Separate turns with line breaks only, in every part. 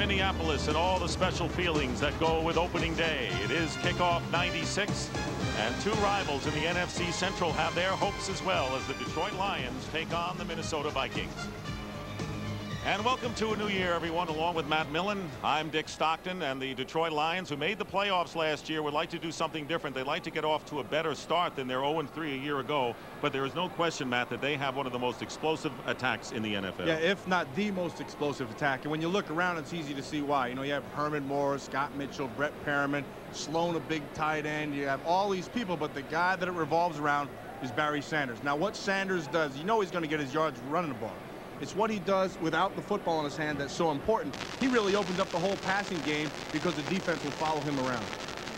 Minneapolis and all the special feelings that go with opening day. It is kickoff 96, and two rivals in the NFC Central have their hopes as well as the Detroit Lions take on the Minnesota Vikings. And welcome to a new year, everyone. Along with Matt Millen, I'm Dick Stockton, and the Detroit Lions, who made the playoffs last year, would like to do something different. They'd like to get off to a better start than their 0-3 a year ago. But there is no question, Matt, that they have one of the most explosive attacks in the NFL.
Yeah, if not the most explosive attack. And when you look around, it's easy to see why. You know, you have Herman Moore, Scott Mitchell, Brett Perriman, Sloan, a big tight end. You have all these people, but the guy that it revolves around is Barry Sanders. Now, what Sanders does, you know he's going to get his yards running the ball. It's what he does without the football in his hand that's so important. He really opens up the whole passing game because the defense will follow him around.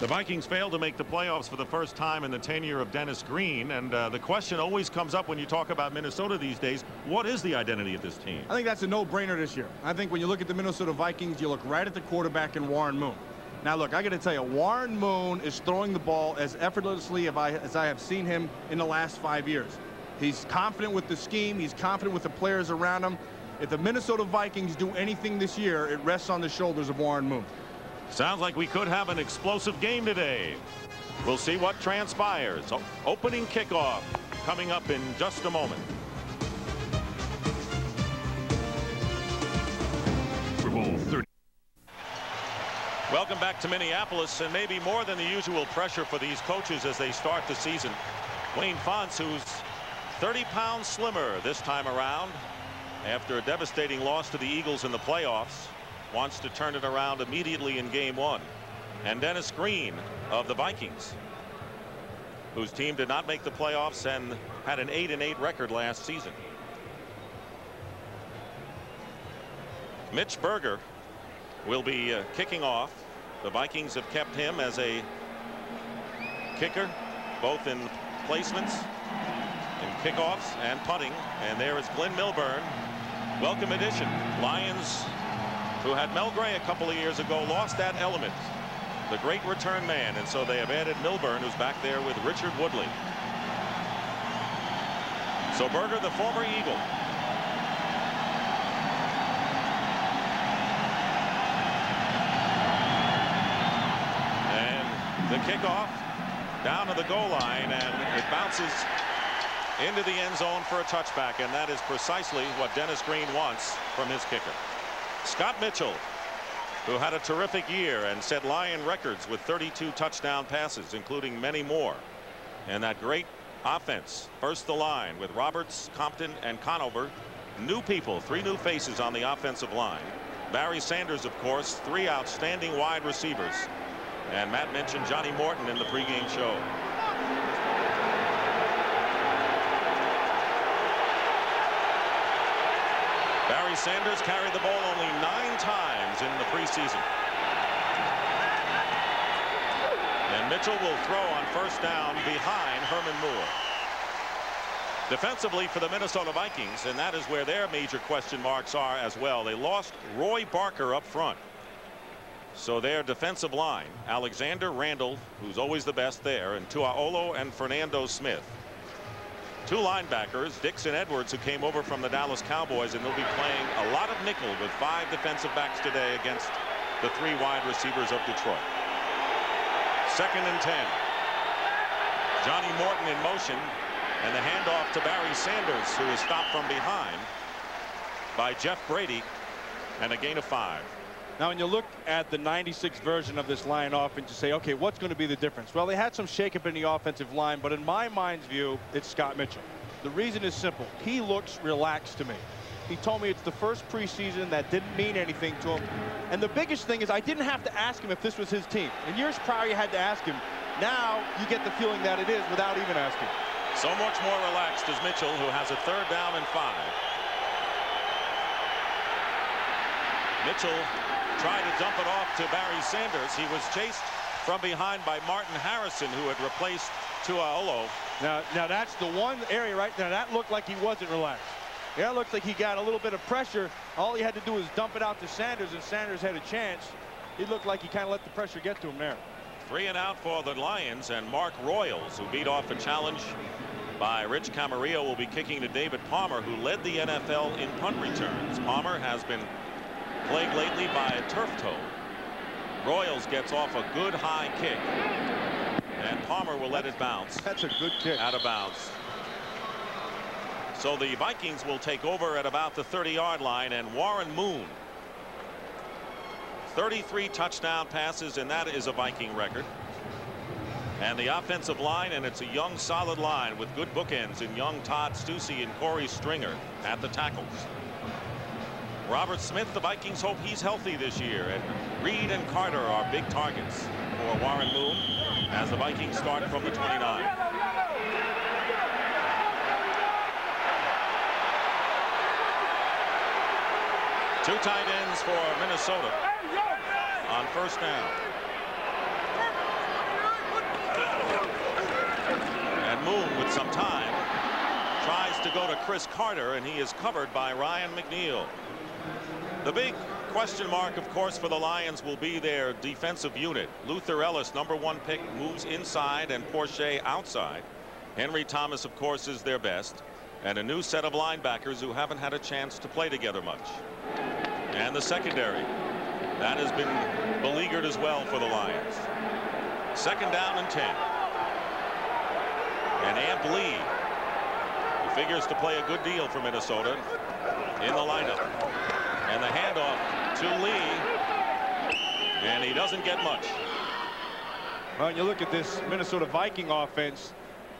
The Vikings failed to make the playoffs for the first time in the tenure of Dennis Green, and the question always comes up when you talk about Minnesota these days, what is the identity of this team?
I think that's a no-brainer this year. I think when you look at the Minnesota Vikings, you look right at the quarterback in Warren Moon. Now, look, I got to tell you, Warren Moon is throwing the ball as effortlessly as I have seen him in the last 5 years. He's confident with the scheme. He's confident with the players around him. If the Minnesota Vikings do anything this year, it rests on the shoulders of Warren Moon.
Sounds like we could have an explosive game today. We'll see what transpires. Opening kickoff coming up in just a moment. Super Bowl 30. Welcome back to Minneapolis, and maybe more than the usual pressure for these coaches as they start the season. Wayne Fontes, who's 30 pounds slimmer this time around after a devastating loss to the Eagles in the playoffs, wants to turn it around immediately in game one. And Dennis Green of the Vikings, whose team did not make the playoffs and had an 8-8 record last season. Mitch Berger will be kicking off. The Vikings have kept him as a kicker, both in placements, in kickoffs and punting. And there is Glenn Milburn, welcome addition. Lions, who had Mel Gray a couple of years ago, lost that element, the great return man, and so they have added Milburn, who's back there with Richard Woodley. So Berger, the former Eagle. And the kickoff down to the goal line, and it bounces into the end zone for a touchback, and that is precisely what Dennis Green wants from his kicker. Scott Mitchell, who had a terrific year and set Lion records with 32 touchdown passes, including many more. And that great offense, first the line with Roberts, Compton, and Conover. New people, 3 new faces on the offensive line. Barry Sanders, of course, 3 outstanding wide receivers. And Matt mentioned Johnny Morton in the pregame show. Barry Sanders carried the ball only 9 times in the preseason. And Mitchell will throw on first down behind Herman Moore. Defensively for the Minnesota Vikings, and that is where their major question marks are as well. They lost Roy Barker up front. So their defensive line, Alexander Randall, who's always the best there, and Tuaolo and Fernando Smith. 2 linebackers, Dixon Edwards, who came over from the Dallas Cowboys, and they'll be playing a lot of nickel with 5 defensive backs today against the 3 wide receivers of Detroit. 2nd and 10. Johnny Morton in motion, and the handoff to Barry Sanders, who is stopped from behind by Jeff Brady, and a gain of 5.
Now, when you look at the 96 version of this Lion offense, you say, okay, what's going to be the difference? Well, they had some shakeup in the offensive line, but in my mind's view, it's Scott Mitchell. The reason is simple. He looks relaxed to me. He told me it's the first preseason that didn't mean anything to him. And the biggest thing is I didn't have to ask him if this was his team. In years prior, you had to ask him. Now, you get the feeling that it is without even asking.
So much more relaxed is Mitchell, who has a 3rd down and 5. Mitchell tried to dump it off to Barry Sanders. He was chased from behind by Martin Harrison, who had replaced Tuaolo.
Now that's the one area right there that looked like he wasn't relaxed. Yeah, it looks like he got a little bit of pressure. All he had to do was dump it out to Sanders, and Sanders had a chance. It looked like he kind of let the pressure get to him there.
3 and out for the Lions, and Mark Royals, who beat off a challenge by Rich Camarillo, will be kicking to David Palmer, who led the NFL in punt returns. Palmer has been Plagued lately by a turf toe. Royals gets off a good high kick. And Palmer will let it bounce.
That's a good kick.
Out of bounds. So the Vikings will take over at about the 30-yard line, and Warren Moon, 33 touchdown passes, and that is a Viking record. And the offensive line, and it's a young solid line with good bookends in young Todd Stussy and Corey Stringer at the tackles. Robert Smith, the Vikings hope he's healthy this year, and Reed and Carter are big targets for Warren Moon as the Vikings start from the 29. Two tight ends for Minnesota on first down. And Moon, with some time, tries to go to Chris Carter, and he is covered by Ryan McNeil. The big question mark, of course, for the Lions will be their defensive unit. Luther Ellis, #1 pick, moves inside, and Porsche outside. Henry Thomas, of course, is their best, and a new set of linebackers who haven't had a chance to play together much. And the secondary, that has been beleaguered as well for the Lions. Second down and 10. And Amp Lee, who figures to play a good deal for Minnesota, in the lineup. And the handoff to Lee, and he doesn't get much.
Well, you look at this Minnesota Viking offense,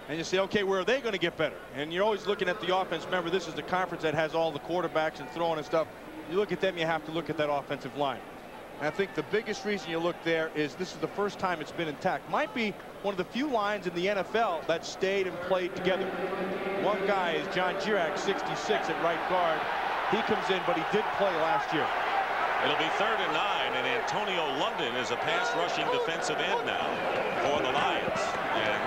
and you say, okay, where are they going to get better? And you're always looking at the offense. Remember, this is the conference that has all the quarterbacks and throwing and stuff. You look at them, you have to look at that offensive line. And I think the biggest reason you look there is this is the first time it's been intact. Might be one of the few lines in the NFL that stayed and played together. One guy is John Girac, 66 at right guard. He comes in, but he did play last year.
It'll be 3rd and 9, and Antonio London is a pass rushing defensive end now for the Lions. And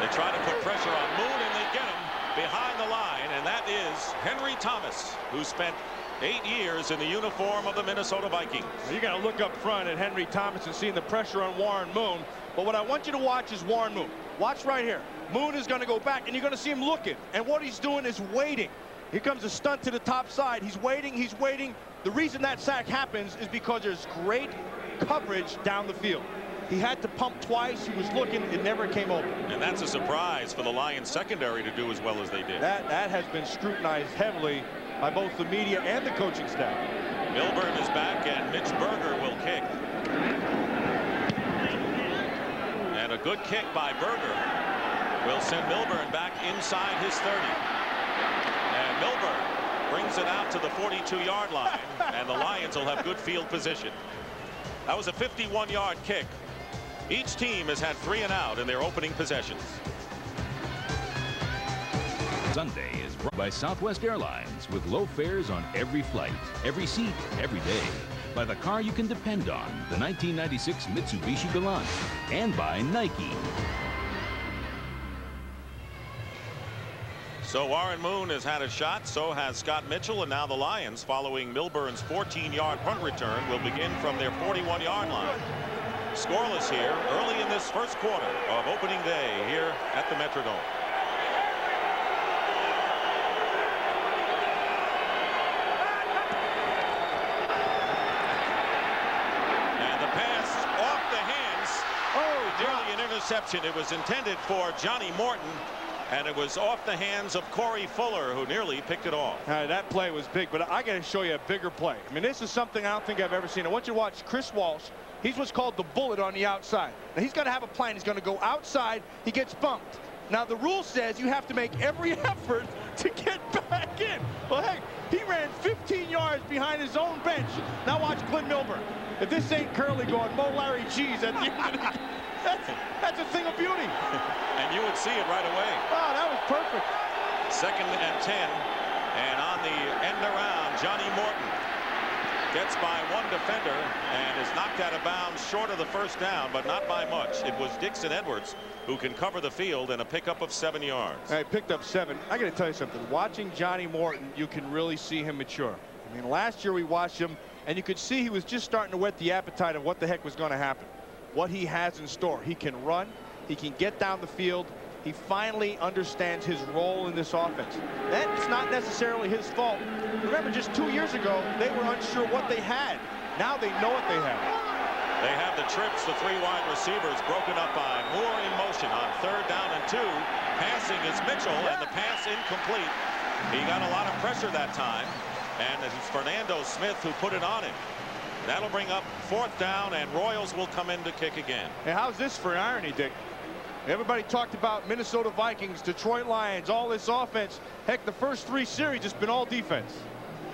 they try to put pressure on Moon, and they get him behind the line, and that is Henry Thomas, who spent 8 years in the uniform of the Minnesota Vikings.
You got to look up front at Henry Thomas and seeing the pressure on Warren Moon. But what I want you to watch is Warren Moon. Watch right here. Moon is going to go back, and you're going to see him looking. And what he's doing is waiting. Here comes a stunt to the top side. He's waiting. He's waiting. The reason that sack happens is because there's great coverage down the field. He had to pump twice. He was looking. It never came open.
And that's a surprise for the Lions secondary to do as well as they did.
That has been scrutinized heavily by both the media and the coaching staff.
Milburn is back, and Mitch Berger will kick. And a good kick by Berger will send Milburn back inside his 30. And Milburn brings it out to the 42-yard line, and the Lions will have good field position. That was a 51-yard kick. Each team has had 3 and out in their opening possessions.
Sunday is brought by Southwest Airlines with low fares on every flight, every seat, every day. By the car you can depend on, the 1996 Mitsubishi Galant, and by Nike.
So Warren Moon has had a shot, so has Scott Mitchell, and now the Lions, following Milburn's 14-yard punt return, will begin from their 41-yard line. Scoreless here early in this first quarter of opening day here at the Metrodome. And the pass off the hands. Oh, nearly an interception. It was intended for Johnny Morton, and it was off the hands of Corey Fuller, who nearly picked it off.
That play was big, but I got to show you a bigger play. I mean, this is something I don't think I've ever seen. I want you to watch Chris Walsh. He's what's called the bullet on the outside. Now, he's got to have a plan. He's going to go outside. He gets bumped. Now, the rule says you have to make every effort to get back in. Well, heck, he ran 15 yards behind his own bench. Now watch Glenn Milburn. If this ain't Curly going, Mo Larry cheese at the end of the that's a thing of beauty.
And you would see it right away.
Oh, that was perfect.
2nd and 10. And on the end around, Johnny Morton gets by one defender and is knocked out of bounds short of the first down, but not by much. It was Dixon Edwards who can cover the field, and a pickup of 7 yards.
He picked up 7. I got to tell you something. Watching Johnny Morton, you can really see him mature. I mean, last year we watched him, and you could see he was just starting to whet the appetite of what the heck was going to happen. What he has in store. He can run. He can get down the field. He finally understands his role in this offense. That's not necessarily his fault. Remember, just 2 years ago, they were unsure what they had. Now they know what they have.
They have the trips, the 3 wide receivers broken up by Moore in motion on 3rd down and 2. Passing is Mitchell, and the pass incomplete. He got a lot of pressure that time, and it's Fernando Smith who put it on him. That'll bring up 4th down, and Royals will come in to kick again.
And how's this for irony, Dick? Everybody talked about Minnesota Vikings, Detroit Lions, all this offense. Heck, the first 3 series, it's been all defense.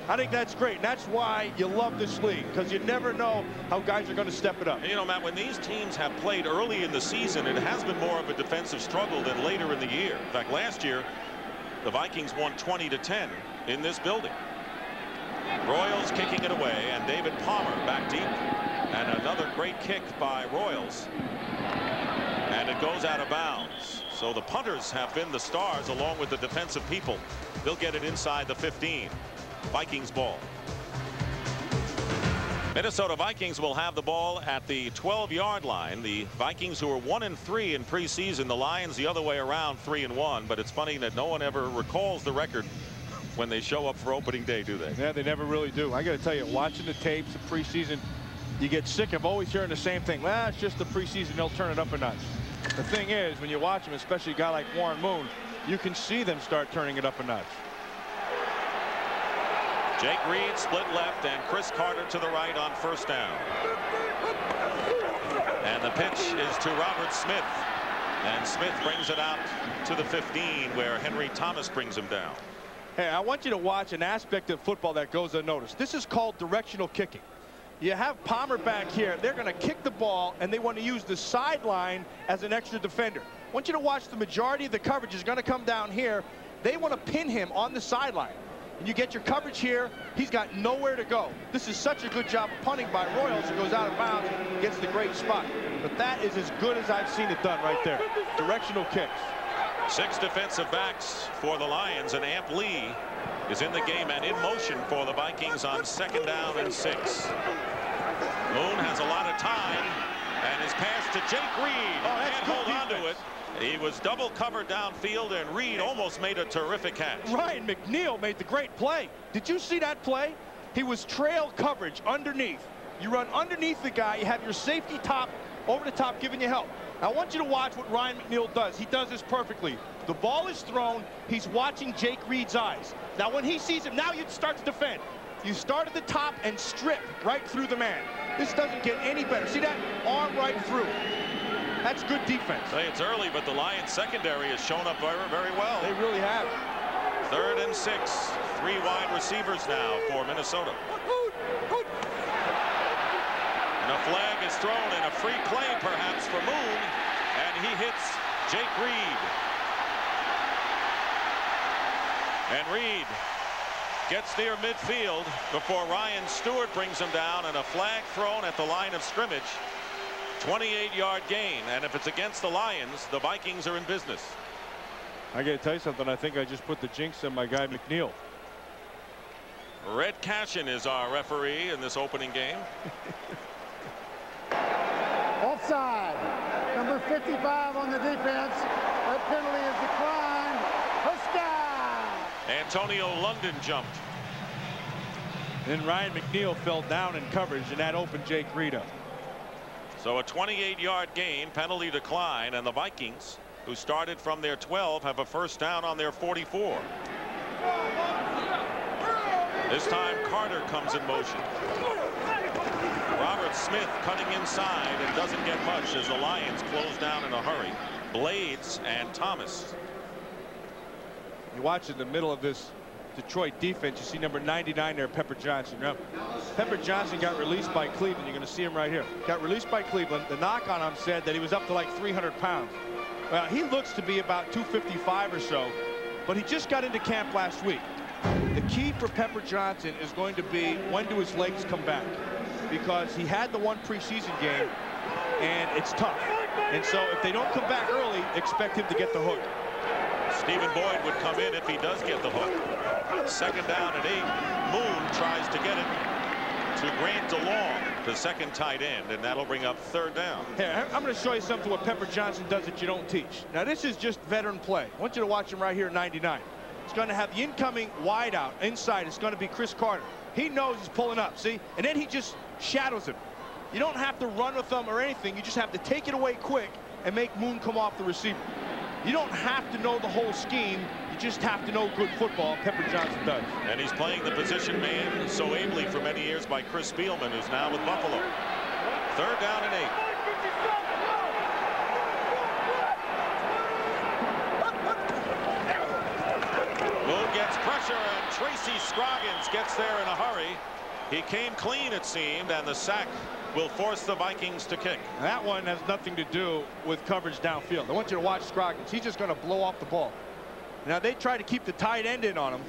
I think that's great. And that's why you love this league, because you never know how guys are going to step it up.
And, you know, Matt, when these teams have played early in the season, it has been more of a defensive struggle than later in the year. In fact, last year, the Vikings won 20-10 in this building. Royals kicking it away, and David Palmer back deep. And another great kick by Royals. And it goes out of bounds. So the punters have been the stars along with the defensive people. They'll get it inside the 15. Vikings ball. Minnesota Vikings will have the ball at the 12-yard line. The Vikings, who are 1-3 in preseason, the Lions the other way around, 3-1. But it's funny that no one ever recalls the record when they show up for opening day, do they?
Yeah, they never really do. I got to tell you, watching the tapes of preseason, you get sick of always hearing the same thing. Well, it's just the preseason, they'll turn it up a notch. The thing is, when you watch them, especially a guy like Warren Moon, you can see them start turning it up a notch.
Jake Reed split left, and Chris Carter to the right on 1st down. And the pitch is to Robert Smith. And Smith brings it out to the 15, where Henry Thomas brings him down.
Hey, I want you to watch an aspect of football that goes unnoticed. This is called directional kicking. You have Palmer back here. They're going to kick the ball, and they want to use the sideline as an extra defender. I want you to watch the majority of the coverage is going to come down here. They want to pin him on the sideline. And you get your coverage here. He's got nowhere to go. This is such a good job of punting by Royals. It goes out of bounds, gets the great spot. But that is as good as I've seen it done right there. Directional kicks.
6 defensive backs for the Lions, and Amp Lee is in the game and in motion for the Vikings on 2nd down and 6. Moon has a lot of time, and his pass to Jake Reed. Can't hold on to it. He was double covered downfield, and Reed almost made a terrific catch.
Ryan McNeil made the great play. Did you see that play? He was trail coverage underneath. You run underneath the guy. You have your safety top over the top giving you help. Now, I want you to watch what Ryan McNeil does. He does this perfectly. The ball is thrown. He's watching Jake Reed's eyes. Now, when he sees him, now you start to defend. You start at the top and strip right through the man. This doesn't get any better. See that? Arm right through. That's good defense.
Say it's early, but the Lions secondary has shown up very, very well.
They really have.
3rd and 6. 3 wide receivers now for Minnesota. And a flag is thrown, and a free play perhaps for Moon, and he hits Jake Reed. And Reed gets near midfield before Ryan Stewart brings him down, and a flag thrown at the line of scrimmage. 28-yard gain, and if it's against the Lions, the Vikings are in business.
I got to tell you something. I think I just put the jinx on my guy McNeil.
Red Cashin is our referee in this opening game.
Offside. Number 55 on the defense. That penalty is declined. Touchdown.
Antonio London jumped.
Then Ryan McNeil fell down in coverage, and that opened Jake Reed up.
So a 28-yard gain, penalty decline, and the Vikings, who started from their 12, have a 1st down on their 44. This time Carter comes in motion. Robert Smith cutting inside and doesn't get much as the Lions close down in a hurry. Blades and Thomas.
You watch in the middle of this Detroit defense, you see number 99 there, Pepper Johnson. Now, Pepper Johnson got released by Cleveland. You're going to see him right here. Got released by Cleveland. The knock on him said that he was up to like 300 pounds. Well, he looks to be about 255 or so, but he just got into camp last week. The key for Pepper Johnson is going to be when do his legs come back, because he had the one preseason game, and it's tough. And so if they don't come back early, expect him to get the hook.
Stephen Boyd would come in if he does get the hook. 2nd down and 8. Moon tries to get it to Grant DeLong, the second tight end, and that'll bring up third down.
Here, I'm going to show you something to what Pepper Johnson does that you don't teach. Now, this is just veteran play. I want you to watch him right here at 99. It's going to have the incoming wide out. Inside, it's going to be Chris Carter. He knows he's pulling up, see? And then he just shadows him. You don't have to run with them or anything. You just have to take it away quick and make Moon come off the receiver. You don't have to know the whole scheme. You just have to know good football. Pepper Johnson does.
And he's playing the position man so ably for many years by Chris Spielman, who's now with Buffalo. Third down and 8. Moon gets pressure, and Tracy Scroggins gets there in a hurry. He came clean, it seemed, and the sack will force the Vikings to kick.
That one has nothing to do with coverage downfield. I want you to watch Scroggins. He's just going to blow off the ball. Now, they try to keep the tight end in on him,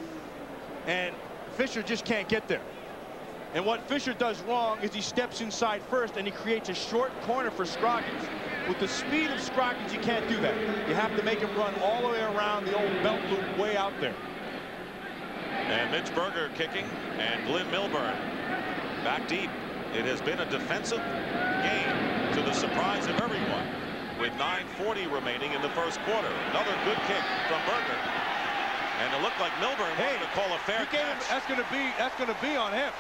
and Fisher just can't get there. And what Fisher does wrong is he steps inside first, and he creates a short corner for Scroggins. With the speed of Scroggins, you can't do that. You have to make him run all the way around the old belt loop way out there.
And Mitch Berger kicking, and Glenn Milburn back deep. It has been a defensive game to the surprise of everyone, with 9:40 remaining in the first quarter. Another good kick from Berger, and it looked like Milburn wanted to call a fair catch.
That's going to be on him.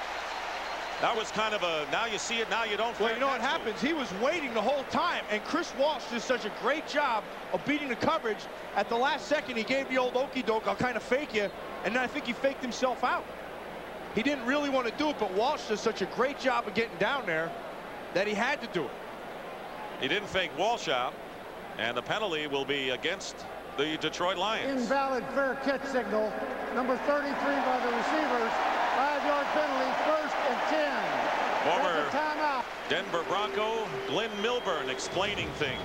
That was kind of a now you see it, now you don't.
Well, you know what happens? He was waiting the whole time, and Chris Walsh did such a great job of beating the coverage. At the last second, he gave the old okey doke, I'll kind of fake you, and then I think he faked himself out. He didn't really want to do it, but Walsh does such a great job of getting down there that he had to do it.
He didn't fake Walsh out, and the penalty will be against the Detroit Lions.
Invalid fair catch signal. Number 33 by the receivers. 5-yard penalty, 1st and 10.
Former
timeout.
Denver Bronco Glenn Milburn explaining things.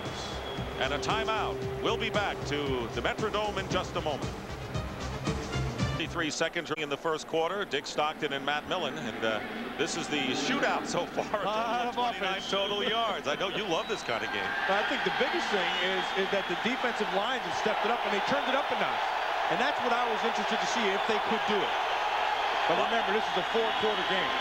And a timeout. We'll be back to the Metrodome in just a moment. 53 seconds in the first quarter. Dick Stockton and Matt Millen, and this is the shootout so far. 29 total yards. I know you love this kind of game.
I think the biggest thing is that the defensive lines have stepped it up, and they turned it up a notch. And that's what I was interested to see, if they could do it. But remember, this is a 4-quarter game.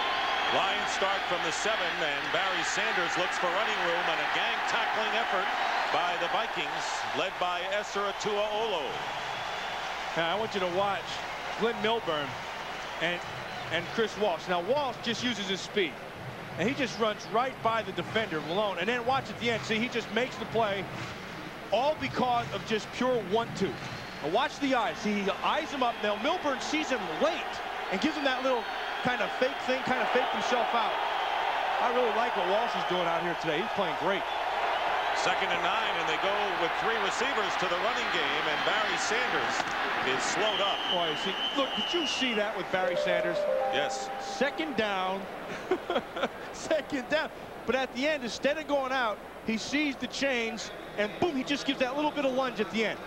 Lions start from the 7, and Barry Sanders looks for running room, and a gang tackling effort by the Vikings, led by Esra Tuaolo.
Now, I want you to watch Glenn Milburn and Chris Walsh. Now, Walsh just uses his speed, and he just runs right by the defender alone. And then watch at the end. See, he just makes the play, all because of just pure 1-2. Now, watch the eyes. See, he eyes him up. Now, Milburn sees him late and gives him that little kind of fake thing, kind of faked himself out. I really like what Walsh is doing out here today. He's playing great.
2nd and 9, and they go with 3 receivers to the running game, and Barry Sanders is slowed up.
Boy, see, look, did you see that with Barry Sanders?
Yes.
2nd down. 2nd down. But at the end, instead of going out, he sees the chains, and boom, he just gives that little bit of lunge at the end.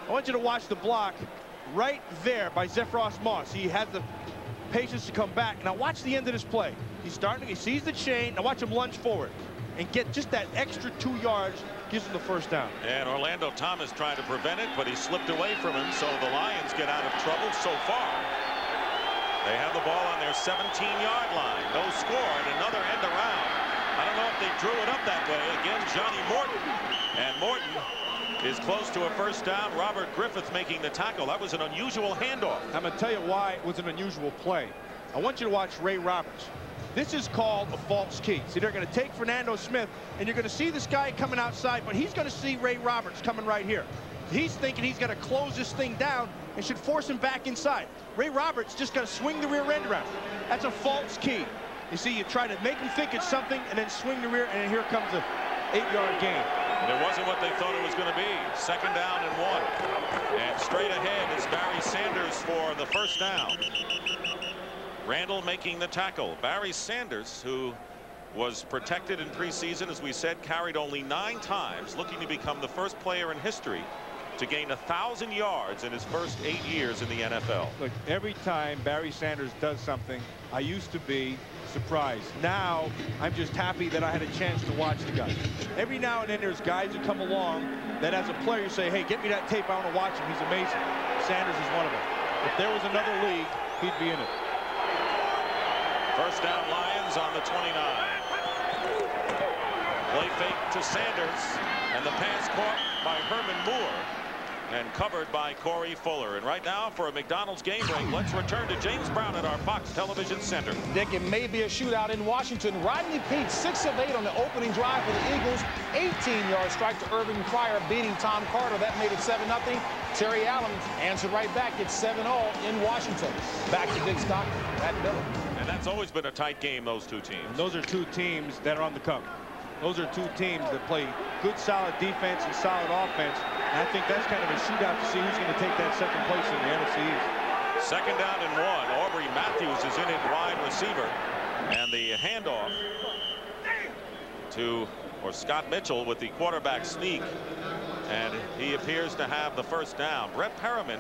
I want you to watch the block right there by Zephros Moss. He has the patience to come back. Now watch the end of this play. He sees the chain. Now watch him lunge forward and get just that extra 2 yards, gives him the first down.
And Orlando Thomas tried to prevent it, but he slipped away from him, so the Lions get out of trouble so far. They have the ball on their 17-yard line. No score, and another end around. I don't know if they drew it up that way. Again, Johnny Morton. And Morton is close to a first down. Robert Griffith making the tackle. That was an unusual handoff.
I'm going to tell you why it was an unusual play. I want you to watch Ray Roberts. This is called a false key. See, they're going to take Fernando Smith, and you're going to see this guy coming outside, but he's going to see Ray Roberts coming right here. He's thinking he's going to close this thing down and should force him back inside. Ray Roberts just got to swing the rear end around. That's a false key. You see, you try to make him think it's something and then swing the rear, and here comes a 8-yard gain.
And it wasn't what they thought it was going to be. 2nd down and 1. And straight ahead is Barry Sanders for the first down. Randall making the tackle. Barry Sanders, who was protected in preseason, as we said, carried only 9 times, looking to become the first player in history to gain 1,000 yards in his first 8 years in the NFL.
Look, every time Barry Sanders does something, I used to be surprised. Now, I'm just happy that I had a chance to watch the guy. Every now and then there's guys who come along that as a player you say, hey, get me that tape, I want to watch him. He's amazing. Sanders is one of them. If there was another league, he'd be in it.
First down, Lions on the 29. Play fake to Sanders, and the pass caught by Herman Moore and covered by Corey Fuller. And right now, for a McDonald's game break, let's return to James Brown at our Fox Television Center.
Dick, it may be a shootout in Washington. Rodney Peete, 6 of 8 on the opening drive for the Eagles. 18-yard strike to Irving Pryor, beating Tom Carter. That made it 7-0. Terry Allen answered right back. It's 7-0 in Washington. Back to Dick Stockton at Millen.
And that's always been a tight game, those two teams.
And those are two teams that are on the come. Those are two teams that play good, solid defense and solid offense. And I think that's kind of a shootout to see who's going to take that second place in the NFC East.
Second down and 1. Aubrey Matthews is in at wide receiver. And the handoff to Scott Mitchell with the quarterback sneak. And he appears to have the first down. Brett Perriman,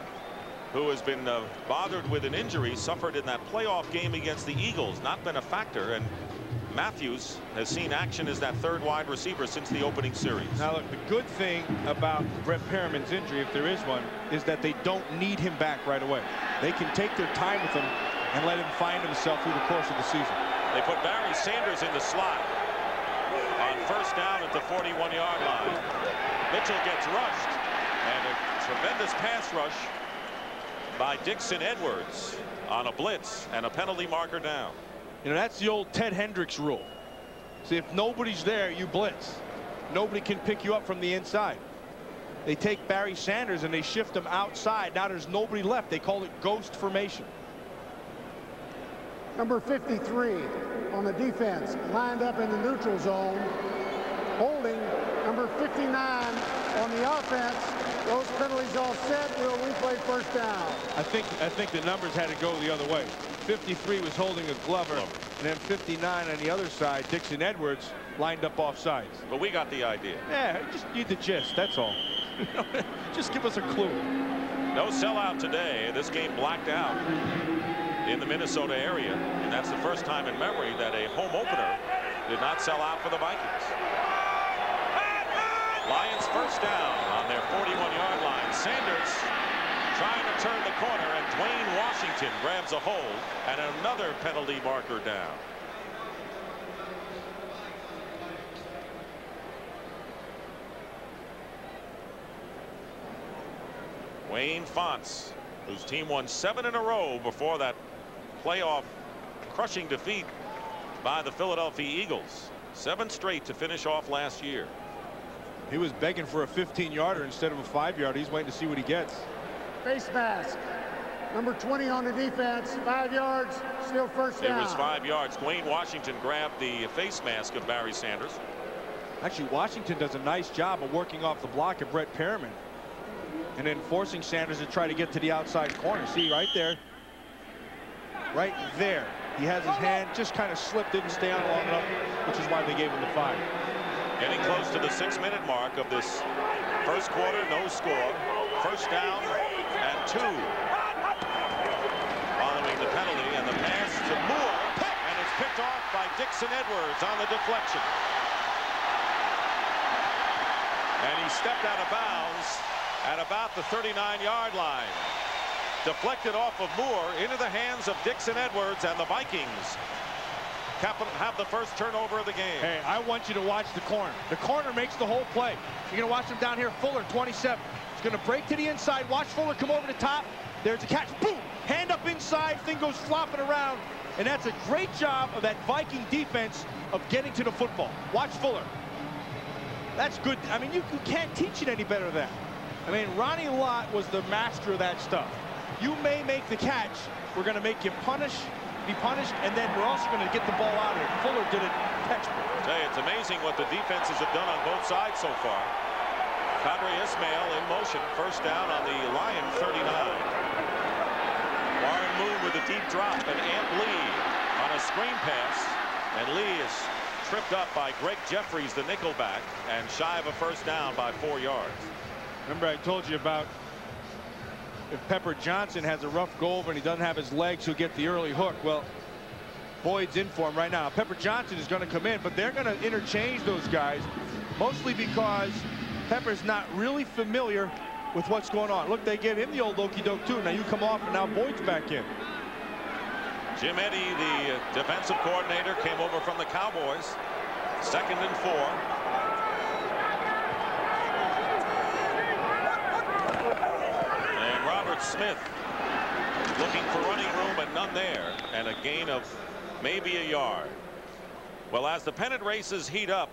who has been bothered with an injury, suffered in that playoff game against the Eagles. Not been a factor. And Matthews has seen action as that third wide receiver since the opening series.
Now, look, the good thing about Brett Perriman's injury, if there is one, is that they don't need him back right away. They can take their time with him and let him find himself through the course of the season.
They put Barry Sanders in the slot on first down at the 41-yard line. Mitchell gets rushed, and a tremendous pass rush by Dixon Edwards on a blitz and a penalty marker down.
You know, that's the old Ted Hendricks rule. See, if nobody's there, you blitz. Nobody can pick you up from the inside. They take Barry Sanders and they shift him outside. Now there's nobody left. They call it ghost formation.
Number 53 on the defense, lined up in the neutral zone. Holding number 59 on the offense. Those penalties all set. We'll replay first down.
I think the numbers had to go the other way. 53 was holding a Glover, and then 59 on the other side, Dixon Edwards, lined up off sides.
But we got the idea.
Yeah, just need the gist, that's all. Just give us a clue.
No sellout today. This game blacked out in the Minnesota area, and that's the first time in memory that a home opener did not sell out for the Vikings. Lions first down on their 41-yard line. Sanders trying to turn the corner, and Dwayne Washington grabs a hold, and another penalty marker down. Wayne Fonts, whose team won 7 in a row before that playoff crushing defeat by the Philadelphia Eagles. 7 straight to finish off last year.
He was begging for a 15-yarder instead of a 5-yarder. He's waiting to see what he gets.
Face mask. Number 20 on the defense. 5 yards. Still first down.
It was 5 yards. Dwayne Washington grabbed the face mask of Barry Sanders.
Actually, Washington does a nice job of working off the block of Brett Perriman and then forcing Sanders to try to get to the outside corner. See right there. Right there. He has his hand just kind of slipped, didn't stay on long enough, which is why they gave him the 5.
Getting close to the 6-minute mark of this first quarter. No score. First down and 2. Following the penalty, and the pass to Moore, and it's picked off by Dixon Edwards on the deflection. And he stepped out of bounds at about the 39-yard line. Deflected off of Moore into the hands of Dixon Edwards, and the Vikings have the first turnover of the game.
Hey, I want you to watch the corner. The corner makes the whole play. You're going to watch him down here. Fuller, 27. He's going to break to the inside. Watch Fuller come over the top. There's a catch. Boom! Hand up inside. Thing goes flopping around. And that's a great job of that Viking defense of getting to the football. Watch Fuller. That's good. I mean, you can't teach it any better than that. I mean, Ronnie Lott was the master of that stuff. You may make the catch. We're going to make you be punished, and then we're also going to get the ball out of it. Fuller did it textbook.
Hey, it's amazing what the defenses have done on both sides so far. Kadri Ismail in motion. First down on the Lion 39. Warren Moon with a deep drop, and Ant Lee on a screen pass. And Lee is tripped up by Greg Jeffries, the nickelback, and shy of a first down by 4 yards.
Remember, I told you about if Pepper Johnson has a rough go over and he doesn't have his legs, he'll get the early hook. Well, Boyd's in for him right now. Pepper Johnson is going to come in, but they're going to interchange those guys, mostly because Pepper's not really familiar with what's going on. Look, they gave him the old okey-doke too. Now you come off, and now Boyd's back in.
Jim Eddy, the defensive coordinator, came over from the Cowboys. 2nd and 4. And Robert Smith looking for running room, but none there, and a gain of maybe a yard. Well, as the pennant races heat up,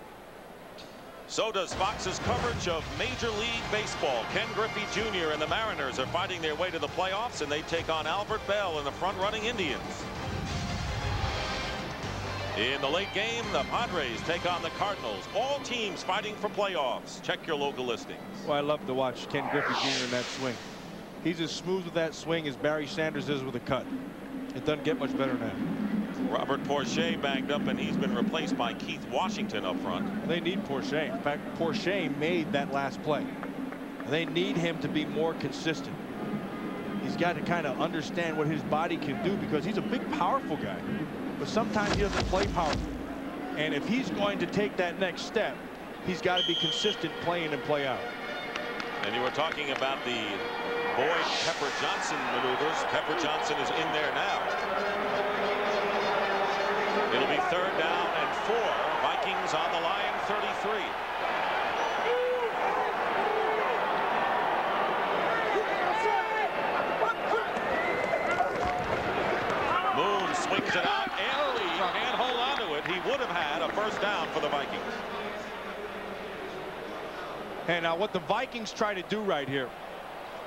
so does Fox's coverage of Major League Baseball. Ken Griffey Jr. and the Mariners are fighting their way to the playoffs, and they take on Albert Bell and the front-running Indians. In the late game, the Padres take on the Cardinals. All teams fighting for playoffs. Check your local listings.
Well, I love to watch Ken Griffey Jr. in that swing. He's as smooth with that swing as Barry Sanders is with a cut. It doesn't get much better now.
Robert Porcher banged up, and he's been replaced by Keith Washington up front.
They need Porcher. In fact, Porcher made that last play. They need him to be more consistent. He's got to kind of understand what his body can do, because he's a big, powerful guy. But sometimes he doesn't play powerful. And if he's going to take that next step, he's got to be consistent play in and play out.
And you were talking about the Boyd Pepper Johnson maneuvers. Pepper Johnson is in there now. It'll be 3rd down and 4. Vikings on the line, 33. Moon swings it out. Early can't hold on to it. He would have had a 1st down for the Vikings.
And now what the Vikings try to do right here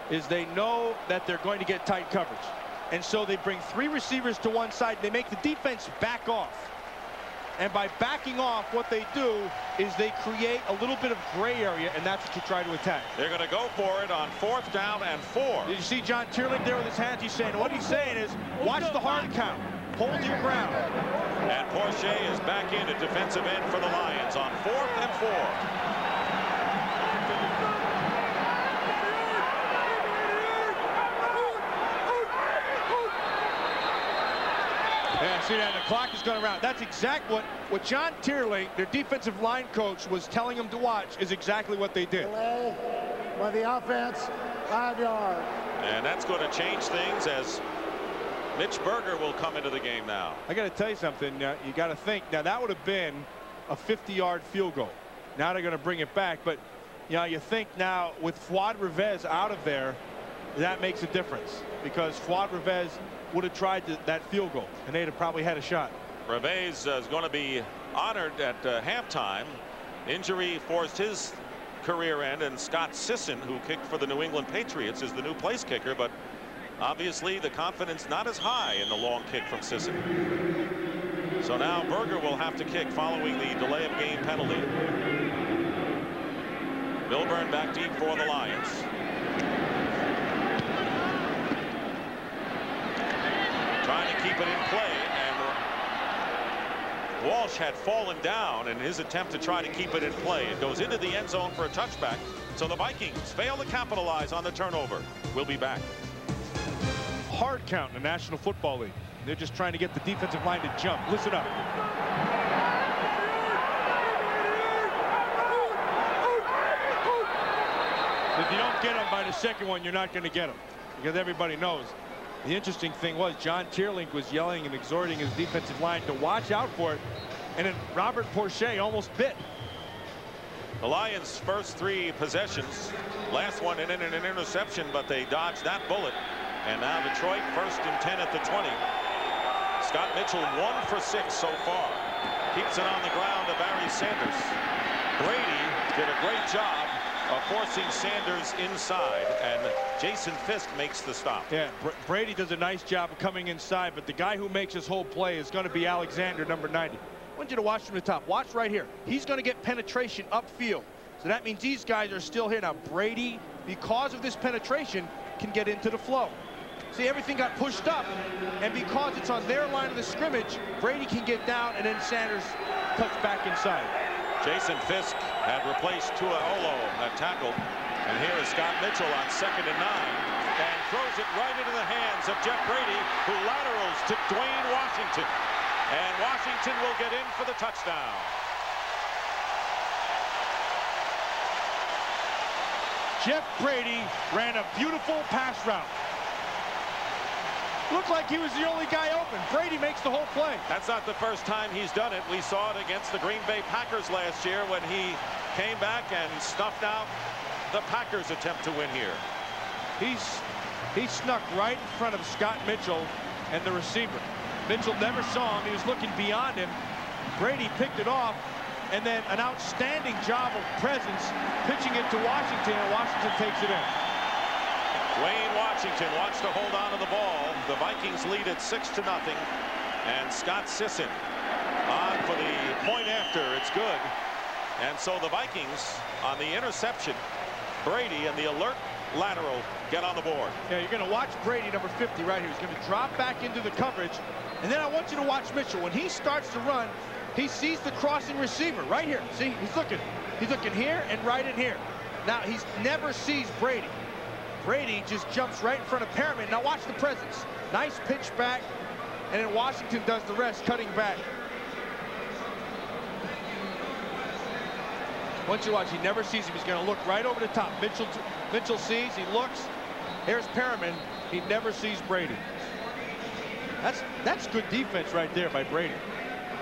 is they know that they're going to get tight coverage. And so they bring 3 receivers to one side. They make the defense back off. And by backing off, what they do is they create a little bit of gray area, and that's what you try to attack.
They're going to go for it on 4th down and 4.
Did you see John Tierling there with his hands? He's saying, what he's saying is, watch the hard count. Hold your ground.
And Porcher is back in at defensive end for the Lions on 4th and 4.
Yeah, see that? The clock is going around. That's exactly what John Tierling, their defensive line coach, was telling them to watch, is exactly what they did.
Delay by the offense, 5 yards.
And that's going to change things as Mitch Berger will come into the game now.
I got to tell you something. You got to think. Now, that would have been a 50-yard field goal. Now they're going to bring it back. But, you know, you think now with Fuad Revez out of there, that makes a difference. Because Fuad Revez would have tried that field goal, and they'd have probably had a shot.
Revez is going to be honored at halftime. Injury forced his career end, and Scott Sisson, who kicked for the New England Patriots, is the new place kicker. But obviously the confidence not as high in the long kick from Sisson. So now Berger will have to kick following the delay of game penalty. Milburn back deep for the Lions. Trying to keep it in play, and Walsh had fallen down in his attempt to try to keep it in play. It goes into the end zone for a touchback, so the Vikings fail to capitalize on the turnover. We'll be back.
Hard count in the National Football League. They're just trying to get the defensive line to jump. Listen up. If you don't get them by the second one, you're not going to get them, because everybody knows. The interesting thing was John Tierling was yelling and exhorting his defensive line to watch out for it, and then Robert Porcher almost bit.
The Lions' first 3 possessions, last one in an interception, but they dodged that bullet. And now Detroit 1st and 10 at the 20. Scott Mitchell 1 for 6 so far. Keeps it on the ground to Barry Sanders. Brady did a great job of forcing Sanders inside, and Jason Fisk makes the stop.
Yeah, Brady does a nice job of coming inside, but the guy who makes this whole play is going to be Alexander, number 90. I want you to watch from the top. Watch right here. He's going to get penetration upfield. So that means these guys are still here. Now, Brady, because of this penetration, can get into the flow. See, everything got pushed up, and because it's on their line of the scrimmage, Brady can get down, and then Sanders cuts back inside.
Jason Fisk had replaced Tua Olo at tackle. And here is Scott Mitchell on 2nd and 9. And throws it right into the hands of Jeff Brady, who laterals to Dwayne Washington. And Washington will get in for the touchdown.
Jeff Brady ran a beautiful pass route. Looked like he was the only guy open. Brady makes the whole play.
That's not the first time he's done it. We saw it against the Green Bay Packers last year when he came back and snuffed out the Packers' attempt to win here.
He snuck right in front of Scott Mitchell and the receiver. Mitchell never saw him. He was looking beyond him. Brady picked it off, and then an outstanding job of presence pitching it to Washington, and Washington takes it in.
Dwayne Washington wants to hold on to the ball. The Vikings lead it 6-0, and Scott Sisson on for the point after. It's good. And so the Vikings on the interception, Brady and the alert lateral get on the board.
Yeah, you're going to watch Brady, number 50 right here. He's going to drop back into the coverage, and then I want you to watch Mitchell. When he starts to run, he sees the crossing receiver right here. See, he's looking here and right in here. Now he never sees Brady. Brady just jumps right in front of Perriman. Now watch the presence. Nice pitch back, and then Washington does the rest, cutting back. Once you watch, he never sees him. He's going to look right over the top. Mitchell sees, he looks. Here's Perriman. He never sees Brady. That's good defense right there by Brady.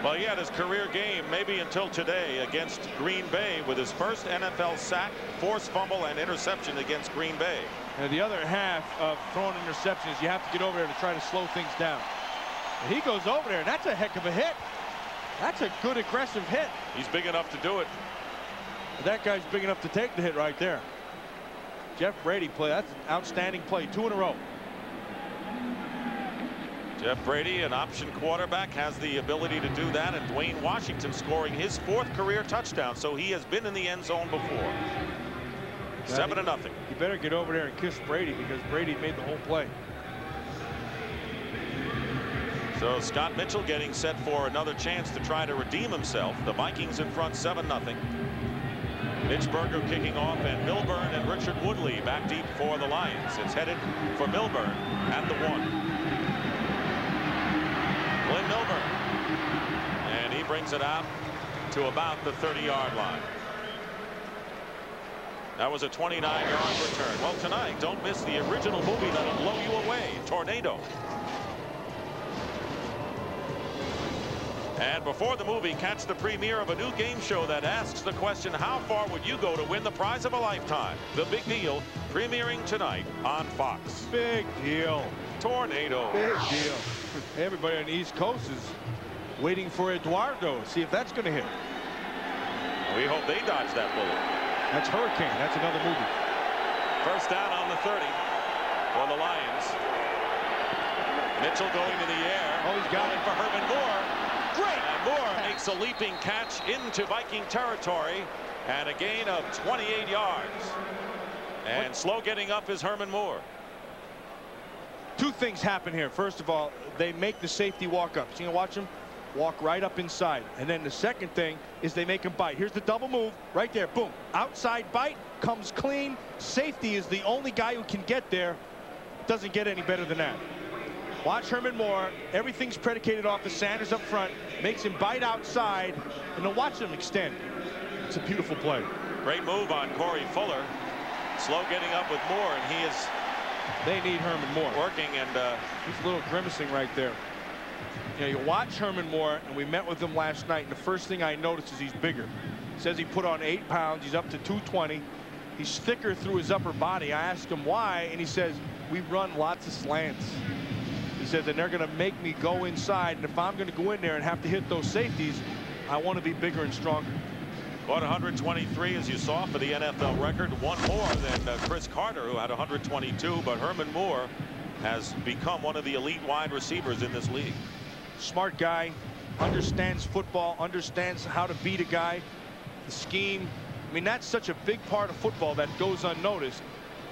Well, he had his career game maybe until today against Green Bay with his first NFL sack, forced fumble, and interception against Green Bay.
And the other half of throwing interceptions, you have to get over there to try to slow things down. And he goes over there, and that's a heck of a hit. That's a good aggressive hit.
He's big enough to do it.
That guy's big enough to take the hit right there. Jeff Brady play. That's an outstanding play. 2 in a row.
Jeff Brady, an option quarterback, has the ability to do that, and Dwayne Washington scoring his 4th career touchdown, so he has been in the end zone before. 7-0.
You better get over there and kiss Brady, because Brady made the whole play.
So Scott Mitchell getting set for another chance to try to redeem himself. The Vikings in front 7-0. Mitch Berger kicking off, and Milburn and Richard Woodley back deep for the Lions. It's headed for Milburn at the 1. Glenn Milburn, and he brings it out to about the 30-yard line. That was a 29-yard return. Well, tonight, don't miss the original movie that'll blow you away, Tornado. And before the movie, catch the premiere of a new game show that asks the question, how far would you go to win the prize of a lifetime? The Big Deal, premiering tonight on Fox.
Big deal.
Tornado.
Big deal. Everybody on the East Coast is waiting for Eduardo. See if that's going to hit.
We hope they dodge that bullet.
That's Hurricane. That's another movie.
First down on the 30 for the Lions. Mitchell going to the air.
Oh, he's got
it for Herman Moore. Great. And Moore makes a leaping catch into Viking territory, and a gain of 28 yards. And slow getting up is Herman Moore.
2 things happen here. First of all, they make the safety walk up. So you watch him walk right up inside. And then the second thing is they make him bite. Here's the double move right there. Boom. Outside bite, comes clean. Safety is the only guy who can get there. Doesn't get any better than that. Watch Herman Moore. Everything's predicated off of Sanders up front. Makes him bite outside, and then watch him extend. It's a beautiful play.
Great move on Corey Fuller. Slow getting up with Moore, and he is.
They need Herman Moore.
Working, and
he's a little grimacing right there. You know, you watch Herman Moore, and we met with him last night, and the first thing I noticed is he's bigger. Says he put on 8 pounds. He's up to 220. He's thicker through his upper body. I asked him why, and he says, we run lots of slants. He says, and they're going to make me go inside, and if I'm going to go in there and have to hit those safeties, I want to be bigger and stronger.
123, as you saw, for the NFL record. 1 more than Chris Carter, who had 122. But Herman Moore has become one of the elite wide receivers in this league.
Smart guy, understands football, understands how to beat a guy, the scheme. I mean, that's such a big part of football that goes unnoticed.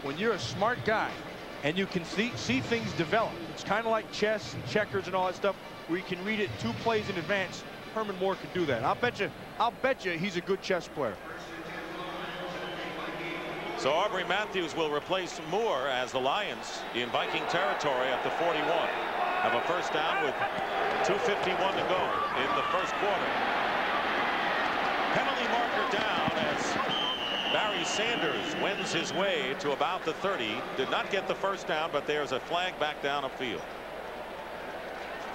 When you're a smart guy and you can see things develop, it's kind of like chess and checkers and all that stuff, where you can read it 2 plays in advance. Herman Moore can do that. I'll bet you he's a good chess player.
So Aubrey Matthews will replace Moore as the Lions in Viking territory at the 41. Have a first down with 2:51 to go in the first quarter. Penalty marker down as Barry Sanders wends his way to about the 30. Did not get the first down, but there's a flag back down upfield.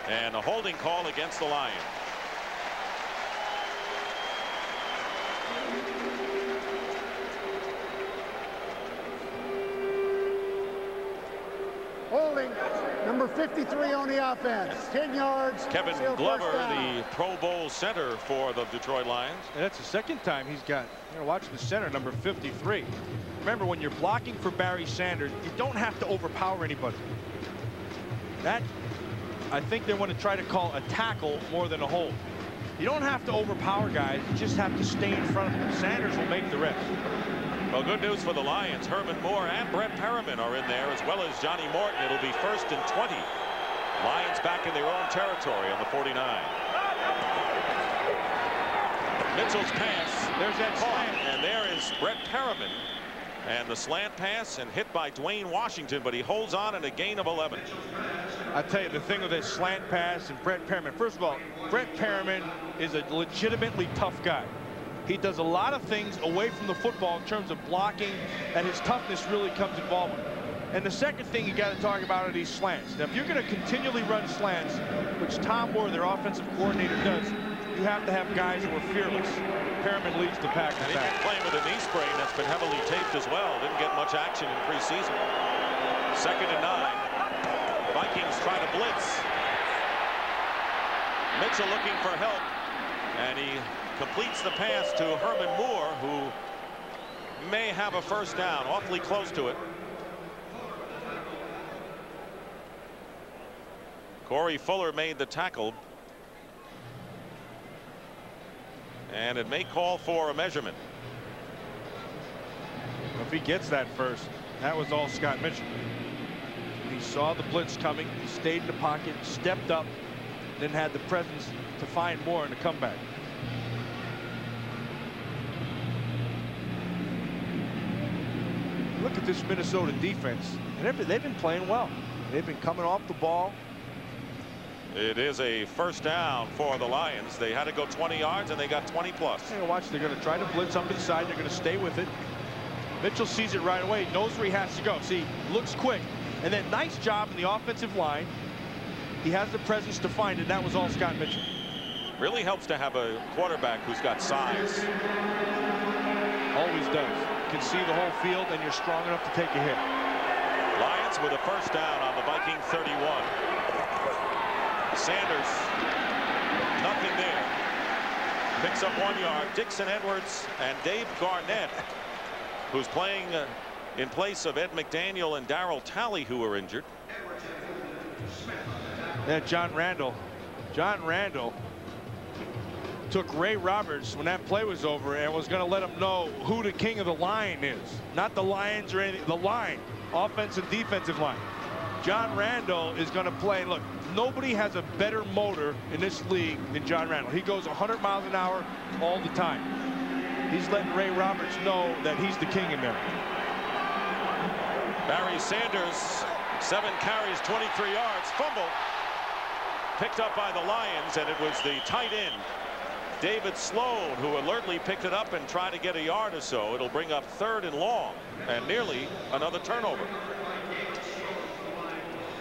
And a holding call against the Lions.
Holding number 53 on the offense. 10 yards.
Kevin Glover, the Pro Bowl center for the Detroit Lions.
And that's the second time he's got, watch the center, number 53. Remember, when you're blocking for Barry Sanders, you don't have to overpower anybody. That, I think they want to try to call a tackle more than a hold. You don't have to overpower guys. You just have to stay in front of them. Sanders will make the rest.
Well, good news for the Lions. Herman Moore and Brett Perriman are in there, as well as Johnny Morton. It'll be 1st and 20. Lions back in their own territory on the 49. Mitchell's pass. There's that slant. And there is Brett Perriman. And the slant pass and hit by Dwayne Washington, but he holds on and a gain of 11.
I tell you, the thing with this slant pass and Brett Perriman, first of all, Brett Perriman is a legitimately tough guy. He does a lot of things away from the football in terms of blocking, and his toughness really comes involved with it. And the second thing you got to talk about are these slants. Now, if you're going to continually run slants, which Tom Moore, their offensive coordinator, does, you have to have guys who are fearless. Perriman leads the pack.
And he's been playing with a knee sprain that's been heavily taped as well. Didn't get much action in preseason. 2nd and 9. Vikings try to blitz. Mitchell looking for help, and he completes the pass to Herman Moore, who may have a first down. Awfully close to it. Corey Fuller made the tackle, and it may call for a measurement.
If he gets that first, that was all Scott Mitchell. He saw the blitz coming, he stayed in the pocket, stepped up, then had the presence to find Moore in the comeback. Look at this Minnesota defense, and they've been playing well. They've been coming off the ball.
It is a first down for the Lions. They had to go 20 yards, and they got 20 plus.
Watch, they're going to try to blitz up inside. They're going to stay with it. Mitchell sees it right away, knows where he has to go. See, looks quick. And then nice job in the offensive line. He has the presence to find it. That was all Scott Mitchell.
Really helps to have a quarterback who's got size.
Always does. You can see the whole field, and you're strong enough to take a hit.
Lions with a first down on the Viking 31. Sanders, nothing there. Picks up 1 yard. Dixon Edwards and Dave Garnett, who's playing in place of Ed McDaniel and Darryl Talley, who were injured.
Yeah, John Randall took Ray Roberts when that play was over and was going to let him know who the king of the line is. Not the Lions or anything, the line, offensive, defensive line. John Randall is going to play. Look, nobody has a better motor in this league than John Randall. He goes 100 miles an hour all the time. He's letting Ray Roberts know that he's the king in there.
Barry Sanders, 7 carries, 23 yards, fumble. Picked up by the Lions, and it was the tight end, David Sloan, who alertly picked it up and tried to get a yard or so. It'll bring up 3rd and long, and nearly another turnover.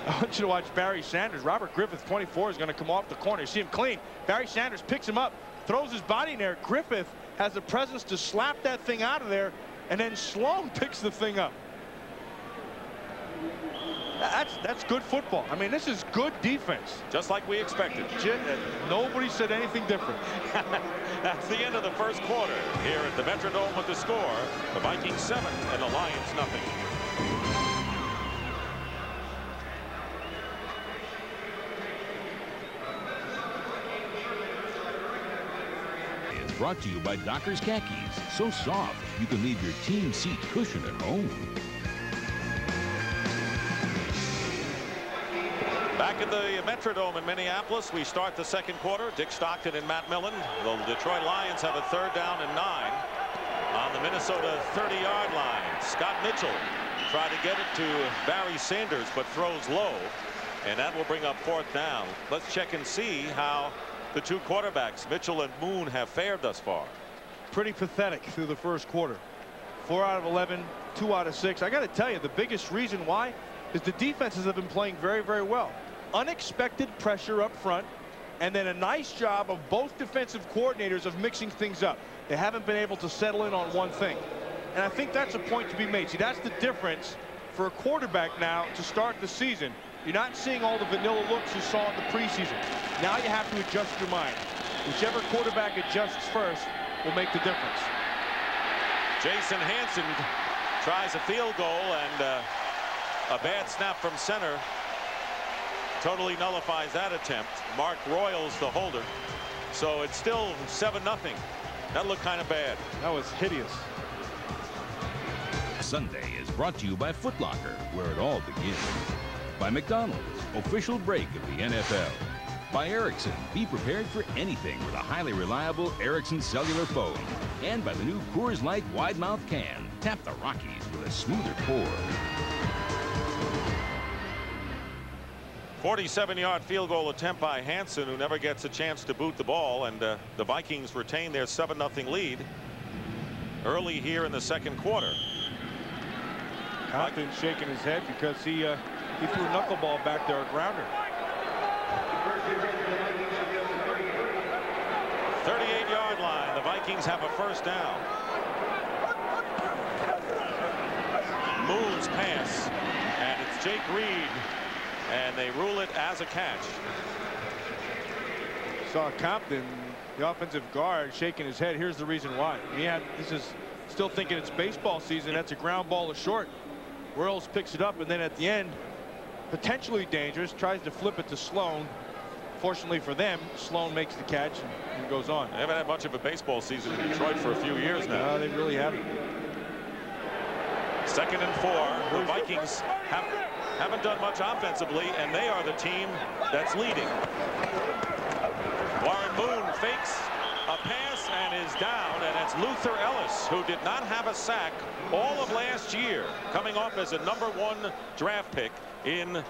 I want you to watch Barry Sanders. Robert Griffith, 24, is going to come off the corner. You see him clean. Barry Sanders picks him up, throws his body in there. Griffith has the presence to slap that thing out of there, and then Sloan picks the thing up. That's good football. I mean, this is good defense.
Just like we expected.
Nobody said anything different.
That's the end of the first quarter here at the Metrodome with the score. The Vikings 7 and the Lions nothing.
It's brought to you by Dockers Khakis. So soft, you can leave your team seat cushion at home.
Back at the Metrodome in Minneapolis, we start the second quarter. Dick Stockton and Matt Millen. The Detroit Lions have a 3rd down and 9 on the Minnesota 30-yard line. Scott Mitchell tried to get it to Barry Sanders, but throws low, and that will bring up 4th down. Let's check and see how the two quarterbacks, Mitchell and Moon, have fared thus far.
Pretty pathetic through the first quarter. 4 out of 11, 2 out of 6. I got to tell you, the biggest reason why is the defenses have been playing very, very well. unexpected pressure up front, and then a nice job of both defensive coordinators of mixing things up. They haven't been able to settle in on one thing. And I think that's a point to be made. See, that's the difference for a quarterback now to start the season. You're not seeing all the vanilla looks you saw in the preseason. Now you have to adjust your mind. Whichever quarterback adjusts first will make the difference.
Jason Hansen tries a field goal, and a bad snap from center totally nullifies that attempt. Mark Royals the holder. So it's still 7-0. That looked kind of bad.
That was hideous.
Sunday is brought to you by Foot Locker, where it all begins. By McDonald's, official break of the NFL. By Ericsson, be prepared for anything with a highly reliable Ericsson cellular phone. And by the new Coors Light wide mouth can. Tap the Rockies with a smoother pour.
47-yard field goal attempt by Hansen, who never gets a chance to boot the ball, and the Vikings retain their 7-0 lead early here in the second quarter.
Stockton shaking his head because he threw a knuckleball back there, a grounder.
38-yard line. The Vikings have a first down. Moon's pass, and it's Jake Reed, and they rule it as a catch.
Saw Compton, the offensive guard, shaking his head. Here's the reason why. This is still thinking it's baseball season. That's a ground ball to short. Worrells picks it up, and then at the end, potentially dangerous, tries to flip it to Sloan. Fortunately for them, Sloan makes the catch and goes on.
They haven't had much of a baseball season in Detroit for a few years now.
No, they really haven't.
2nd and 4. The Vikings haven't done much offensively, and they are the team that's leading. Warren Moon fakes a pass and is down, and it's Luther Ellis, who did not have a sack all of last year, coming off as a #1 draft pick in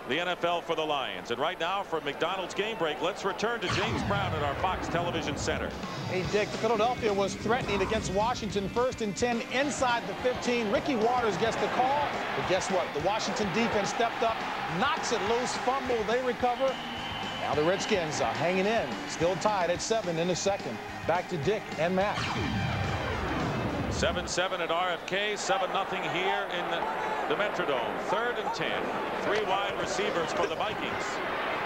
the NFL for the Lions. And right now, for McDonald's game break, let's return to James Brown at our Fox Television Center.
Hey, Dick, Philadelphia was threatening against Washington, 1st and 10 inside the 15. Ricky Waters gets the call, but guess what? The Washington defense stepped up, knocks it loose, fumble, they recover. Now the Redskins are hanging in, still tied at 7 in the second. Back to Dick and Matt.
7-7 at RFK, 7-0 here in the Metrodome. 3rd and 10. 3 wide receivers for the Vikings.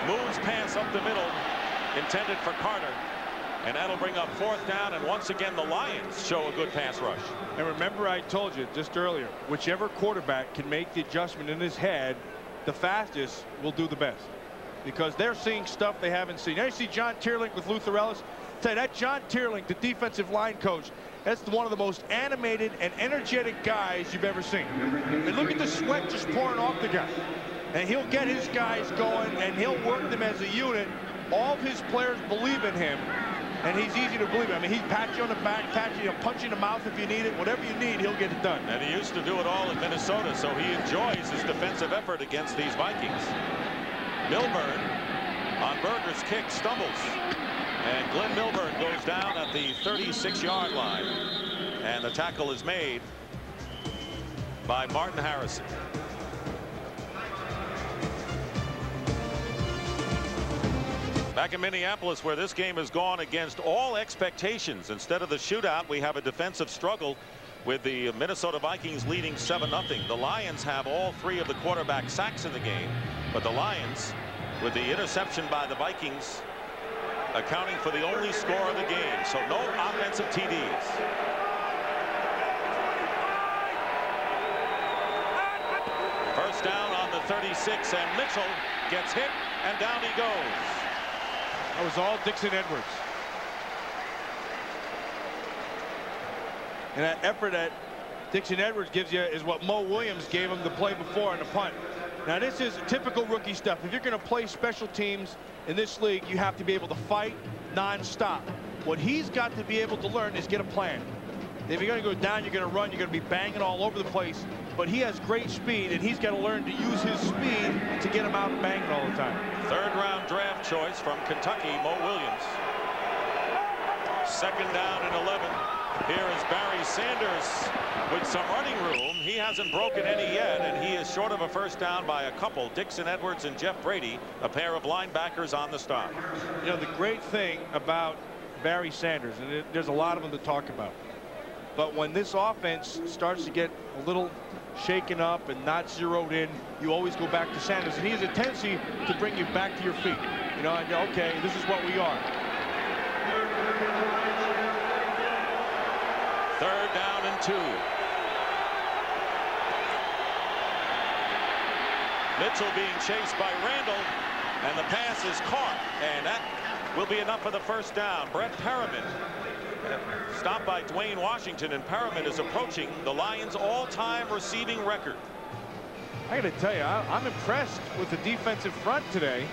Moves pass up the middle, intended for Carter. And that'll bring up 4th down, and once again the Lions show a good pass rush.
And remember, I told you just earlier, whichever quarterback can make the adjustment in his head the fastest will do the best. Because they're seeing stuff they haven't seen. Now you see John Tierlink with Luther Ellis. Tell you, that John Tierlink, the defensive line coach, that's one of the most animated and energetic guys you've ever seen. And look at the sweat just pouring off the guy. And he'll get his guys going, and he'll work them as a unit. All of his players believe in him, and he's easy to believe in. I mean, he's pat you on the back, punch you in the mouth if you need it. Whatever you need, he'll get it done.
And he used to do it all in Minnesota, so he enjoys his defensive effort against these Vikings. Milburn on Berger's kick stumbles. And Glenn Milburn goes down at the 36-yard line. And the tackle is made by Martin Harrison. Back in Minneapolis, where this game has gone against all expectations. Instead of the shootout, we have a defensive struggle with the Minnesota Vikings leading 7-0. The Lions have all 3 of the quarterback sacks in the game, but the Lions, with the interception by the Vikings, accounting for the only score of the game. So no offensive TDs. First down on the 36, and Mitchell gets hit, and down he goes.
That was all Dixon Edwards. And that effort that Dixon Edwards gives you is what Mo Williams gave him the play before on the punt. Now this is typical rookie stuff. If you're going to play special teams in this league, you have to be able to fight non-stop. What he's got to be able to learn is get a plan. If you're going to go down, you're going to run, you're going to be banging all over the place. But he has great speed, and he's got to learn to use his speed to get him out and banging all the time.
3rd round draft choice from Kentucky, Mo Williams. Second down and 11. Here is Barry Sanders with some running room. He hasn't broken any yet, and he is short of a first down by a couple. Dixon Edwards and Jeff Brady, a pair of linebackers on the stop.
You know, the great thing about Barry Sanders, and there's a lot of them to talk about, but when this offense starts to get a little shaken up and not zeroed in, you always go back to Sanders, and he has a tendency to bring you back to your feet. You know, and, okay, this is what we are.
Third down and 2. Mitchell being chased by Randall, and the pass is caught, and that will be enough for the first down. Brett Perriman stopped by Dwayne Washington, and Perriman is approaching the Lions' all-time receiving record.
I got to tell you, I'm impressed with the defensive front today.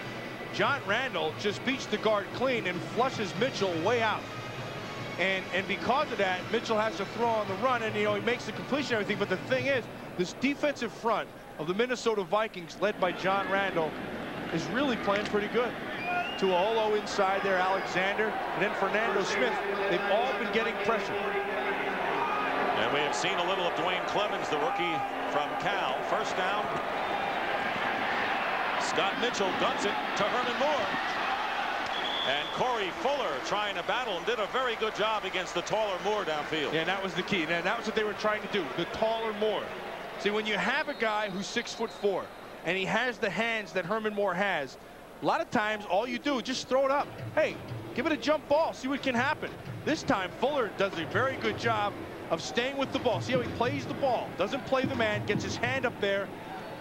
John Randall just beats the guard clean and flushes Mitchell way out. And because of that, Mitchell has to throw on the run, and, you know, he makes the completion and everything. But the thing is, this defensive front of the Minnesota Vikings, led by John Randall, is really playing pretty good. Tuolo inside there, Alexander, and then Fernando Smith. They've all been getting pressure.
And we have seen a little of Dwayne Clemens, the rookie from Cal. First down. Scott Mitchell guns it to Herman Moore. And Corey Fuller trying to battle and did a very good job against the taller Moore downfield.
Yeah, that was the key. And that was what they were trying to do, the taller Moore. See, when you have a guy who's 6'4" and he has the hands that Herman Moore has, a lot of times all you do is just throw it up. Hey, give it a jump ball, see what can happen. This time Fuller does a very good job of staying with the ball. See how he plays the ball, doesn't play the man, gets his hand up there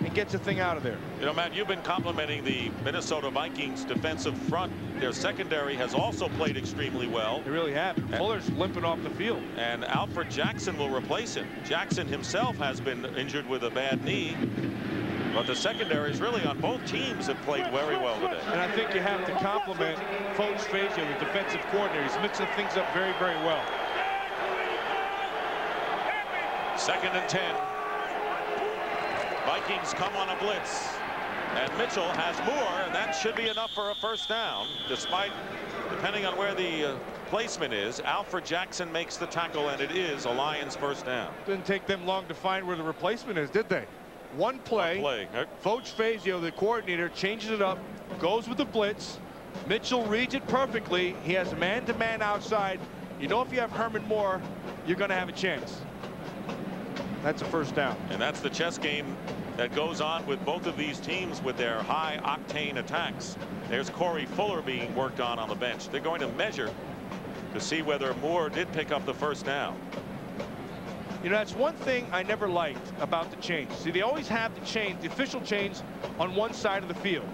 and gets the thing out of there.
You know, Matt, you've been complimenting the Minnesota Vikings defensive front. Their secondary has also played extremely well.
They really have. Fuller's limping off the field.
And Alfred Jackson will replace him. Jackson himself has been injured with a bad knee. But the secondaries really on both teams have played very well today.
And I think you have to compliment Coach Fazio, the defensive coordinator. He's mixing things up very, very well.
Second and 10. Vikings come on a blitz, and Mitchell has Moore, and that should be enough for a first down, despite, depending on where the placement is. Alfred Jackson makes the tackle, and it is a Lions first down.
Didn't take them long to find where the replacement is, did they? One play. Coach Fazio, the coordinator, changes it up, goes with the blitz. Mitchell reads it perfectly. He has a man-to-man outside. You know, if you have Herman Moore, you're going to have a chance. That's a first down.
And that's the chess game that goes on with both of these teams with their high octane attacks. There's Corey Fuller being worked on the bench. They're going to measure to see whether Moore did pick up the first down.
You know, that's one thing I never liked about the chains. See, they always have the chains, the official chains, on one side of the field.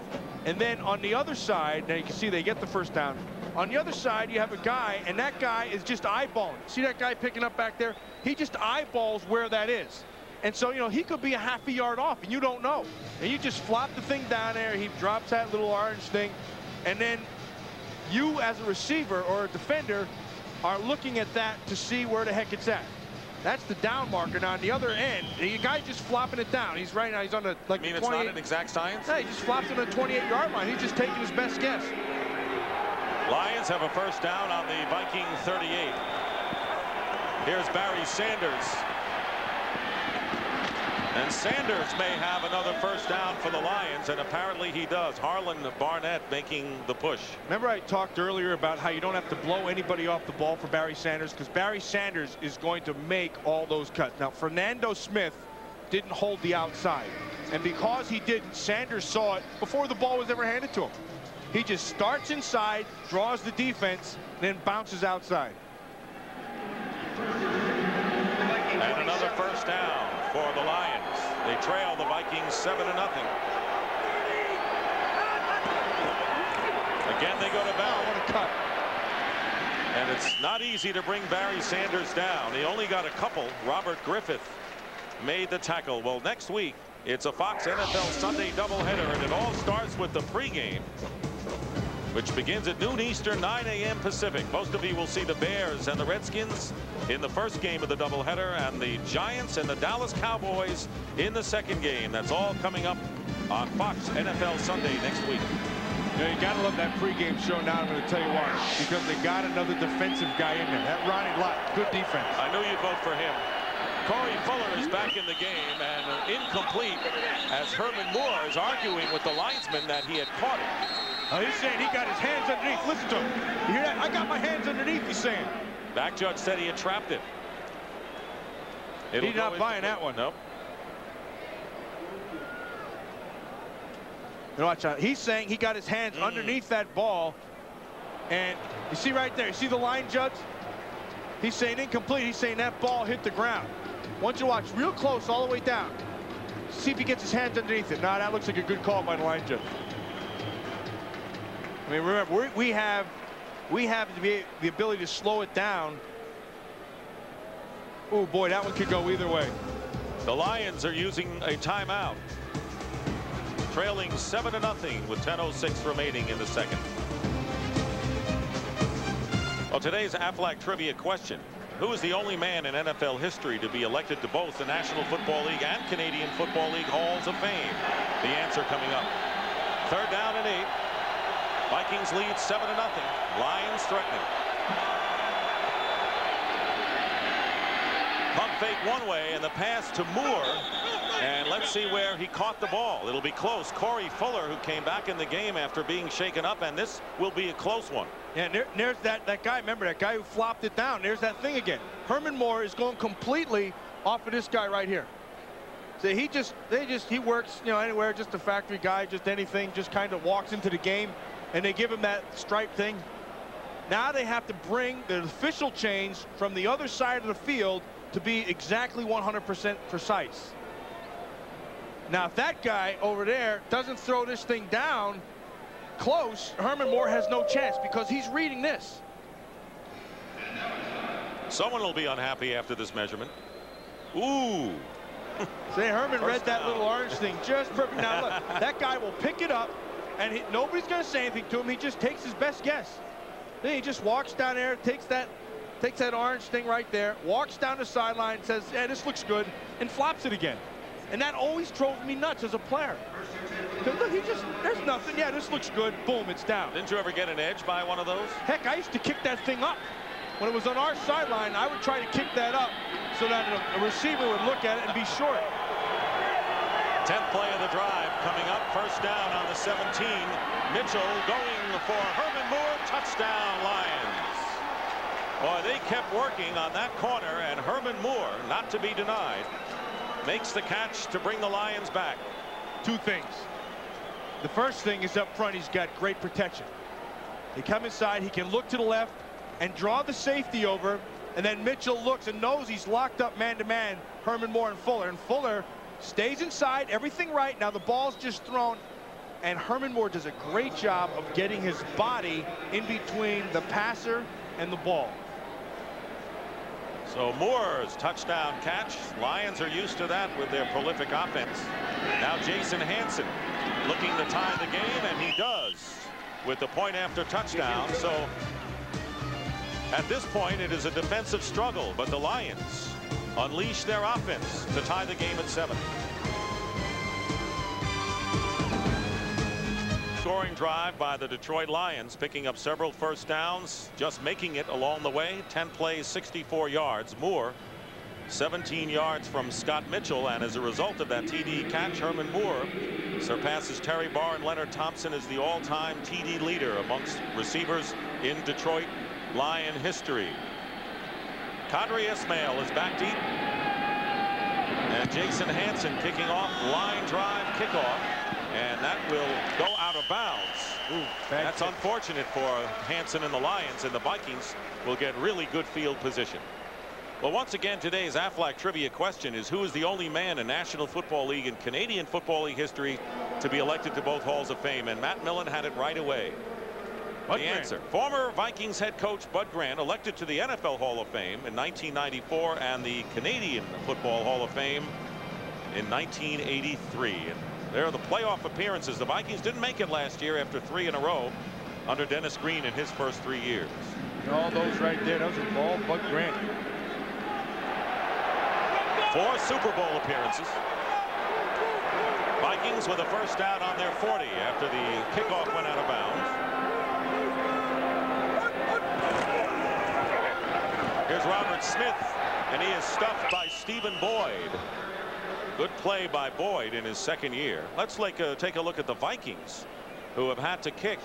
And then on the other side, now you can see they get the first down. On the other side, you have a guy, and that guy is just eyeballing. See that guy picking up back there? He just eyeballs where that is. And so, you know, he could be a half a yard off, and you don't know. And you just flop the thing down there. He drops that little orange thing. And then you, as a receiver or a defender, are looking at that to see where the heck it's at. That's the down marker. Now, on the other end, the guy's just flopping it down. He's right now, he's on the, like,
I mean, it's not an exact science?
No, he just flops it on the 28-yard line. He's just taking his best guess.
Lions have a first down on the Viking 38. Here's Barry Sanders. And Sanders may have another first down for the Lions, and apparently he does. Harlan Barnett making the push.
Remember I talked earlier about how you don't have to blow anybody off the ball for Barry Sanders, because Barry Sanders is going to make all those cuts. Now, Fernando Smith didn't hold the outside, and because he didn't, Sanders saw it before the ball was ever handed to him. He just starts inside, draws the defense, then bounces outside.
And another first down for the Lions. They trail the Vikings 7-0. Again, they go to Bell.
What a cut.
And it's not easy to bring Barry Sanders down. He only got a couple. Robert Griffith made the tackle. Well, next week, it's a Fox NFL Sunday doubleheader, and it all starts with the pregame, which begins at noon Eastern, 9 a.m. Pacific. Most of you will see the Bears and the Redskins in the first game of the doubleheader, and the Giants and the Dallas Cowboys in the second game. That's all coming up on Fox NFL Sunday next week.
Yeah, you got to love that pregame show now. I'm going to tell you why. Because they got another defensive guy in there. That Ronnie Lott, good defense.
I knew you'd vote for him. Corey Fuller is back in the game and incomplete as Herman Moore is arguing with the linesman that he had caught it.
He's saying he got his hands underneath. Listen to him. You hear that? I got my hands underneath, he's saying.
Back judge said he had trapped it.
He's not buying that one.
Nope.
Watch out. He's saying he got his hands underneath that ball. And you see right there, you see the line judge? He's saying incomplete. He's saying that ball hit the ground. Want you to watch real close all the way down. See if he gets his hands underneath it. Now that looks like a good call by the line judge. I mean, remember, we have the ability to slow it down. Oh boy, that one could go either way.
The Lions are using a timeout. Trailing 7-0 with 10:06 remaining in the second. Well, today's Aflac trivia question. Who is the only man in NFL history to be elected to both the National Football League and Canadian Football League Halls of Fame? The answer coming up. 3rd down and 8. Vikings lead 7-0. Lions threatening. Pump fake one way and the pass to Moore. And let's see where he caught the ball. It'll be close. Corey Fuller, who came back in the game after being shaken up, and this will be a close one.
Yeah, there's that guy. Remember that guy who flopped it down. There's that thing again. Herman Moore is going completely off of this guy right here. So he works, you know, anywhere, just a factory guy, just anything, just kind of walks into the game, and they give him that stripe thing. Now they have to bring the official change from the other side of the field to be exactly 100% precise. Now, if that guy over there doesn't throw this thing down close, Herman Moore has no chance because he's reading this.
Someone will be unhappy after this measurement. Ooh.
Say, Herman read that little orange thing just perfect. Now, look, that guy will pick it up, and nobody's going to say anything to him. He just takes his best guess. Then he just walks down there, takes that orange thing right there, walks down the sideline, says, yeah, this looks good, and flops it again. And that always drove me nuts as a player. Because look, there's nothing. Yeah, this looks good. Boom, it's down.
Didn't you ever get an edge by one of those?
Heck, I used to kick that thing up. When it was on our sideline, I would try to kick that up so that a receiver would look at it and be short.
10th play of the drive coming up. 1st down on the 17. Mitchell going for Herman Moore. Touchdown, Lions. Boy, they kept working on that corner, and Herman Moore, not to be denied, makes the catch to bring the Lions back.
2 things. The first thing is up front, he's got great protection. He come inside, he can look to the left and draw the safety over, and then Mitchell looks and knows he's locked up man-to-man, Herman Moore and Fuller stays inside, everything right. Now the ball's just thrown, and Herman Moore does a great job of getting his body in between the passer and the ball.
So Moore's touchdown catch. Lions are used to that with their prolific offense. Now Jason Hansen looking to tie the game, and he does with the point after touchdown. So at this point, it is a defensive struggle, but the Lions unleash their offense to tie the game at 7. Scoring drive by the Detroit Lions, picking up several 1st downs, just making it along the way. 10 plays, 64 yards. Moore 17 yards from Scott Mitchell, and as a result of that TD catch, Herman Moore surpasses Terry Barr and Leonard Thompson as the all-time TD leader amongst receivers in Detroit Lion history. Kadri Ismail is back deep, and Jason Hansen kicking off line drive kickoff. And that will go out of bounds. Ooh, that's unfortunate for Hansen and the Lions, and the Vikings will get really good field position. Well, once again, today's Aflac trivia question is, who is the only man in National Football League and Canadian Football League history to be elected to both Halls of Fame? And Matt Millen had it right away. The answer, former Vikings head coach Bud Grant, elected to the NFL Hall of Fame in 1994 and the Canadian Football Hall of Fame in 1983. And there are the playoff appearances. The Vikings didn't make it last year after 3 in a row under Dennis Green in his first 3 years.
All those right there, those are all Bud Grant.
4 Super Bowl appearances. Vikings with a first down on their 40 after the kickoff went out of bounds. Here's Robert Smith, and he is stuffed by Stephen Boyd. Good play by Boyd in his second year. Let's take a look at the Vikings, who have had to kick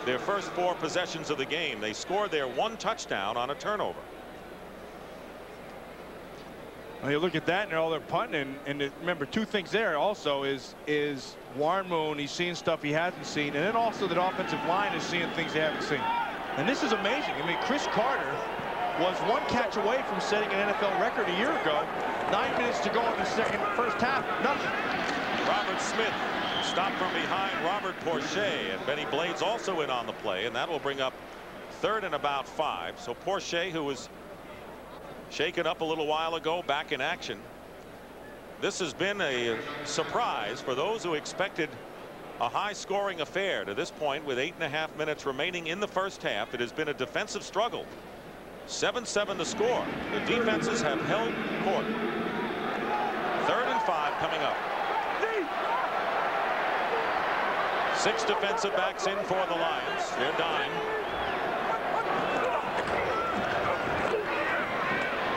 their first 4 possessions of the game. They scored their 1 touchdown on a turnover.
Well, you look at that, and all they're punting, and remember 2 things there also is Warren Moon. He's seeing stuff he hasn't seen, and then also that offensive line is seeing things they haven't seen. And this is amazing. I mean, Chris Carter was 1 catch away from setting an NFL record a year ago. 9 minutes to go in the first half, nothing.
Robert Smith stopped from behind Robert Porcher, and Benny Blades also in on the play, and that will bring up 3rd and about 5. So Porcher, who was shaken up a little while ago, back in action. This has been a surprise for those who expected a high-scoring affair. To this point, with 8.5 minutes remaining in the first half, it has been a defensive struggle. 7-7 to score. The defenses have held court. 3rd and 5 coming up. 6 defensive backs in for the Lions. They're dime.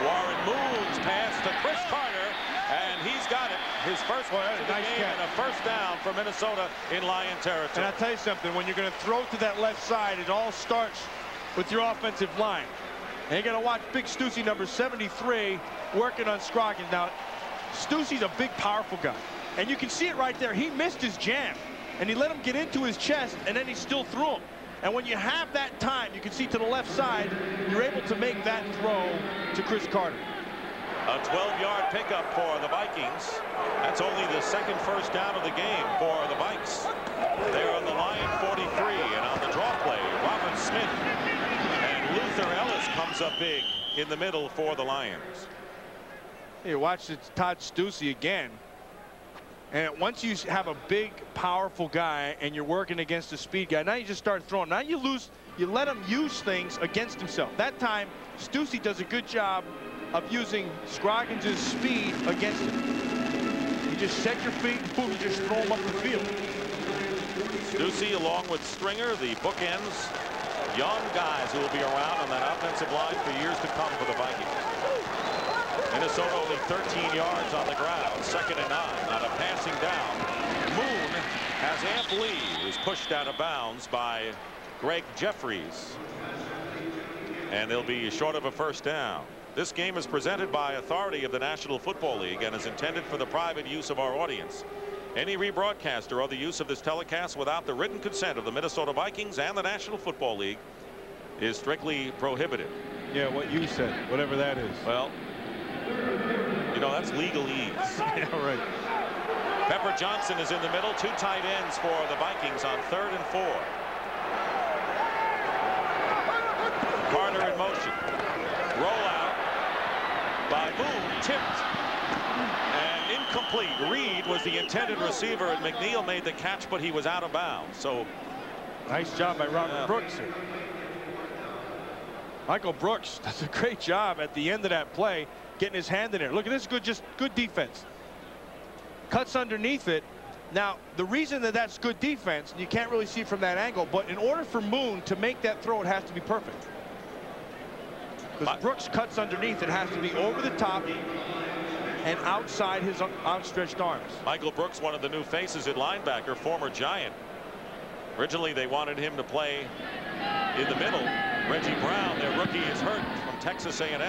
Warren Moon's pass to Chris Carter, and he's got it. His first catch of the game and a first down for Minnesota in Lion territory.
And I'll tell you something, when you're going to throw to that left side, it all starts with your offensive line. And you got to watch Big Stussy, number 73, working on Scroggins. Now, Stussy's a big, powerful guy. And you can see it right there. He missed his jam, and he let him get into his chest, and then he still threw him. And when you have that time, you can see to the left side, you're able to make that throw to Chris Carter.
A 12-yard pickup for the Vikings. That's only the 2nd first down of the game for the Vikes. They're on the Lion 43, and on the draw play, Robert Smith and Luther Ellis comes up big in the middle for the Lions.
You watch it, Todd Stussy again. And once you have a big, powerful guy and you're working against a speed guy, now you just start throwing. Now you let him use things against himself. That time, Stussy does a good job of using Scroggins' speed against him. You just set your feet and boom, you just throw him up the field.
Stussy along with Stringer, the bookends, young guys who will be around on that offensive line for years to come for the Vikings. Minnesota only 13 yards on the ground, 2nd and 9 on a passing down. Moon has Amp Lee, who's pushed out of bounds by Greg Jeffries. And they'll be short of a first down. This game is presented by authority of the National Football League and is intended for the private use of our audience. Any rebroadcast or other use of this telecast without the written consent of the Minnesota Vikings and the National Football League is strictly prohibited.
Yeah, what you said, whatever that is.
Well, you know, that's legalese.
Yeah, right.
Pepper Johnson is in the middle. 2 tight ends for the Vikings on 3rd and 4. Carter in motion. Rollout by Moon, tipped and incomplete. Reed was the intended receiver, and McNeil made the catch, but he was out of bounds. So
nice job by Robert Brooks here. Michael Brooks does a great job at the end of that play, getting his hand in there. Look at this, just good defense. Cuts underneath it. Now, the reason that that's good defense, you can't really see it from that angle, but in order for Moon to make that throw, it has to be perfect. Because Brooks cuts underneath, it has to be over the top and outside his outstretched arms.
Michael Brooks, one of the new faces at linebacker, former Giant. Originally, they wanted him to play in the middle. Reggie Brown, their rookie, is hurt from Texas A&M.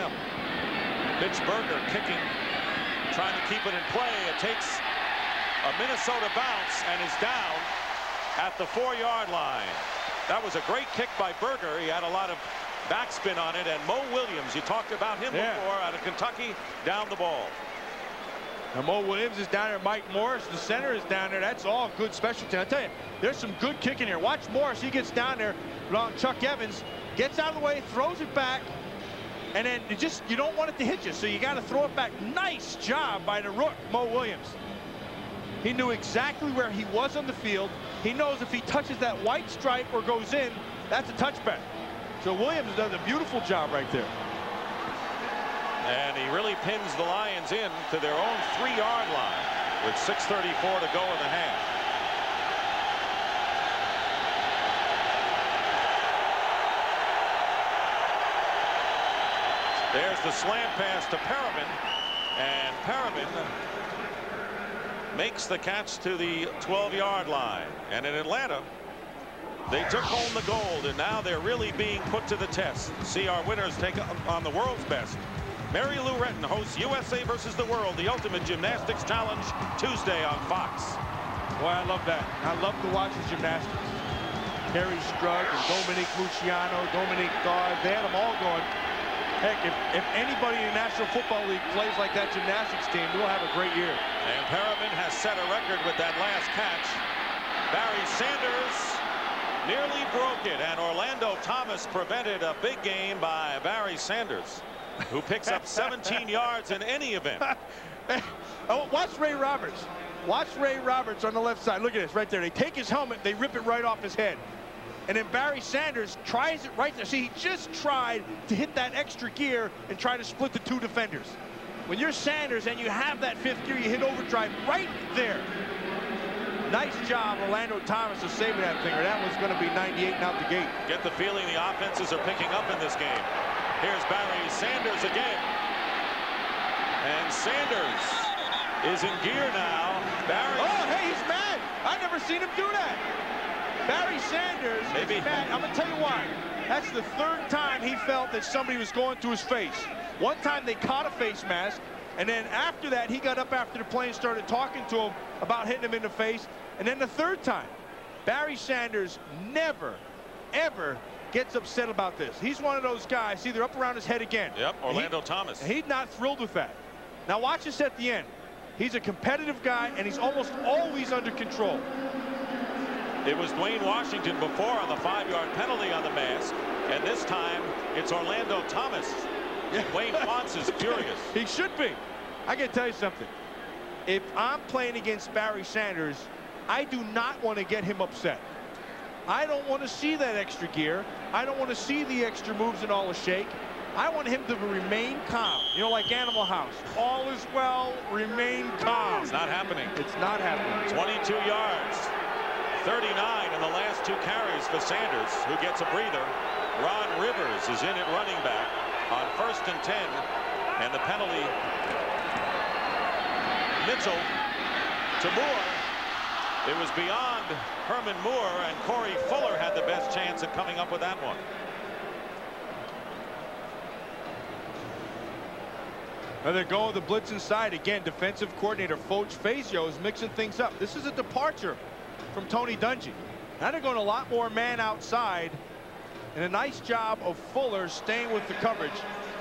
Mitch Berger kicking, trying to keep it in play. It takes a Minnesota bounce and is down at the 4-yard line. That was a great kick by Berger. He had a lot of backspin on it, and Mo Williams, you talked about him before, out of Kentucky, down the ball.
Now Mo Williams is down there. Mike Morris, the center, is down there. That's all good special team. I tell you, there's some good kicking here. Watch Morris. He gets down there. Chuck Evans gets out of the way, throws it back, and then you don't want it to hit you, so you got to throw it back. Nice job by the rook, Mo Williams. He knew exactly where he was on the field. He knows if he touches that white stripe or goes in, that's a touchback. So Williams does a beautiful job right there.
And he really pins the Lions in to their own 3-yard line. with 6:34 to go in the half. There's the slant pass to Perriman, and Perriman makes the catch to the 12-yard line. And in Atlanta, they took home the gold, and now they're really being put to the test. See our winners take on the world's best. Mary Lou Retton hosts USA versus the World, the Ultimate Gymnastics Challenge, Tuesday on Fox.
Boy, I love that. I love to watch the gymnastics. Carrie Strug and Dominique Luciano, Dominique Gard, they had them all going. Heck, if anybody in the National Football League plays like that gymnastics team, we'll have a great year.
And Perriman has set a record with that last catch. Barry Sanders nearly broke it, and Orlando Thomas prevented a big game by Barry Sanders, who picks up 17 yards in any event.
Oh, watch Ray Roberts. Watch Ray Roberts on the left side. Look at this right there. They take his helmet, they rip it right off his head. And then Barry Sanders tries it right there. See, he just tried to hit that extra gear and try to split the two defenders. When you're Sanders and you have that fifth gear, you hit overdrive right there. Nice job, Orlando Thomas, of saving that thing, or that was going to be 98 and out the gate.
Get the feeling the offenses are picking up in this game. Here's Barry Sanders again. And Sanders is in gear now. Barry.
Oh, hey, he's mad. I've never seen him do that. Barry Sanders is mad. I'm going to tell you why. That's the third time he felt that somebody was going to his face. One time they caught a face mask, and then after that, he got up after the plane and started talking to him about hitting him in the face. And then the third time, Barry Sanders never, ever gets upset about this. He's one of those guys, either up around his head again.
Yep, Orlando Thomas.
He's not thrilled with that. Now watch this at the end. He's a competitive guy, and he's almost always under control.
It was Dwayne Washington before on the 5-yard penalty on the mask, and this time it's Orlando Thomas. Wayne Fonts is furious.
He should be. I can tell you something. If I'm playing against Barry Sanders, I do not want to get him upset. I don't want to see that extra gear. I don't want to see the extra moves and all the shake. I want him to remain calm. You know, like Animal House. All is well, remain calm.
It's not happening.
It's not happening.
22 yards. 39 in the last 2 carries for Sanders, who gets a breather. Ron Rivers is in at running back on 1st and 10, and the penalty. Mitchell to Moore. It was beyond Herman Moore, and Corey Fuller had the best chance at coming up with that one.
Now they're going the blitz inside again. Defensive coordinator Foch Fazio is mixing things up. This is a departure from Tony Dungy. Now they're going a lot more man outside, and a nice job of Fuller staying with the coverage.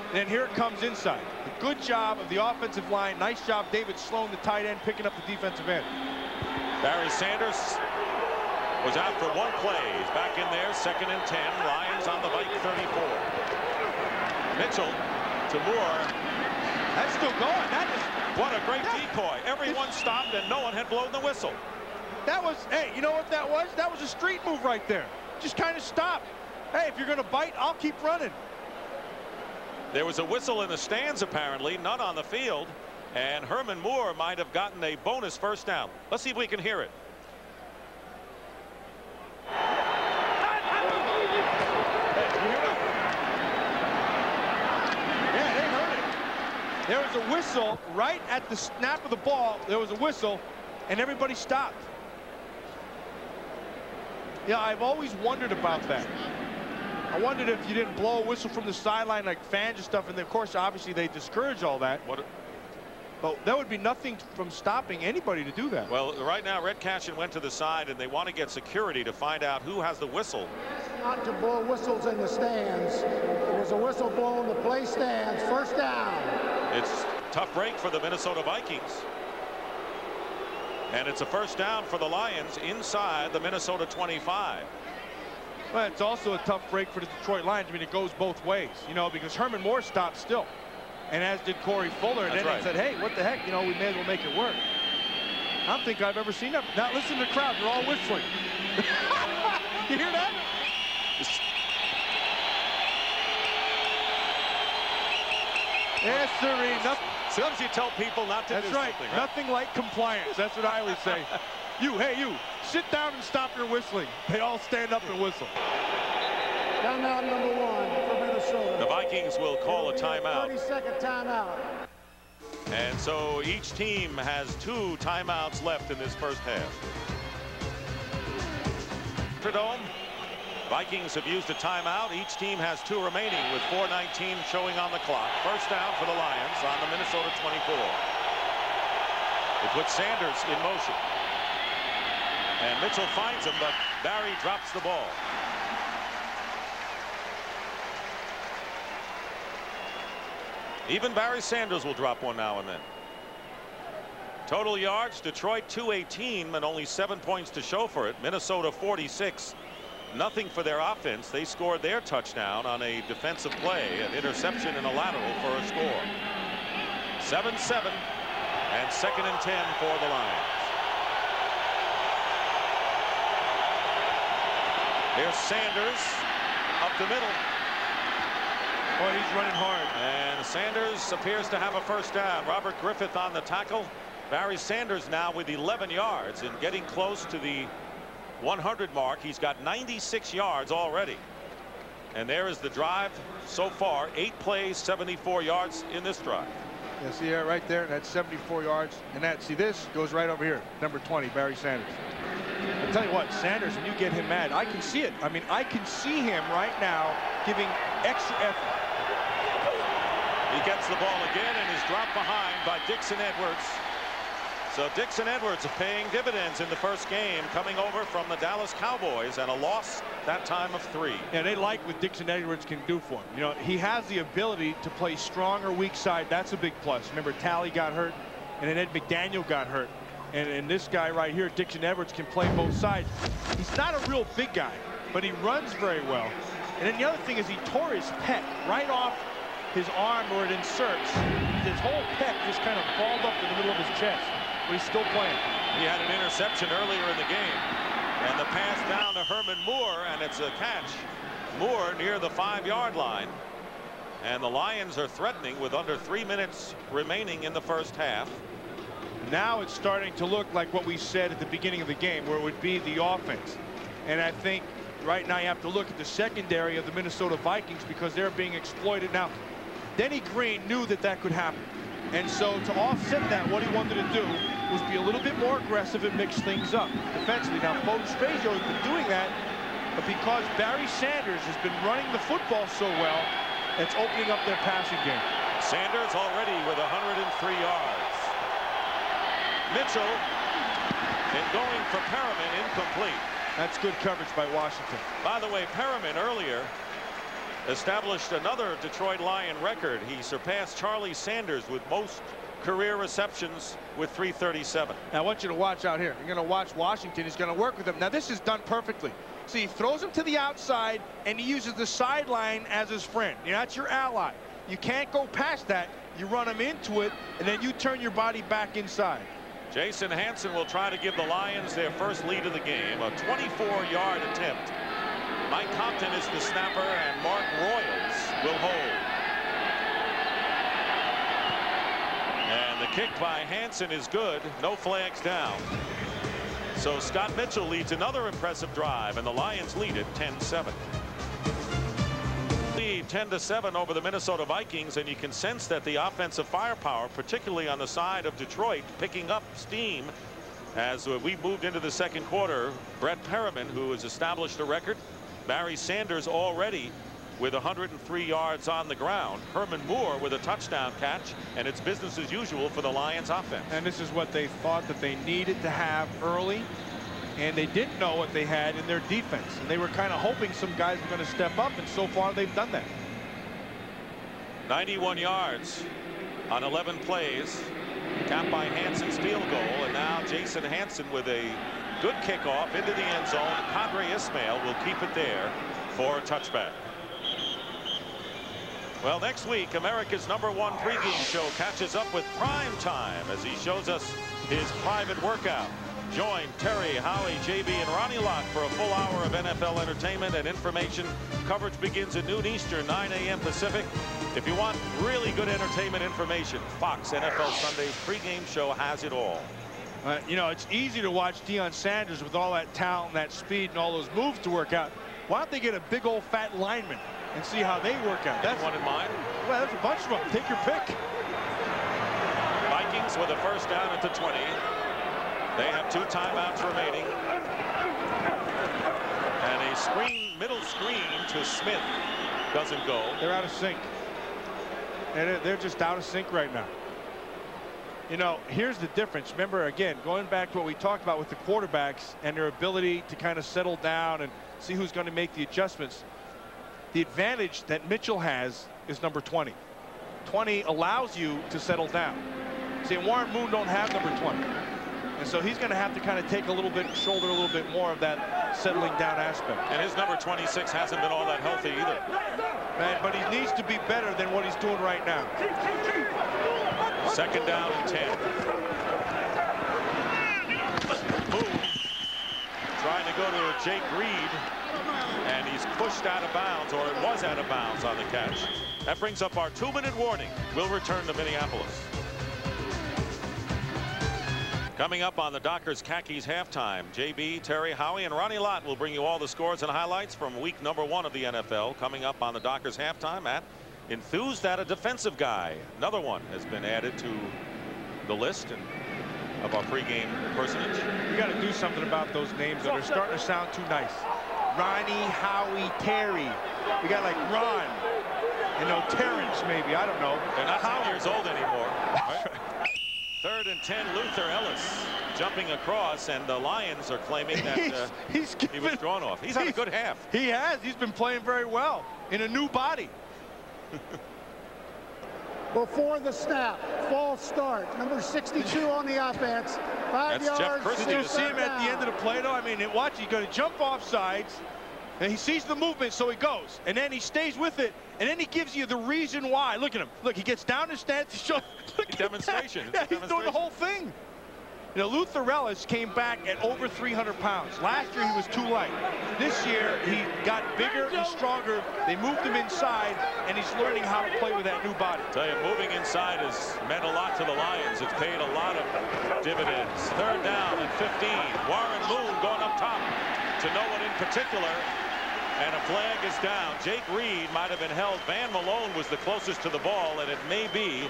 And then here it comes inside. A good job of the offensive line. Nice job David Sloan, the tight end, picking up the defensive end.
Barry Sanders was out for 1 play. He's back in there, 2nd and 10. Lions on the Vike 34. Mitchell to Moore.
That's still going. That is,
what a great decoy. Everyone stopped and no one had blown the whistle.
That was, hey, you know what that was? That was a street move right there. Just kind of stopped. Hey, if you're going to bite, I'll keep running.
There was a whistle in the stands, apparently, none on the field. And Herman Moore might have gotten a bonus first down. Let's see if we can hear it.
Yeah, they heard it. There was a whistle right at the snap of the ball. There was a whistle, and everybody stopped. Yeah, I've always wondered about that. I wondered if you didn't blow a whistle from the sideline like fans and stuff, and of course, obviously, they discourage all that. But there would be nothing from stopping anybody to do that.
Well, right now, Red Cashin went to the side, and they want to get security to find out who has the whistle.
Not to blow whistles in the stands. It was a whistle blown to play stands. First down.
It's a tough break for the Minnesota Vikings. And it's a first down for the Lions inside the Minnesota 25.
Well, it's also a tough break for the Detroit Lions. I mean, it goes both ways, you know, because Herman Moore stopped still, and as did Corey Fuller. And then he said, hey, what the heck, you know, we may as well make it work. I don't think I've ever seen that. Now listen to the crowd. They're all whistling. You hear that? Yes, sir.
Sometimes you tell people not to do something.
That's right. Nothing like compliance. That's what I always say. Hey, you, sit down and stop your whistling. They all stand up and whistle.
Timeout number 1 for Minnesota.
The Vikings will call a timeout.
30-second timeout.
And so each team has 2 timeouts left in this first half. Dome. Vikings have used a timeout. Each team has 2 remaining with 4:19 showing on the clock. First down for the Lions on the Minnesota 24. They put Sanders in motion. And Mitchell finds him, but Barry drops the ball. Even Barry Sanders will drop one now and then. Total yards, Detroit 218, and only 7 points to show for it. Minnesota 46. Nothing for their offense. They scored their touchdown on a defensive play, an interception and a lateral for a score. 7-7 and 2nd and 10 for the Lions. Here's Sanders up the middle.
Boy, he's running hard.
And Sanders appears to have a first down. Robert Griffith on the tackle. Barry Sanders now with 11 yards and getting close to the 100 mark. He's got 96 yards already. And there is the drive so far. 8 plays, 74 yards in this drive.
Yeah, see that right there? That's 74 yards. And see, this goes right over here. Number 20, Barry Sanders. I'll tell you what, Sanders, when you get him mad, I can see it. I mean, I can see him right now giving extra effort.
He gets the ball again and is dropped behind by Dixon Edwards. So Dixon Edwards paying dividends in the first game, coming over from the Dallas Cowboys, and a loss that time of 3.
Yeah, they like what Dixon Edwards can do for him. You know, he has the ability to play strong or weak side. That's a big plus. Remember, Talley got hurt, and then Ed McDaniel got hurt. And this guy right here, Dixon Edwards, can play both sides. He's not a real big guy, but he runs very well. And then the other thing is he tore his pec right off his arm where it inserts. His whole pec just kind of balled up in the middle of his chest. But he's still playing.
He had an interception earlier in the game. And the pass down to Herman Moore, and it's a catch. Moore near the 5-yard line. And the Lions are threatening with under 3 minutes remaining in the first half.
Now it's starting to look like what we said at the beginning of the game, where it would be the offense. And I think right now you have to look at the secondary of the Minnesota Vikings because they're being exploited. Now, Denny Green knew that that could happen. And so to offset that, what he wanted to do was be a little bit more aggressive and mix things up defensively. Now, Foden Spazio has been doing that, but because Barry Sanders has been running the football so well, it's opening up their passing game.
Sanders already with 103 yards. Mitchell and going for Perriman, incomplete.
That's good coverage by Washington.
By the way, Perriman earlier established another Detroit Lion record. He surpassed Charlie Sanders with most career receptions with 337.
Now I want you to watch out here. You're going to watch Washington. He's going to work with him. Now this is done perfectly. See, he throws him to the outside and he uses the sideline as his friend. You know, that's your ally. You can't go past that. You run him into it and then you turn your body back inside.
Jason Hansen will try to give the Lions their first lead of the game, a 24-yard attempt. Mike Compton is the snapper and Mark Royals will hold. And the kick by Hansen is good. No flags down. So Scott Mitchell leads another impressive drive, and the Lions lead it 10-7. Lead 10-7 over the Minnesota Vikings, and you can sense that the offensive firepower, particularly on the side of Detroit, picking up steam as we moved into the second quarter. Brett Perriman, who has established a record. Barry Sanders already with 103 yards on the ground. Herman Moore with a touchdown catch, and it's business as usual for the Lions offense.
And this is what they thought that they needed to have early, and they didn't know what they had in their defense, and they were kind of hoping some guys were going to step up, and so far they've done that.
91 yards on 11 plays, capped by Hansen's field goal, and now Jason Hansen with a good kickoff into the end zone. Padre Ismail will keep it there for a touchback. Well, next week, America's #1 pregame show catches up with Prime Time as he shows us his private workout. Join Terry, Howie, JB, and Ronnie Lott for a full hour of NFL entertainment and information. Coverage begins at noon Eastern, 9 a.m. Pacific. If you want really good entertainment information, Fox NFL Sunday's pregame show has it all.
You know, it's easy to watch Deion Sanders with all that talent, and that speed, and all those moves to work out. Why don't they get a big old fat lineman and see how they work out?
That's one in mind.
Well, there's a bunch of them. Take your pick.
Vikings with a first down at the 20. They have 2 timeouts remaining. And a screen, middle screen to Smith doesn't go.
They're out of sync. And they're just out of sync right now. You know, here's the difference. Remember, again, going back to what we talked about with the quarterbacks and their ability to kind of settle down and see who's going to make the adjustments. The advantage that Mitchell has is number 20. 20 allows you to settle down. See, Warren Moon don't have number 20. And so he's going to have to kind of take a little bit, shoulder a little bit more of that settling down aspect.
And his number 26 hasn't been all that healthy either.
Man, but he needs to be better than what he's doing right now.
Second down and 10. Moon trying to go to Jake Reed, and he's pushed out of bounds, or it was out of bounds on the catch. That brings up our 2-minute warning. We'll return to Minneapolis. Coming up on the Dockers Khakis halftime, JB, Terry, Howie, and Ronnie Lott will bring you all the scores and highlights from week #1 of the NFL. Coming up on the Dockers halftime, Matt, enthused at a defensive guy. Another one has been added to the list of our pregame personage.
We got to do something about those names that are starting to sound too nice. Ronnie, Howie, Terry. We got like Ron, you know, Terrence maybe. I don't know.
They're not 10 years old anymore. Right? 3rd and 10, Luther Ellis jumping across, and the Lions are claiming that he was drawn off. He's had a good half.
He has. He's been playing very well in a new body.
Before the snap, false start. Number 62 on the offense. 5
That's
yards.
Jeff Christie.
Did you see him at the end of the play, though? I mean, watch, he's going to jump off sides, and he sees the movement, so he goes. And then he stays with it, and then he gives you the reason why. Look at him. Look, he gets down his stance to show.
Demonstration.
Yeah, he's doing the whole thing. You know, Luther Ellis came back at over 300 pounds. Last year, he was too light. This year, he got bigger and stronger. They moved him inside, and he's learning how to play with that new body.
Tell you, moving inside has meant a lot to the Lions. It's paid a lot of dividends. 3rd down and 15. Warren Moon going up top to no one in particular. And a flag is down. Jake Reed might have been held. Van Malone was the closest to the ball, and it may be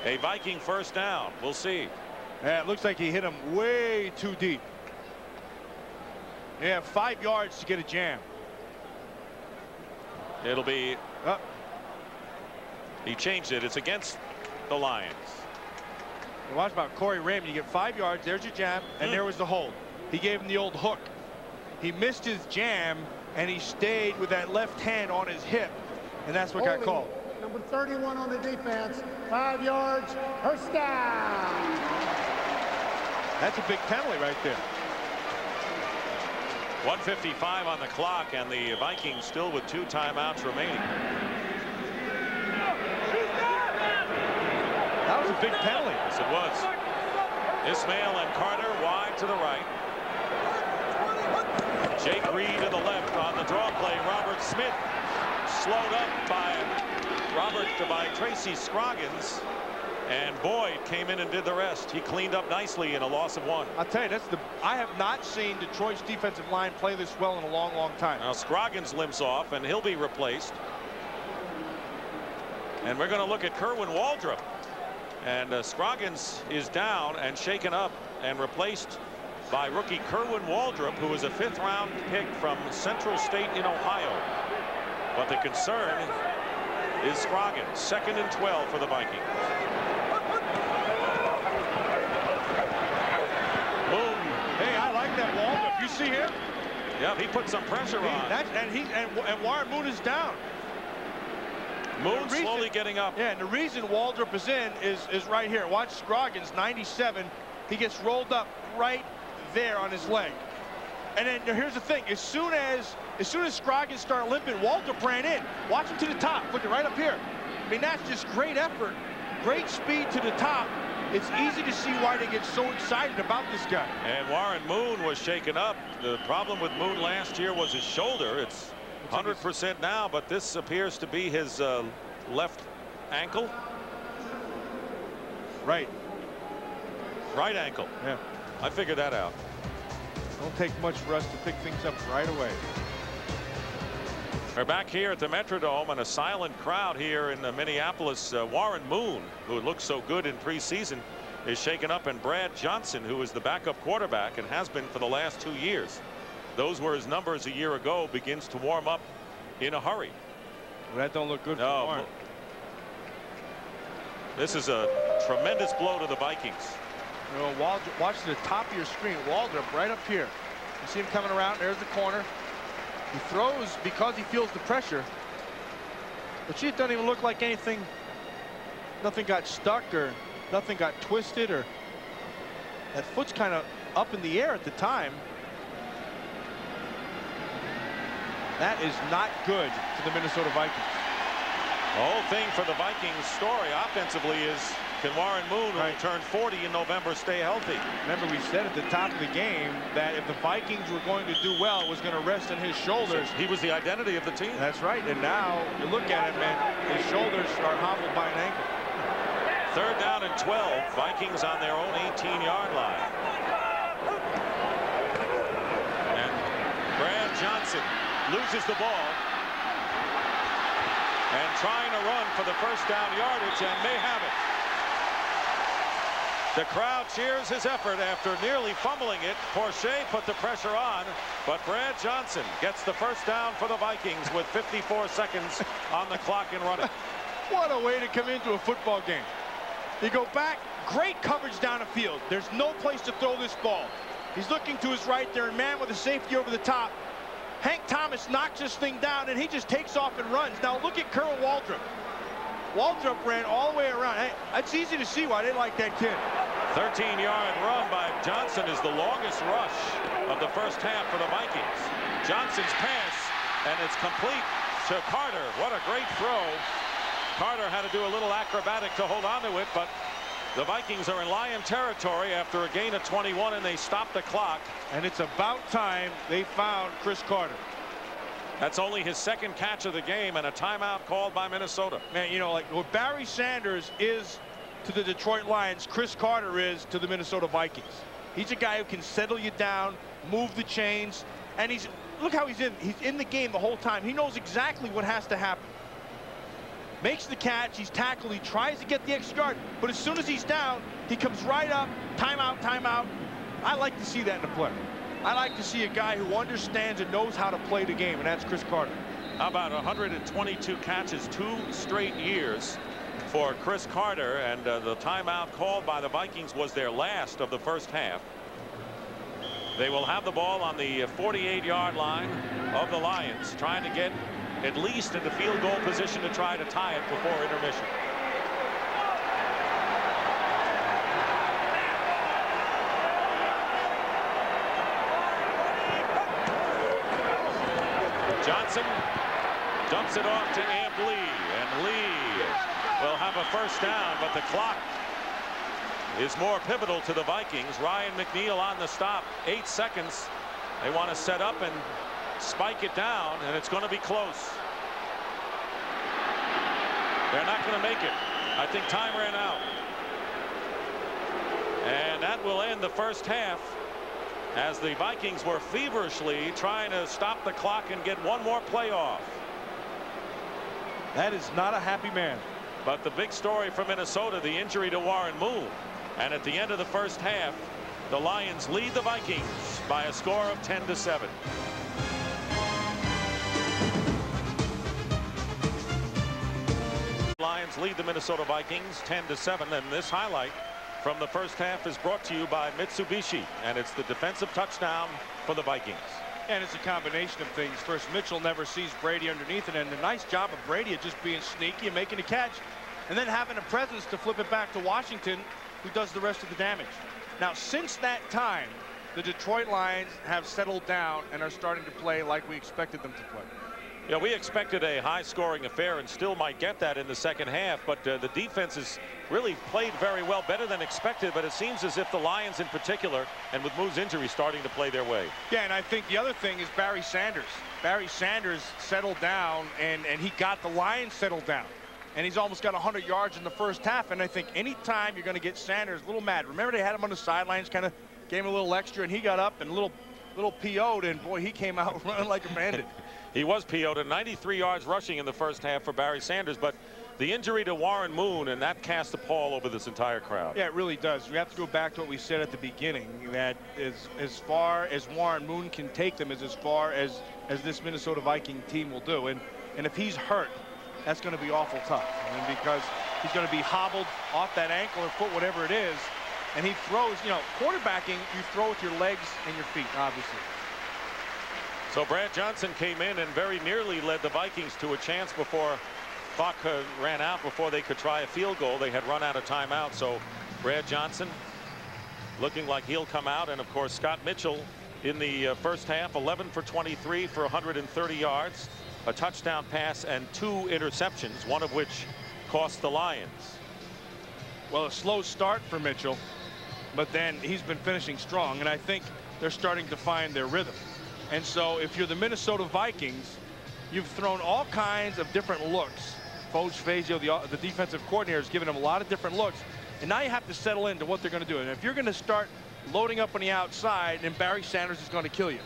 a Viking first down. We'll see.
Yeah, it looks like he hit him way too deep. Yeah, 5 yards to get a jam.
It'll be he changed it. It's against the Lions.
Watch about Corey Raymond. You get 5 yards. There's your jam, and there was the hold. He gave him the old hook. He missed his jam, and he stayed with that left hand on his hip, and that's what got called.
Number 31 on the defense. 5 yards. First down.
That's a big penalty right there.
1:55 on the clock, and the Vikings still with 2 timeouts remaining.
That was a big penalty.
Yes, it was. Ismail and Carter wide to the right. Jake Reed to the left on the draw play. Robert Smith slowed up by Tracy Scroggins, and Boyd came in and did the rest. He cleaned up nicely in a loss of 1.
I'll tell you, I have not seen Detroit's defensive line play this well in a long, long time.
Now Scroggins limps off, and he'll be replaced. And we're going to look at Kerwin Waldrop. And Scroggins is down and shaken up and replaced by rookie Kerwin Waldrop, who is a 5th-round pick from Central State in Ohio. But the concern is Scroggins. 2nd and 12 for the Vikings. Moon.
Hey, I like that Waldrop. You see him?
Yeah, he put some pressure on.
And Warren Moon is down.
Moon slowly getting up.
Yeah, and the reason Waldrop is in is right here. Watch Scroggins, 97. He gets rolled up right there on his leg. And then here's the thing. As soon as As soon as Scroggins started limping, Waldrop ran in. Watch him to the top. Look at right up here. I mean, that's just great effort. Great speed to the top. It's easy to see why they get so excited about this guy.
And Warren Moon was shaken up. The problem with Moon last year was his shoulder. It's 100% now, but this appears to be his left ankle.
Right
ankle.
Yeah.
I figured that out.
Don't take much for us to pick things up right away.
We're back here at the Metrodome, and a silent crowd here in Minneapolis. Warren Moon, who looked so good in preseason, is shaken up, and Brad Johnson, who is the backup quarterback and has been for the last 2 years. Those were his numbers a year ago, begins to warm up in a hurry.
Well, that don't look good for Warren.
This is a tremendous blow to the Vikings.
You know, Waldrop, watch the top of your screen. Waldrop right up here. You see him coming around. There's the corner. He throws because he feels the pressure. But it doesn't even look like anything. Nothing got stuck or nothing got twisted, or that foot's kind of up in the air at the time. That is not good to the Minnesota Vikings.
The whole thing for the Vikings story offensively is, can Warren Moon, who turned 40 in November, stay healthy?
Remember, we said at the top of the game that if the Vikings were going to do well, it was going to rest on his shoulders.
He was the identity of the team.
That's right. And now you look at him, and his shoulders are hobbled by an ankle.
3rd down and 12. Vikings on their own 18-yard line. And Brad Johnson loses the ball and trying to run for the first down yardage, and may have it. The crowd cheers his effort after nearly fumbling it. Porcher put the pressure on, but Brad Johnson gets the first down for the Vikings with 54 seconds on the clock and running.
What a way to come into a football game. You go back, great coverage down the field. There's no place to throw this ball. He's looking to his right there, and man with a safety over the top. Hank Thomas knocks this thing down, and he just takes off and runs. Now look at Curl Waldrop. Waldrop ran all the way around. Hey, it's easy to see why they like that kid.
13-yard run by Johnson is the longest rush of the first half for the Vikings. Johnson's pass, and it's complete to Carter. What a great throw. Carter had to do a little acrobatic to hold on to it, but the Vikings are in Lion territory after a gain of 21, and they stop the clock.
And it's about time they found Chris Carter.
That's only his 2nd catch of the game, and a timeout called by Minnesota.
Man, you know, like what Barry Sanders is to the Detroit Lions, Chris Carter is to the Minnesota Vikings. He's a guy who can settle you down, move the chains, and look how he's in the game the whole time. He knows exactly what has to happen. Makes the catch, he's tackled, he tries to get the extra yard, but as soon as he's down, he comes right up, timeout, timeout. I like to see that in the play. I like to see a guy who understands and knows how to play the game, and that's Chris Carter.
How about 122 catches 2 straight years for Chris Carter, and the timeout called by the Vikings was their last of the first half. They will have the ball on the 48-yard line of the Lions, trying to get at least in the field goal position to try to tie it before intermission. Johnson dumps it off to Amp Lee, and Lee will have a first down, but the clock is more pivotal to the Vikings. Ryan McNeil on the stop, 8 seconds. They want to set up and spike it down, and it's going to be close. They're not going to make it. I think time ran out. And that will end the first half, as the Vikings were feverishly trying to stop the clock and get one more play off.
That is not a happy man.
But the big story for Minnesota, the injury to Warren Moon. And at the end of the first half, the Lions lead the Vikings by a score of 10-7. Lions lead the Minnesota Vikings 10-7, and this highlight from the first half is brought to you by Mitsubishi, and it's the defensive touchdown for the Vikings.
And it's a combination of things. First, Mitchell never sees Brady underneath it, and a nice job of Brady of just being sneaky and making a catch, and then having a presence to flip it back to Washington, who does the rest of the damage. Now, since that time, the Detroit Lions have settled down and are starting to play like we expected them to play.
Yeah, we expected a high-scoring affair and still might get that in the second half, but the defense has really played very well, better than expected, but it seems as if the Lions in particular, and with Moo's injury, starting to play their way.
Yeah, and I think the other thing is Barry Sanders. Barry Sanders settled down, and he got the Lions settled down. And he's almost got 100 yards in the first half, and I think anytime you're going to get Sanders a little mad. Remember they had him on the sidelines, kind of gave him a little extra, and he got up and a little PO'd, and boy, he came out running like a bandit.
He was PO'd at 93 yards rushing in the first half for Barry Sanders, but the injury to Warren Moon, and that cast a pall over this entire crowd.
Yeah, it really does. We have to go back to what we said at the beginning, that as far as Warren Moon can take them is as far as this Minnesota Viking team will do. And if he's hurt, that's going to be awful tough. I mean, because he's going to be hobbled off that ankle or foot, whatever it is, and he throws, you know, quarterbacking, you throw with your legs and your feet, obviously.
So Brad Johnson came in and very nearly led the Vikings to a chance before clock ran out, before they could try a field goal. They had run out of timeout, so Brad Johnson looking like he'll come out. And of course Scott Mitchell in the first half, 11 for 23 for 130 yards, a touchdown pass and 2 interceptions, one of which cost the Lions.
Well, a slow start for Mitchell, but then he's been finishing strong, and I think they're starting to find their rhythm. And so if you're the Minnesota Vikings, you've thrown all kinds of different looks. Foge Fazio, the defensive coordinator, has given them a lot of different looks. And now you have to settle into what they're going to do. And if you're going to start loading up on the outside, then Barry Sanders is going to kill you.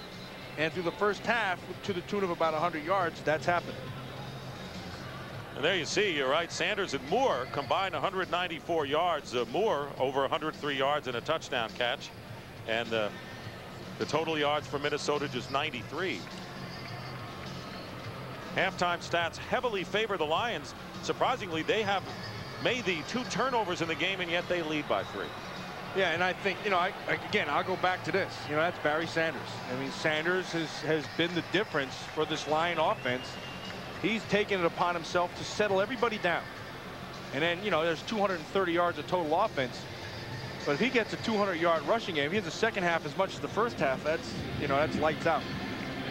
And through the first half, to the tune of about 100 yards, that's happened.
And there you see, you're right, Sanders and Moore combined 194 yards. Moore over 103 yards and a touchdown catch. And the total yards for Minnesota just 93. Halftime stats heavily favor the Lions. Surprisingly, they have made the 2 turnovers in the game, and yet they lead by 3.
Yeah, and I think, you know, again, I'll go back to this. You know, that's Barry Sanders. I mean, Sanders has been the difference for this Lion offense. He's taken it upon himself to settle everybody down. And then, you know, there's 230 yards of total offense. But if he gets a 200-yard rushing game, he has the second half as much as the first half. That's, you know, that's lights out.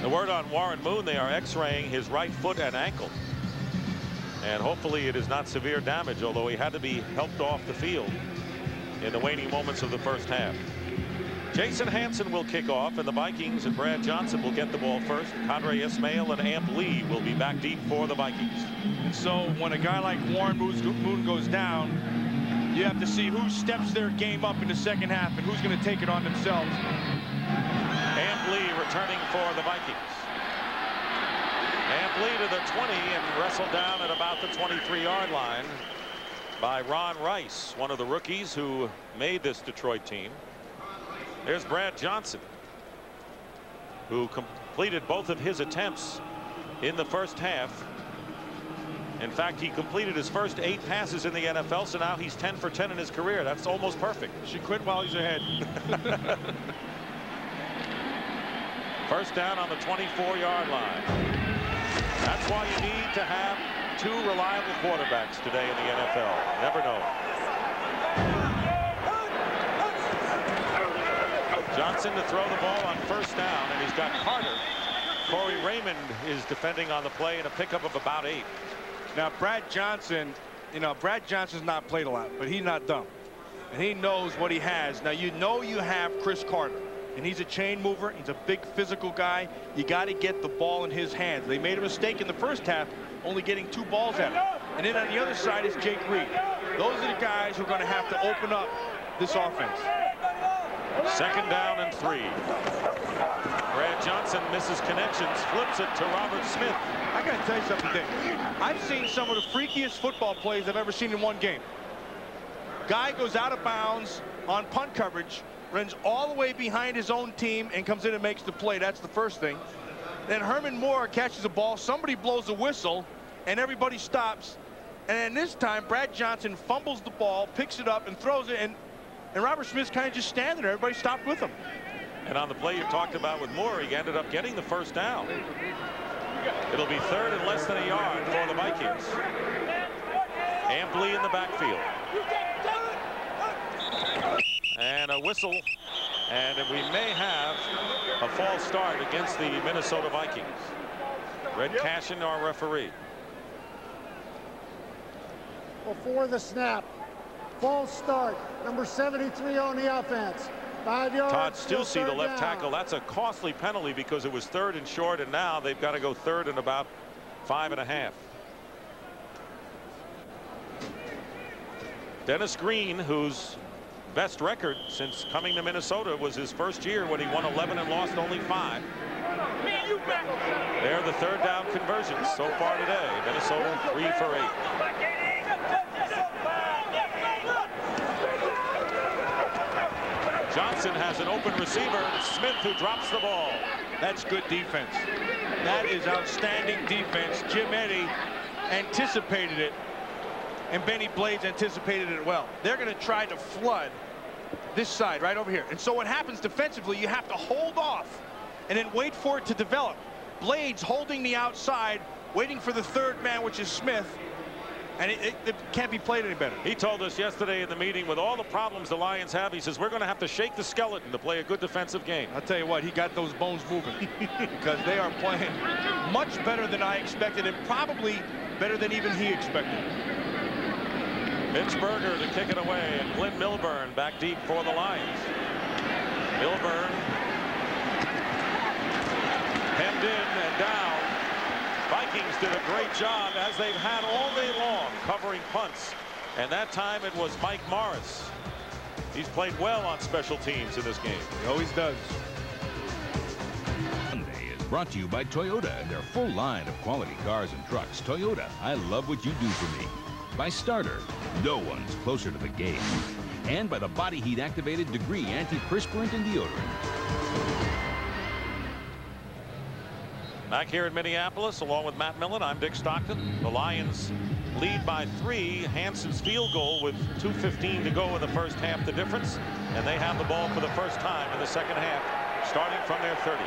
The word on Warren Moon, they are x-raying his right foot and ankle. And hopefully it is not severe damage, although he had to be helped off the field in the waning moments of the first half. Jason Hansen will kick off, and the Vikings and Brad Johnson will get the ball first. Conrad Ismail and Amp Lee will be back deep for the Vikings.
And so when a guy like Warren Moon goes down, you have to see who steps their game up in the second half and who's going to take it on themselves.
Amp Lee returning for the Vikings. Amp Lee to the 20 and wrestled down at about the 23-yard line by Ron Rice, one of the rookies who made this Detroit team. There's Brad Johnson, who completed both of his attempts in the first half. In fact, he completed his first 8 passes in the NFL, so now he's 10 for 10 in his career. That's almost perfect.
Should quit while he's ahead.
First down on the 24-yard line. That's why you need to have 2 reliable quarterbacks today in the NFL. Never know. Johnson to throw the ball on first down, and he's got Carter. Corey Raymond is defending on the play in a pickup of about 8.
Now, Brad Johnson, you know, Brad Johnson's not played a lot, but he's not dumb. And he knows what he has. Now, you know you have Chris Carter, and he's a chain mover. He's a big physical guy. You got to get the ball in his hands. They made a mistake in the first half, only getting 2 balls at him. And then on the other side is Jake Reed. Those are the guys who are going to have to open up this offense.
Second down and 3. Brad Johnson misses connections, flips it to Robert Smith.
I got to tell you something, Dick. I've seen some of the freakiest football plays I've ever seen in one game. Guy goes out of bounds on punt coverage, runs all the way behind his own team, and comes in and makes the play. That's the first thing. Then Herman Moore catches a ball, somebody blows a whistle, and everybody stops. And then this time, Brad Johnson fumbles the ball, picks it up, and throws it, and Robert Smith's kind of just standing there. Everybody stopped with him.
And on the play you talked about with Moore, he ended up getting the first down. It'll be 3rd and less than a yard for the Vikings. Amp Lee in the backfield. And a whistle And we may have a false start against the Minnesota Vikings. Red Cashin, our referee.
Before the snap, false start, number 73 on the offense. 5 yards.
Todd Stussy, the left tackle. That's a costly penalty because it was 3rd and short, and now they've got to go 3rd and about 5.5. Dennis Green, whose best record since coming to Minnesota was his first year when he won 11 and lost only 5. They're the 3rd down conversions so far today. Minnesota 3 for 8. Johnson has an open receiver. Smith, who drops the ball.
That's good defense. That is outstanding defense. Jim Eddy anticipated it, and Benny Blades anticipated it well. They're going to try to flood this side right over here. And so what happens defensively, you have to hold off and then wait for it to develop. Blades holding the outside, waiting for the 3rd man, which is Smith. And it can't be played any better.
He told us yesterday in the meeting, with all the problems the Lions have, he says, we're going to have to shake the skeleton to play a good defensive game.
I'll tell you what, he got those bones moving because they are playing much better than I expected, and probably better than even he expected.
Mitch Berger to kick it away, and Glenn Milburn back deep for the Lions. Milburn hemmed in and down. Vikings did a great job, as they've had all day long, covering punts. And that time it was Mike Morris. He's played well on special teams in this game.
He always does.
Sunday is brought to you by Toyota and their full line of quality cars and trucks. Toyota, I love what you do for me. By Starter, no one's closer to the game. And by the body heat activated Degree antiperspirant and deodorant.
Back here in Minneapolis, along with Matt Millen, I'm Dick Stockton. The Lions lead by 3. Hanson's field goal with 2:15 to go in the first half, the difference. And they have the ball for the first time in the second half, starting from their 30.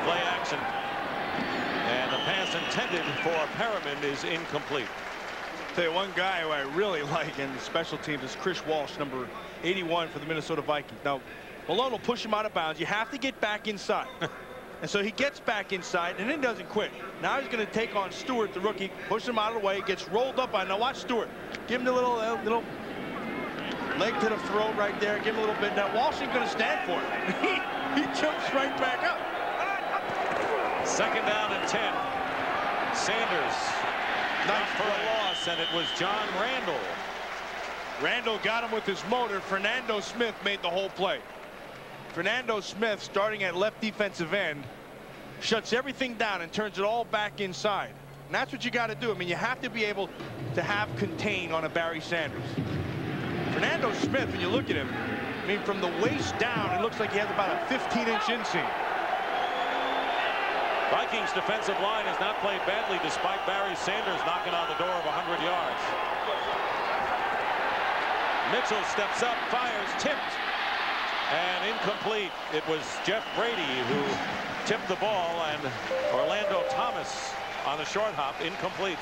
Play action. And the pass intended for Perriman is incomplete.
Tell you one guy who I really like in the special teams is Chris Walsh, number 81 for the Minnesota Vikings. Now, Malone will push him out of bounds. You have to get back inside. And so he gets back inside and then doesn't quit. Now he's going to take on Stewart, the rookie, push him out of the way, gets rolled up on. Now watch Stewart. Give him the little leg to the throat right there. Give him a little bit. Now Walsh ain't going to stand for it. He jumps right back up.
2nd down and 10. Sanders. Not for a loss, and it was John Randall.
Randall got him with his motor. Fernando Smith made the whole play. Fernando Smith, starting at left defensive end, shuts everything down and turns it all back inside. And that's what you got to do. I mean, you have to be able to have contain on a Barry Sanders. Fernando Smith, when you look at him, I mean, from the waist down, it looks like he has about a 15-inch inseam.
Vikings defensive line has not played badly despite Barry Sanders knocking on the door of 100 yards. Mitchell steps up, fires, tipped, and incomplete. It was Jeff Brady who tipped the ball, and Orlando Thomas on the short hop, incomplete.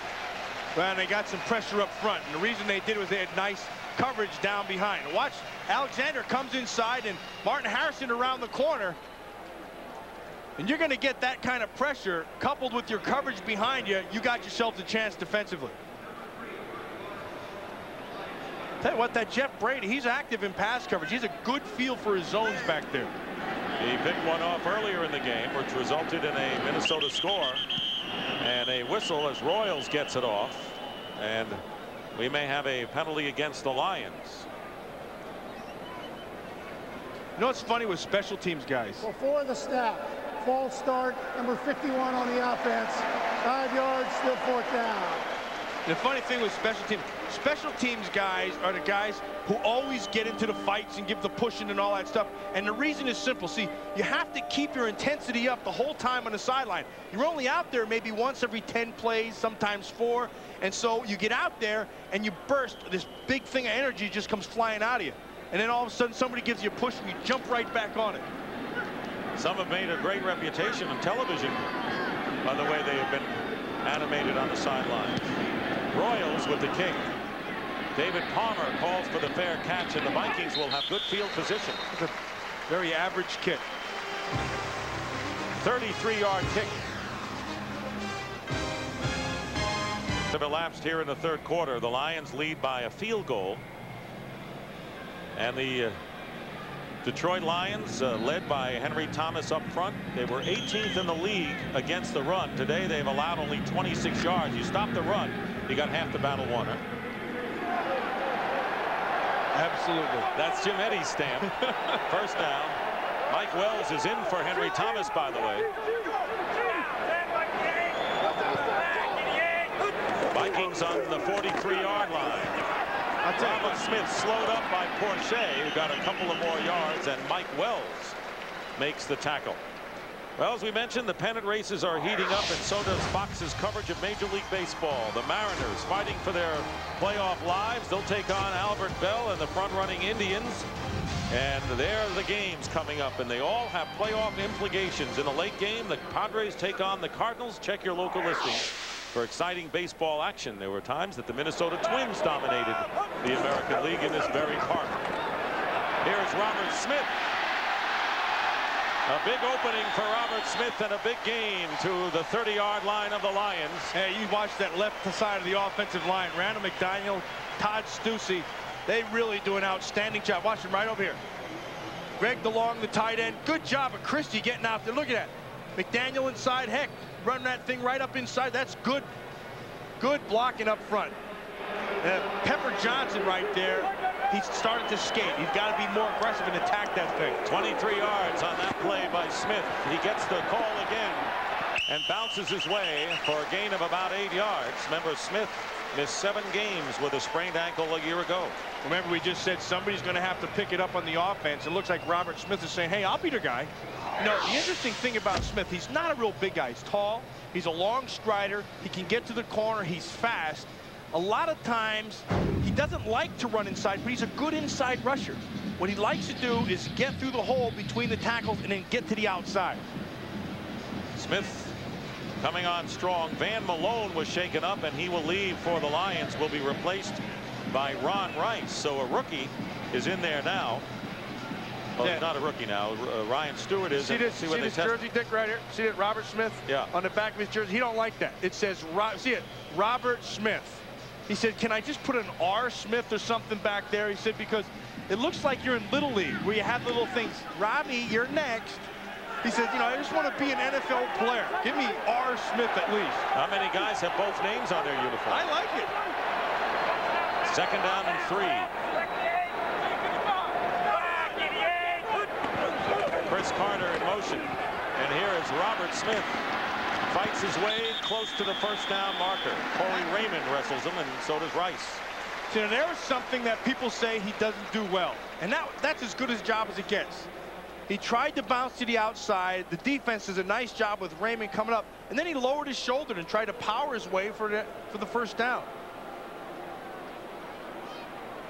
Well, and they got some pressure up front, and the reason they did was they had nice coverage down behind. Watch, Alexander comes inside, and Martin Harrison around the corner. And you're going to get that kind of pressure coupled with your coverage behind you. You got yourself a chance defensively. Tell you what, that Jeff Brady, he's active in pass coverage. He's a good feel for his zones back there.
He picked one off earlier in the game, which resulted in a Minnesota score and a whistle as Royals gets it off. And we may have a penalty against the Lions.
You know what's funny with special teams guys?
Before the snap, false start, number 51 on the offense. 5 yards, still 4th down.
The funny thing with special teams guys are the guys who always get into the fights and give the pushing and all that stuff. And the reason is simple. See, you have to keep your intensity up the whole time on the sideline. You're only out there maybe once every 10 plays, sometimes 4. And so you get out there and you burst. This big thing of energy just comes flying out of you. And then all of a sudden somebody gives you a push and you jump right back on it.
Some have made a great reputation on television by the way they have been animated on the sideline. Royals with the kick. David Palmer calls for the fair catch, and the Vikings will have good field position.
It's a very average kick.
33-yard kick. Have elapsed here in the third quarter. The Lions lead by a field goal. And the Detroit Lions, led by Henry Thomas up front, they were 18th in the league against the run. Today they've allowed only 26 yards. You stop the run, you got half the battle won. Huh?
Absolutely.
That's Jim Eddy's stamp. First down. Mike Wells is in for Henry Thomas, by the way. Vikings on the 43-yard line. Robert Smith slowed up by Porche, who got a couple of more yards, and Mike Wells makes the tackle. Well, as we mentioned, the pennant races are heating up, and so does Fox's coverage of Major League Baseball. The Mariners fighting for their playoff lives. They'll take on Albert Bell and the front-running Indians. And there are the games coming up, and they all have playoff implications. In the late game, the Padres take on the Cardinals. Check your local listings for exciting baseball action. There were times that the Minnesota Twins dominated the American League in this very park. Here's Robert Smith. A big opening for Robert Smith and a big gain to the 30-yard line of the Lions.
Hey, you watch that left side of the offensive line. Randall McDaniel, Todd Stussy, they really do an outstanding job. Watch him right over here. Greg DeLong, the tight end. Good job of Christie getting out there. Look at that. McDaniel inside. Heck, run that thing right up inside. That's good. Good blocking up front. Pepper Johnson right there. He's starting to skate. He's got to be more aggressive and attack that thing.
23 yards on that play by Smith. He gets the call again and bounces his way for a gain of about 8 yards. Remember, Smith missed 7 games with a sprained ankle a year ago.
Remember, we just said somebody's going to have to pick it up on the offense. It looks like Robert Smith is saying, hey, I'll be the guy. You know, the interesting thing about Smith, he's not a real big guy. He's tall. He's a long strider. He can get to the corner. He's fast. A lot of times, he doesn't like to run inside, but he's a good inside rusher. What he likes to do is get through the hole between the tackles and then get to the outside.
Smith coming on strong. Van Malone was shaken up, and he will leave for the Lions. Will be replaced by Ron Rice. So a rookie is in there now. Well, yeah. He's not a rookie now. Ryan Stewart is.
See this jersey, Dick, right here? See it, Robert Smith?
Yeah.
On the back of his jersey. He don't like that. It says, see it, Robert Smith. He said, can I just put an R. Smith or something back there? He said, because it looks like you're in Little League, where you have the little things. Robbie, you're next. He said, you know, I just want to be an NFL player. Give me R. Smith at least.
How many guys have both names on their uniform?
I like it.
Second down and 3. Chris Carter in motion. And here is Robert Smith. Fights his way close to the first down marker. Corey Raymond wrestles him, and so does Rice.
So there is something that people say he doesn't do well. And that's as good a job as it gets. He tried to bounce to the outside. The defense does a nice job with Raymond coming up. And then he lowered his shoulder and tried to power his way for the first down.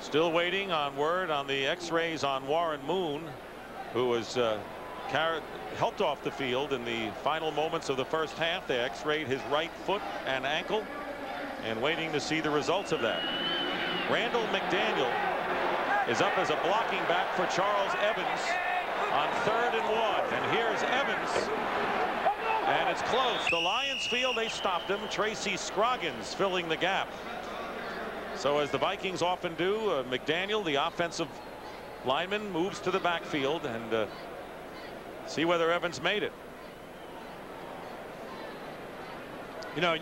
Still waiting on word on the x-rays on Warren Moon, who was helped off the field in the final moments of the first half. They x-rayed his right foot and ankle, and waiting to see the results of that. Randall McDaniel is up as a blocking back for Charles Evans on 3rd and 1. And here's Evans, and it's close. The Lions feel they stopped him. Tracy Scroggins filling the gap. So as the Vikings often do, McDaniel, the offensive lineman, moves to the backfield and see whether Evans made it.
You know,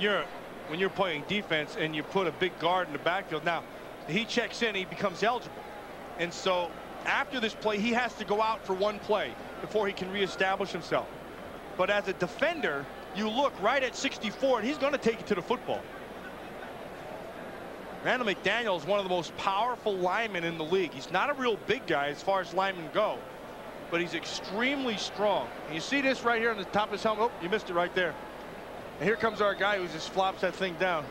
when you're playing defense and you put a big guard in the backfield, now he checks in, he becomes eligible. And so after this play, he has to go out for one play before he can reestablish himself. But as a defender, you look right at 64, and he's going to take you to the football. Randall McDaniel is one of the most powerful linemen in the league. He's not a real big guy as far as linemen go, but he's extremely strong. And you see this right here on the top of his helmet. Oh, you missed it right there. And here comes our guy who just flops that thing down.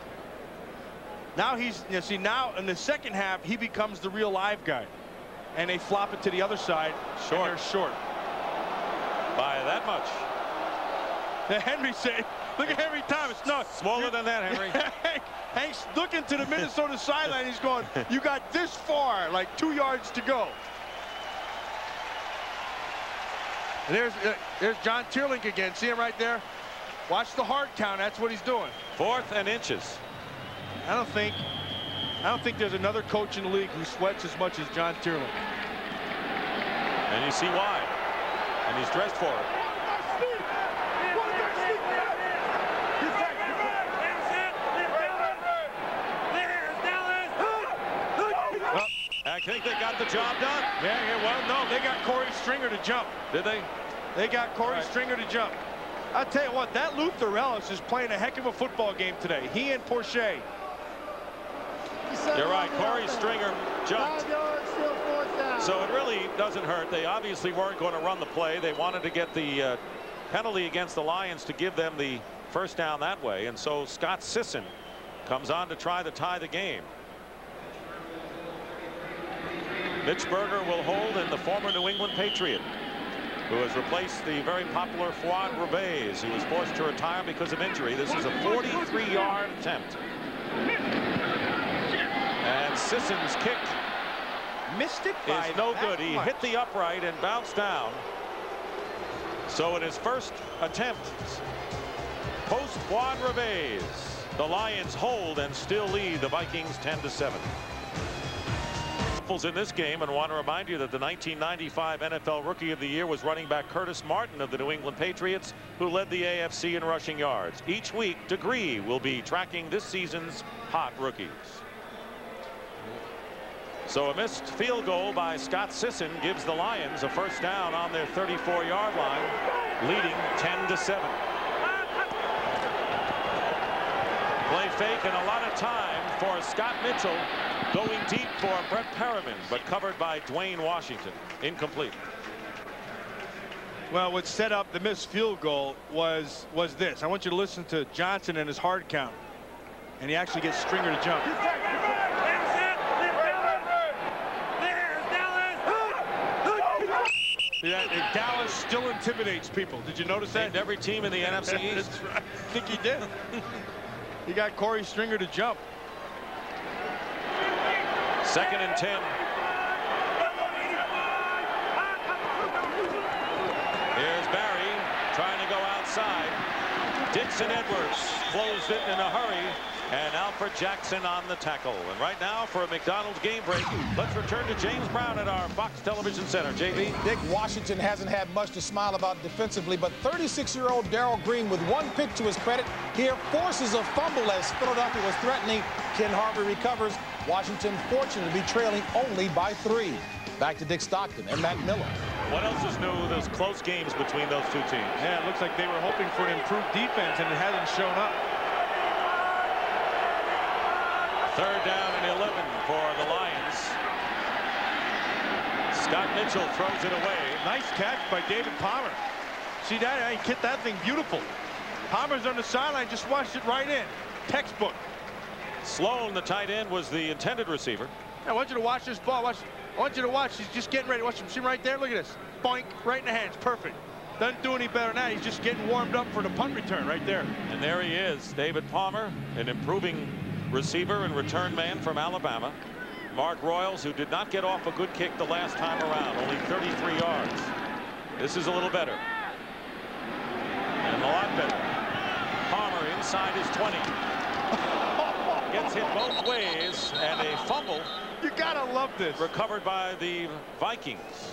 Now now in the second half, he becomes the real live guy. And they flop it to the other side. Short. By
that much.
Henry said, Look at Henry Thomas. No,
smaller than that, Henry.
Hank's looking to the Minnesota sideline. He's going, you got this far, like 2 yards to go. And there's John Tierlink again. See him right there? Watch the hard count. That's what he's doing.
4th and inches.
I don't think there's another coach in the league who sweats as much as John Tierlink.
And you see why. And he's dressed for it. I think they got the job done.
Yeah, well, no, they got Corey Stringer to jump.
Did they?
They got Corey Stringer to jump. I'll tell you what, that Luther Ellis is playing a heck of a football game today. He and Porsche.
You're right, Corey Stringer jumped.
5 yards, still 4th down.
So it really doesn't hurt. They obviously weren't going to run the play. They wanted to get the penalty against the Lions to give them the first down that way. And so Scott Sisson comes on to try to tie the game. Mitch Berger will hold in the former New England Patriot, who has replaced the very popular Fuad Rebez, who was forced to retire because of injury. This is a 43-yard attempt. And Sisson's kick
Missed it
is no good. He hit the upright and bounced down. So in his first attempt, post Fuad Rebez, the Lions hold and still lead the Vikings 10-7. In this game, and want to remind you that the 1995 NFL Rookie of the Year was running back Curtis Martin of the New England Patriots, who led the AFC in rushing yards. Each week, Degree will be tracking this season's hot rookies. So a missed field goal by Scott Sisson gives the Lions a first down on their 34-yard line, leading 10-7. Play fake and a lot of time for Scott Mitchell, going deep for Brett Perriman, but covered by Dwayne Washington. Incomplete.
Well, what set up the missed field goal was this. I want you to listen to Johnson and his hard count. And he actually gets Stringer to jump. Yeah, Dallas still intimidates people. Did you notice that?
Every team in the NFC East.
That's right. I think he did. He got Corey Stringer to jump.
2nd and 10. Here's Barry trying to go outside. Dixon Edwards closed it in a hurry, and Alfred Jackson on the tackle. And right now, for a McDonald's game break, let's return to James Brown at our Fox Television Center. JB.
Dick, Washington hasn't had much to smile about defensively, but 36-year-old Darrell Green, with one pick to his credit, here forces a fumble as Philadelphia was threatening. Ken Harvey recovers. Washington fortunate to be trailing only by 3. Back to Dick Stockton and Matt Millen.
What else is new? Those close games between those two teams.
Yeah, it looks like they were hoping for an improved defense, and it hasn't shown up.
3rd down and 11 for the Lions. Scott Mitchell throws it away.
Nice catch by David Palmer. See that? He hit that thing beautiful. Palmer's on the sideline, just watched it right in. Textbook.
Sloan, the tight end, was the intended receiver.
I want you to watch this ball. I want you to watch. He's just getting ready. Watch him. See him right there? Look at this. Boink. Right in the hands. Perfect. Doesn't do any better than that. He's just getting warmed up for the punt return right there.
And there he is, David Palmer, an improving receiver and return man from Alabama. Mark Royals, who did not get off a good kick the last time around, only 33 yards. This is a little better. And a lot better. Palmer inside his 20. Gets hit both ways, and a fumble.
You gotta love this.
Recovered by the Vikings.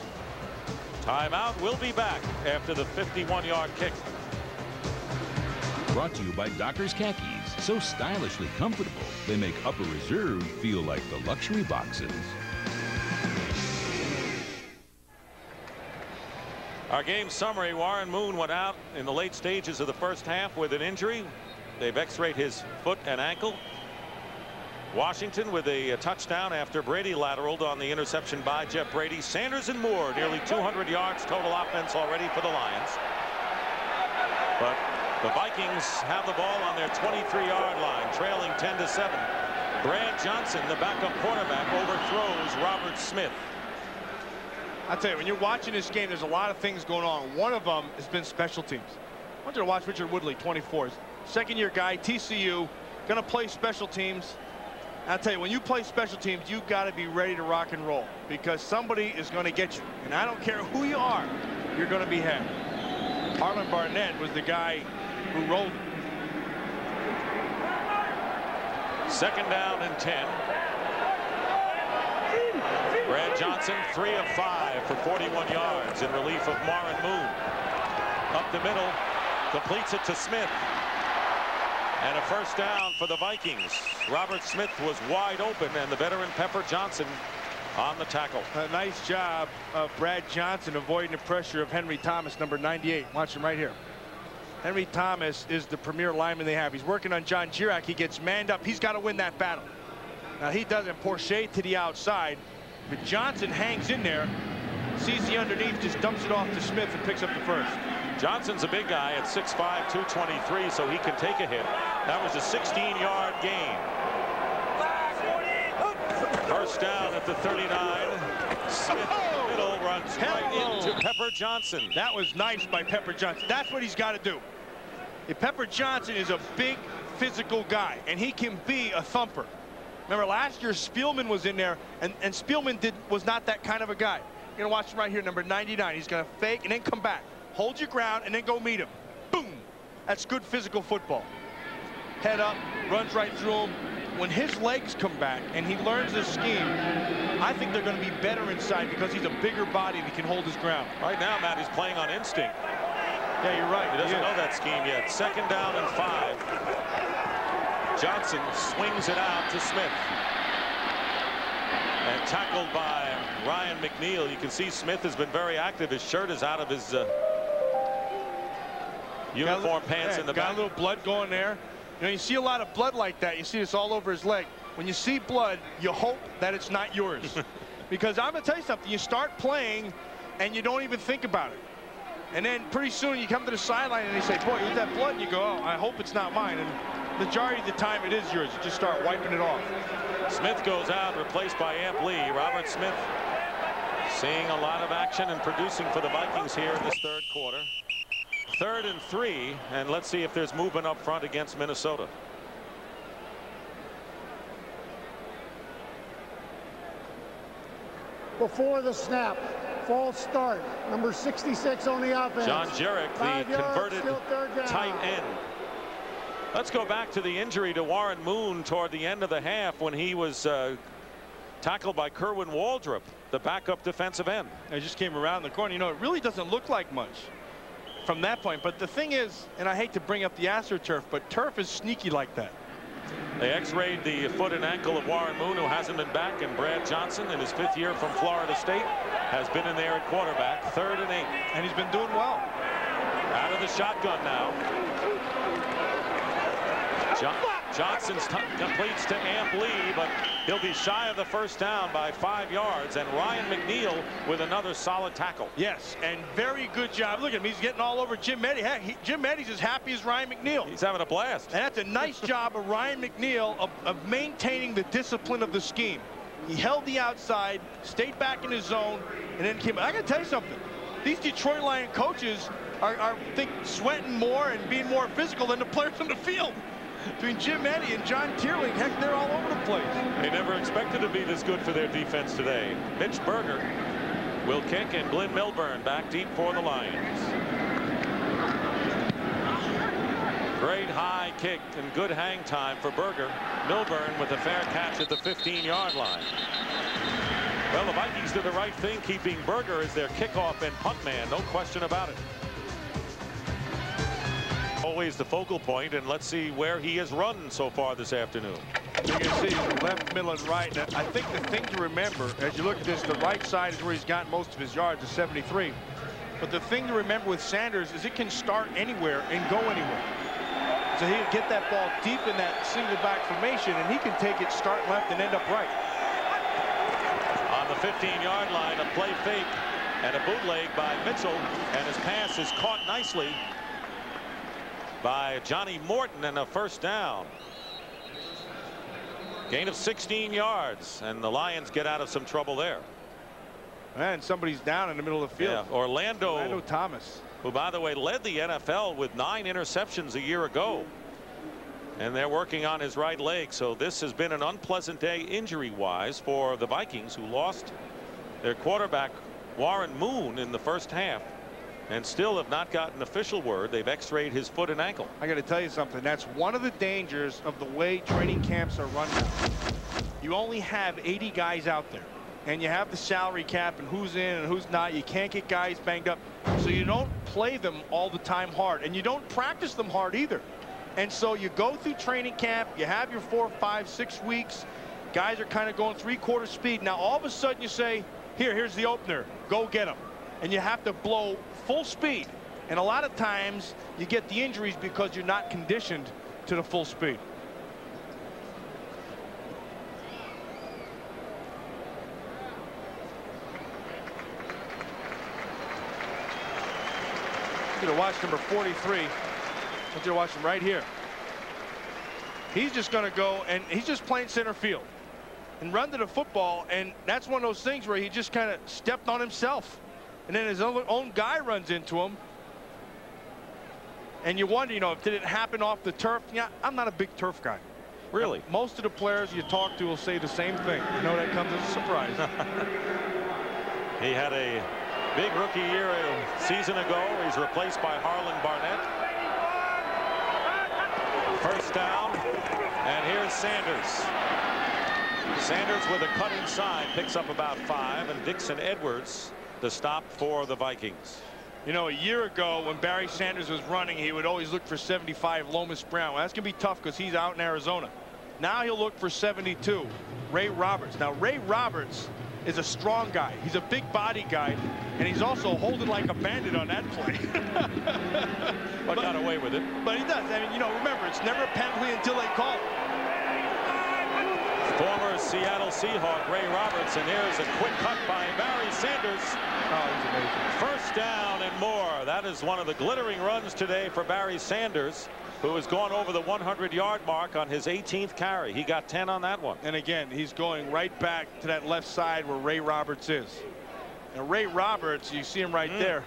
Timeout. Will be back after the 51-yard kick.
Brought to you by Dockers Khakis. So stylishly comfortable, they make Upper Reserve feel like the luxury boxes.
Our game summary: Warren Moon went out in the late stages of the first half with an injury. They've x-rayed his foot and ankle. Washington with a touchdown after Brady lateraled on the interception by Jeff Brady. Sanders and Moore, nearly 200 yards total offense already for the Lions. But the Vikings have the ball on their 23-yard line, trailing 10-7. Brad Johnson, the backup quarterback, overthrows Robert Smith.
I tell you, when you're watching this game, there's a lot of things going on. One of them has been special teams. I want you to watch Richard Woodley, 24. second-year guy, TCU, going to play special teams. I'll tell you, when you play special teams, you got to be ready to rock and roll because somebody is going to get you. And I don't care who you are, you're going to be had. Harlan Barnett was the guy who rolled it.
Second down and 10. Brad Johnson, 3 of 5 for 41 yards in relief of Warren Moon. Up the middle, completes it to Smith. And a first down for the Vikings. Robert Smith was wide open, and the veteran Pepper Johnson on the tackle.
A nice job of Brad Johnson avoiding the pressure of Henry Thomas, number 98. Watch him right here. Henry Thomas is the premier lineman they have. He's working on John Girac. He gets manned up. He's got to win that battle. Now he doesn't. Porcher to the outside, but Johnson hangs in there, sees the underneath, just dumps it off to Smith and picks up the first.
Johnson's a big guy at 6'5", 223, so he can take a hit. That was a 16-yard gain. First down at the 39. Smith in the middle runs right into Pepper Johnson.
That was nice by Pepper Johnson. That's what he's got to do. If Pepper Johnson is a big physical guy, and he can be a thumper. Remember last year Spielman was in there, and Spielman was not that kind of a guy. You're going to watch him right here, number 99. He's going to fake and then come back. Hold your ground and then go meet him. Boom. That's good physical football. Head up, runs right through him. When his legs come back and he learns this scheme, I think they're going to be better inside because he's a bigger body and he can hold his ground.
Right now, Matt, he's playing on instinct.
Yeah, you're right.
He doesn't know that scheme yet. Second down and 5. Johnson swings it out to Smith. And tackled by Ryan McNeil. You can see Smith has been very active. His shirt is out of his uniform pants in the back.
Got a little blood going there. You know, you see a lot of blood like that. You see this all over his leg. When you see blood, you hope that it's not yours. Because I'm going to tell you something. You start playing and you don't even think about it. And then pretty soon you come to the sideline and they say, boy, here's that blood. And you go, oh, I hope it's not mine. And the majority of the time it is yours. You just start wiping it off.
Smith goes out, replaced by Amp Lee. Robert Smith seeing a lot of action and producing for the Vikings here in this third quarter. 3rd and 3, and let's see if there's movement up front against Minnesota.
Before the snap, false start, number 66 on the offense.
John Jurek, the converted tight end. Let's go back to the injury to Warren Moon toward the end of the half when he was tackled by Kerwin Waldrop, the backup defensive end.
It just came around the corner. You know, it really doesn't look like much from that point. But the thing is, and I hate to bring up the AstroTurf, but turf is sneaky like that.
They x-rayed the foot and ankle of Warren Moon, who hasn't been back, and Brad Johnson, in his 5th year from Florida State, has been in there at quarterback. 3rd and 8.
And he's been doing well.
Out of the shotgun now. Johnson completes to Amp Lee, but he'll be shy of the first down by 5 yards. And Ryan McNeil with another solid tackle.
Yes, and very good job. Look at him. He's getting all over Jim Eddy. Heck, Jim Eddy's as happy as Ryan McNeil.
He's having a blast.
And that's a nice job of Ryan McNeil of maintaining the discipline of the scheme. He held the outside, stayed back in his zone, and then came. I got to tell you something. These Detroit Lion coaches are sweating more and being more physical than the players on the field. Between Jim Eddy and John Tierling, heck, they're all over the place.
They never expected to be this good for their defense today. Mitch Berger will kick, and Glenn Milburn back deep for the Lions. Great high kick and good hang time for Berger. Milburn with a fair catch at the 15-yard line. Well, the Vikings did the right thing, keeping Berger as their kickoff and punt man, no question about it. Always the focal point, and let's see where he has run so far this afternoon.
You can see left, middle, and right. And I think the thing to remember as you look at this, the right side is where he's gotten most of his yards, at 73. But the thing to remember with Sanders is it can start anywhere and go anywhere. So he'll get that ball deep in that single back formation, and he can take it start left and end up right.
On the 15-yard line, a play fake and a bootleg by Mitchell, and his pass is caught nicely by Johnny Morton, and a first down. Gain of 16 yards, and the Lions get out of some trouble there.
And somebody's down in the middle of the field.
Yeah, Orlando
Thomas,
who, by the way, led the NFL with 9 interceptions a year ago. And they're working on his right leg. So this has been an unpleasant day injury-wise for the Vikings, who lost their quarterback Warren Moon in the first half and still have not gotten official word. They've x-rayed his foot and ankle.
I got to tell you something. That's one of the dangers of the way training camps are run now. You only have 80 guys out there, and you have the salary cap and who's in and who's not. You can't get guys banged up, so you don't play them all the time hard, and you don't practice them hard either. And so you go through training camp, you have your 4, 5, 6 weeks. Guys are kind of going 3/4 speed. Now all of a sudden you say, here's the opener, go get them. And you have to blow full speed. And a lot of times you get the injuries because you're not conditioned to the full speed. You're gonna watch number 43. I want you to watch him right here. He's just going to go, and he's just playing center field and run to the football, and that's one of those things where he just kind of stepped on himself, and then his own guy runs into him, and you wonder, you know, did it happen off the turf? Yeah, I'm not a big turf guy.
Really?
Most of the players you talk to will say the same thing. You know, that comes as a surprise.
He had a big rookie year a season ago. He's replaced by Harlan Barnett. First down, and here's Sanders. Sanders with a cut inside picks up about 5, and Dixon Edwards the stop for the Vikings.
You know, a year ago when Barry Sanders was running, he would always look for 75 Lomas Brown. Well, that's gonna be tough because he's out in Arizona. Now he'll look for 72 Ray Roberts. Now Ray Roberts is a strong guy. He's a big body guy, and he's also holding like a bandit on that play.
But got away with it.
But he does. I mean, you know, remember, it's never a penalty until they call it.
Former Seattle Seahawk Ray Roberts, and here's a quick cut by Barry Sanders.
Oh, he's amazing.
First down and more. That is one of the glittering runs today for Barry Sanders, who has gone over the 100-yard mark on his 18th carry. He got 10 on that one.
And again, he's going right back to that left side where Ray Roberts is. And Ray Roberts, you see him right there.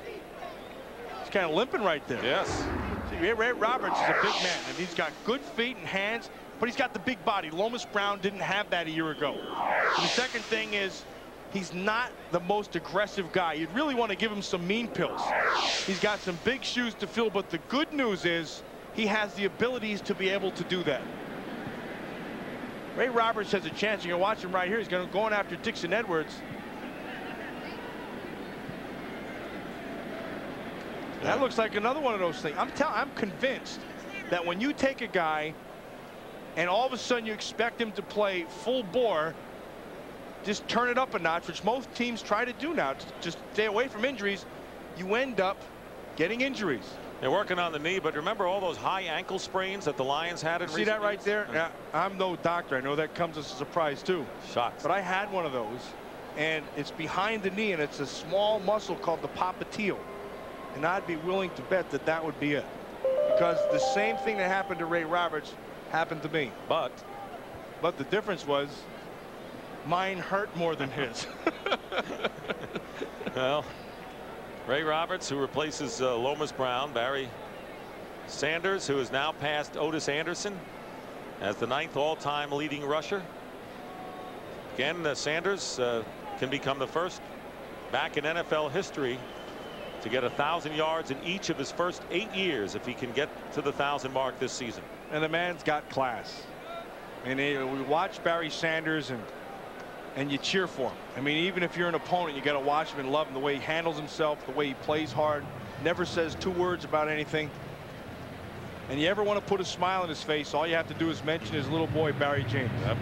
He's kind of limping right there.
Yes.
See, Ray Roberts is a big man, and he's got good feet and hands, but he's got the big body. Lomas Brown didn't have that a year ago. And the second thing is, he's not the most aggressive guy. You'd really want to give him some mean pills. He's got some big shoes to fill, but the good news is he has the abilities to be able to do that. Ray Roberts has a chance. You're going to watch him right here. He's going to go after Dixon Edwards. That looks like another one of those things. I'm convinced that when you take a guy and all of a sudden you expect him to play full bore, just turn it up a notch, which most teams try to do now, just stay away from injuries, you end up getting injuries.
They're working on the knee, but remember all those high ankle sprains that the Lions had in
See that right there? Now, I'm no doctor. I know that comes as a surprise too.
Shots.
But I had one of those, and it's behind the knee, and it's a small muscle called the popliteal. And I'd be willing to bet that that would be it, because the same thing that happened to Ray Roberts happened to me.
But
the difference was mine hurt more than his.
Well, Ray Roberts, who replaces Lomas Brown. Barry Sanders, who has now passed Otis Anderson as the 9th all-time leading rusher. Again, Sanders can become the first back in NFL history to get 1,000 yards in each of his first 8 years if he can get to the 1,000 mark this season.
And the man's got class. And we watch Barry Sanders and you cheer for him. I mean, even if you're an opponent, you got to watch him and love him, the way he handles himself, the way he plays hard, never says 2 words about anything. And you ever want to put a smile on his face, all you have to do is mention his little boy Barry James.
Yep.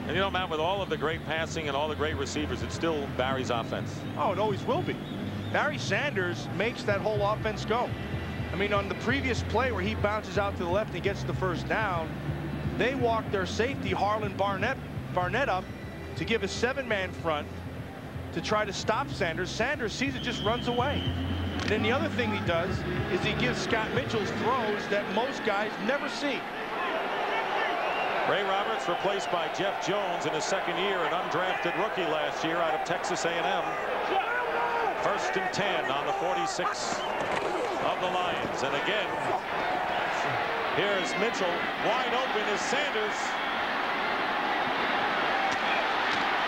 And you know, Matt, with all of the great passing and all the great receivers, it's still Barry's offense.
Oh, it always will be. Barry Sanders makes that whole offense go. I mean, on the previous play where he bounces out to the left and gets the first down, they walk their safety Harlan Barnett up to give a 7-man front to try to stop Sanders. Sanders sees it, just runs away. And then the other thing he does is he gives Scott Mitchell's throws that most guys never see.
Ray Roberts replaced by Jeff Jones in his 2nd year, an undrafted rookie last year out of Texas A&M. 1st and 10 on the 46 of the Lions. And again, Here's Mitchell. Wide open is Sanders.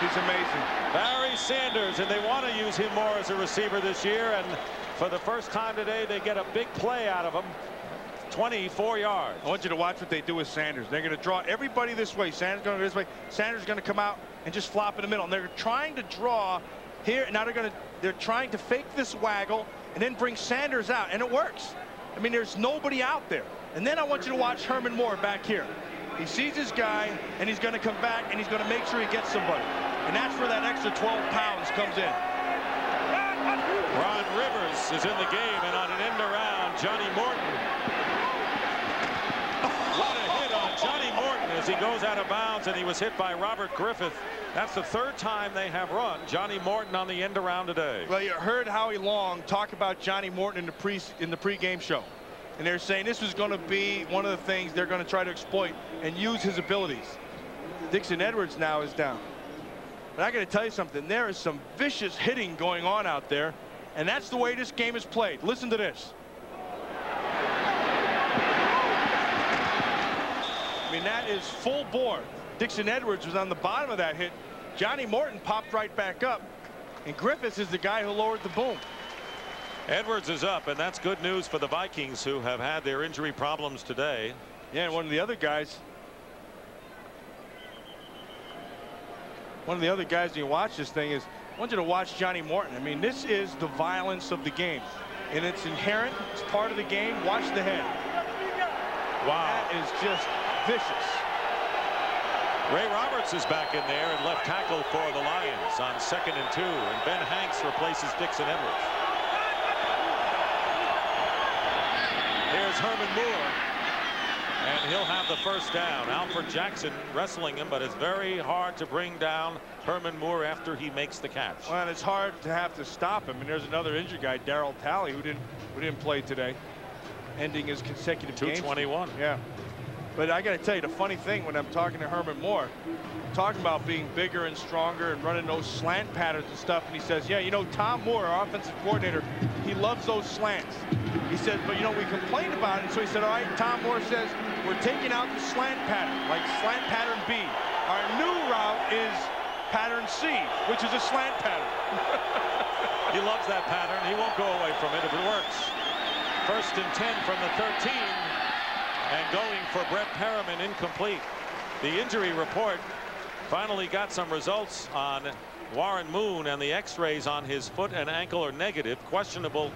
He's amazing.
Barry Sanders, and they want to use him more as a receiver this year, and for the first time today they get a big play out of him. 24 yards.
I want you to watch what they do with Sanders. They're going to draw everybody this way. Sanders going this way. Sanders going to come out and just flop in the middle. And they're trying to draw here. Now they're trying to fake this waggle and then bring Sanders out, and it works. I mean, there's nobody out there. And then I want you to watch Herman Moore back here. He sees his guy, and he's going to come back, and he's going to make sure he gets somebody. And that's where that extra 12 pounds comes in.
Ron Rivers is in the game, and on an end around, Johnny Morton. What a hit on Johnny Morton as he goes out of bounds, and he was hit by Robert Griffith. That's the third time they have run Johnny Morton on the end around today.
Well, you heard Howie Long talk about Johnny Morton in the pregame show. And they're saying this was going to be one of the things they're going to try to exploit and use his abilities. Dixon Edwards now is down. But I got to tell you something. There is some vicious hitting going on out there. And that's the way this game is played. Listen to this. I mean, that is full bore. Dixon Edwards was on the bottom of that hit. Johnny Morton popped right back up. And Griffiths is the guy who lowered the boom.
Edwards is up, and that's good news for the Vikings, who have had their injury problems today.
Yeah, and one of the other guys, when you watch this thing, is I want you to watch Johnny Morton. I mean, this is the violence of the game, and it's inherent. It's part of the game. Watch the head. Wow, that is just vicious.
Ray Roberts is back in there and left tackle for the Lions on 2nd and 2, and Ben Hanks replaces Dixon Edwards. Here's Herman Moore, and he'll have the first down. Alfred Jackson wrestling him, but it's very hard to bring down Herman Moore after he makes the catch.
Well, it's hard to have to stop him. And there's another injured guy, Darryl Talley, who didn't play today, ending his consecutive
221.
Games. Yeah. But I got to tell you, the funny thing when I'm talking to Herman Moore, talking about being bigger and stronger and running those slant patterns and stuff, and he says, yeah, you know, Tom Moore, our offensive coordinator, he loves those slants. He said, but you know, we complained about it. So he said, all right, Tom Moore says, we're taking out the slant pattern, like slant pattern B. Our new route is pattern C, which is a slant pattern.
He loves that pattern. He won't go away from it if it works. 1st and 10 from the 13. And going for Brett Perriman, incomplete. The injury report finally got some results on Warren Moon, and the x-rays on his foot and ankle are negative. Questionable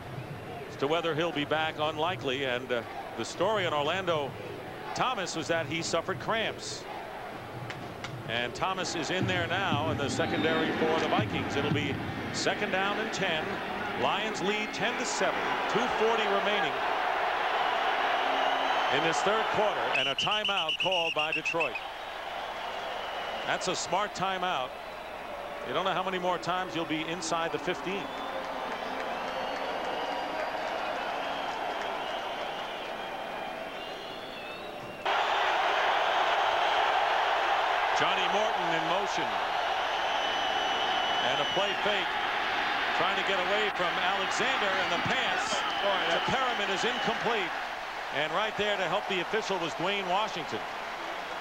as to whether he'll be back, unlikely. And the story on Orlando Thomas was that he suffered cramps. And Thomas is in there now in the secondary for the Vikings. It'll be 2nd down and 10. Lions lead 10-7. 2:40 remaining in this 3rd quarter, and a timeout called by Detroit. That's a smart timeout. You don't know how many more times you'll be inside the 15. Johnny Morton in motion, and a play fake, trying to get away from Alexander, and the pass to Perriman is incomplete. And right there to help the official was Dwayne Washington.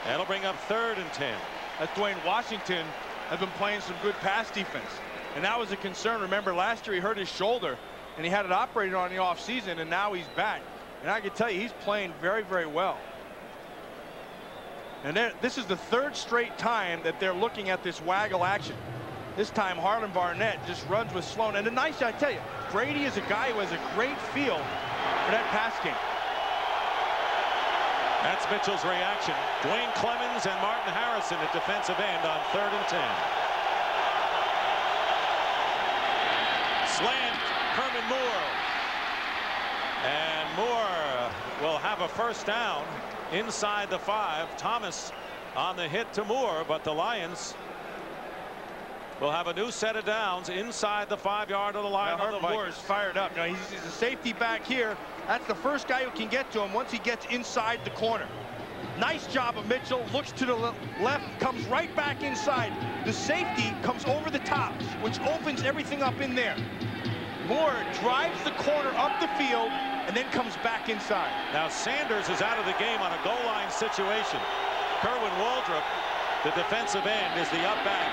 That'll bring up 3rd and 10.
That's Dwayne Washington has been playing some good pass defense. And that was a concern. Remember, last year he hurt his shoulder, and he had it operated on in the offseason, and now he's back. And I can tell you, he's playing very, very well. And this is the 3rd straight time that they're looking at this waggle action. This time, Harlan Barnett just runs with Sloan. And the nice, I tell you, Brady is a guy who has a great feel for that pass game.
That's Mitchell's reaction. Dwayne Clemens and Martin Harrison at defensive end on 3rd and 10. Slant, Herman Moore. And Moore will have a first down inside the 5. Thomas on the hit to Moore, but the Lions will have a new set of downs inside the 5-yard of the line.
Herman Moore is fired up. Now, he's a safety back here. That's the first guy who can get to him once he gets inside the corner. Nice job of Mitchell. Looks to the left, comes right back inside. The safety comes over the top, which opens everything up in there. Moore drives the corner up the field and then comes back inside.
Now Sanders is out of the game on a goal line situation. Kerwin Waldrop, the defensive end, is the up back.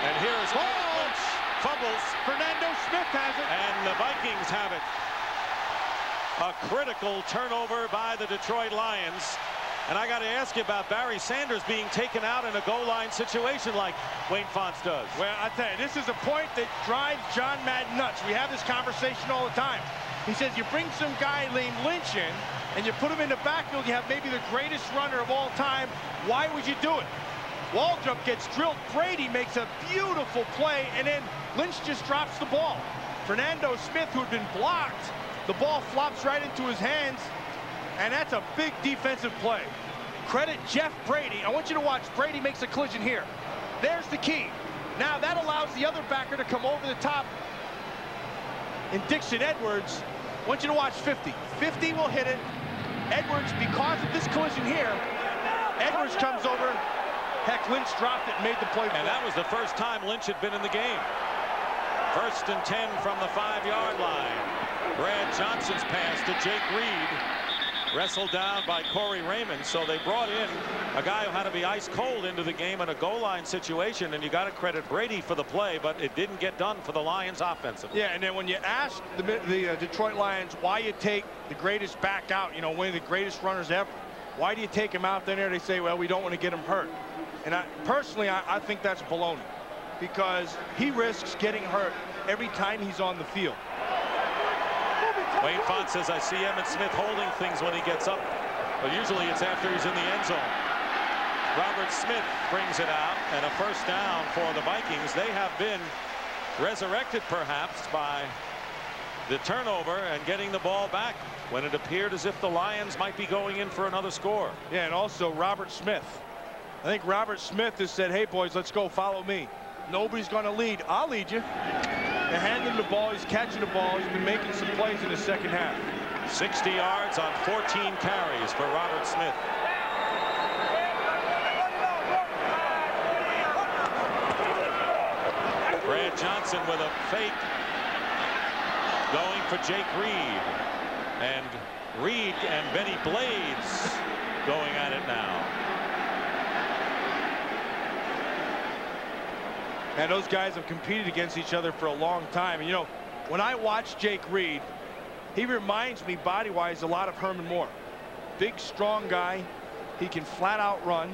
And here is Lynch. Fumbles.
Fernando Smith has it.
And the Vikings have it. A critical turnover by the Detroit Lions. And I got to ask you about Barry Sanders being taken out in a goal line situation like Wayne Fonts does.
Well, I tell you, this is a point that drives John Madden nuts. We have this conversation all the time. He says you bring some guy named Lynch in and you put him in the backfield, you have maybe the greatest runner of all time. Why would you do it? Waldrop gets drilled. Brady makes a beautiful play, and then Lynch just drops the ball. Fernando Smith, who had been blocked, the ball flops right into his hands, and that's a big defensive play. Credit Jeff Brady. I want you to watch. Brady makes a collision here. There's the key. Now that allows the other backer to come over the top. And Dixon Edwards, I want you to watch 50. 50 will hit it. Edwards, because of this collision here, Edwards comes over. Heck, Lynch dropped it and made the play.
And that was the first time Lynch had been in the game. 1st and 10 from the 5-yard line. Brad Johnson's pass to Jake Reed. Wrestled down by Corey Raymond. So they brought in a guy who had to be ice cold into the game in a goal line situation. And you got to credit Brady for the play, but it didn't get done for the Lions offensively.
Yeah, and then when you ask the Detroit Lions why you take the greatest back out, you know, one of the greatest runners ever, why do you take him out there? They say, well, we don't want to get him hurt. And personally, I think that's baloney, because he risks getting hurt every time he's on the field.
Wayne Fonts says, I see Emmitt Smith holding things when he gets up, but usually it's after he's in the end zone. Robert Smith brings it out, and a first down for the Vikings. They have been resurrected perhaps by the turnover and getting the ball back when it appeared as if the Lions might be going in for another score.
Yeah, and also Robert Smith. I think Robert Smith has said, hey, boys, let's go. Follow me. Nobody's going to lead. I'll lead you. They hand him the ball. He's catching the ball. He's been making some plays in the second half.
60 yards on 14 carries for Robert Smith. Brad Johnson with a fake. Going for Jake Reed. And Reed and Benny Blades going at it now.
And those guys have competed against each other for a long time. And, you know, when I watch Jake Reed, he reminds me body-wise a lot of Herman Moore. Big, strong guy. He can flat-out run.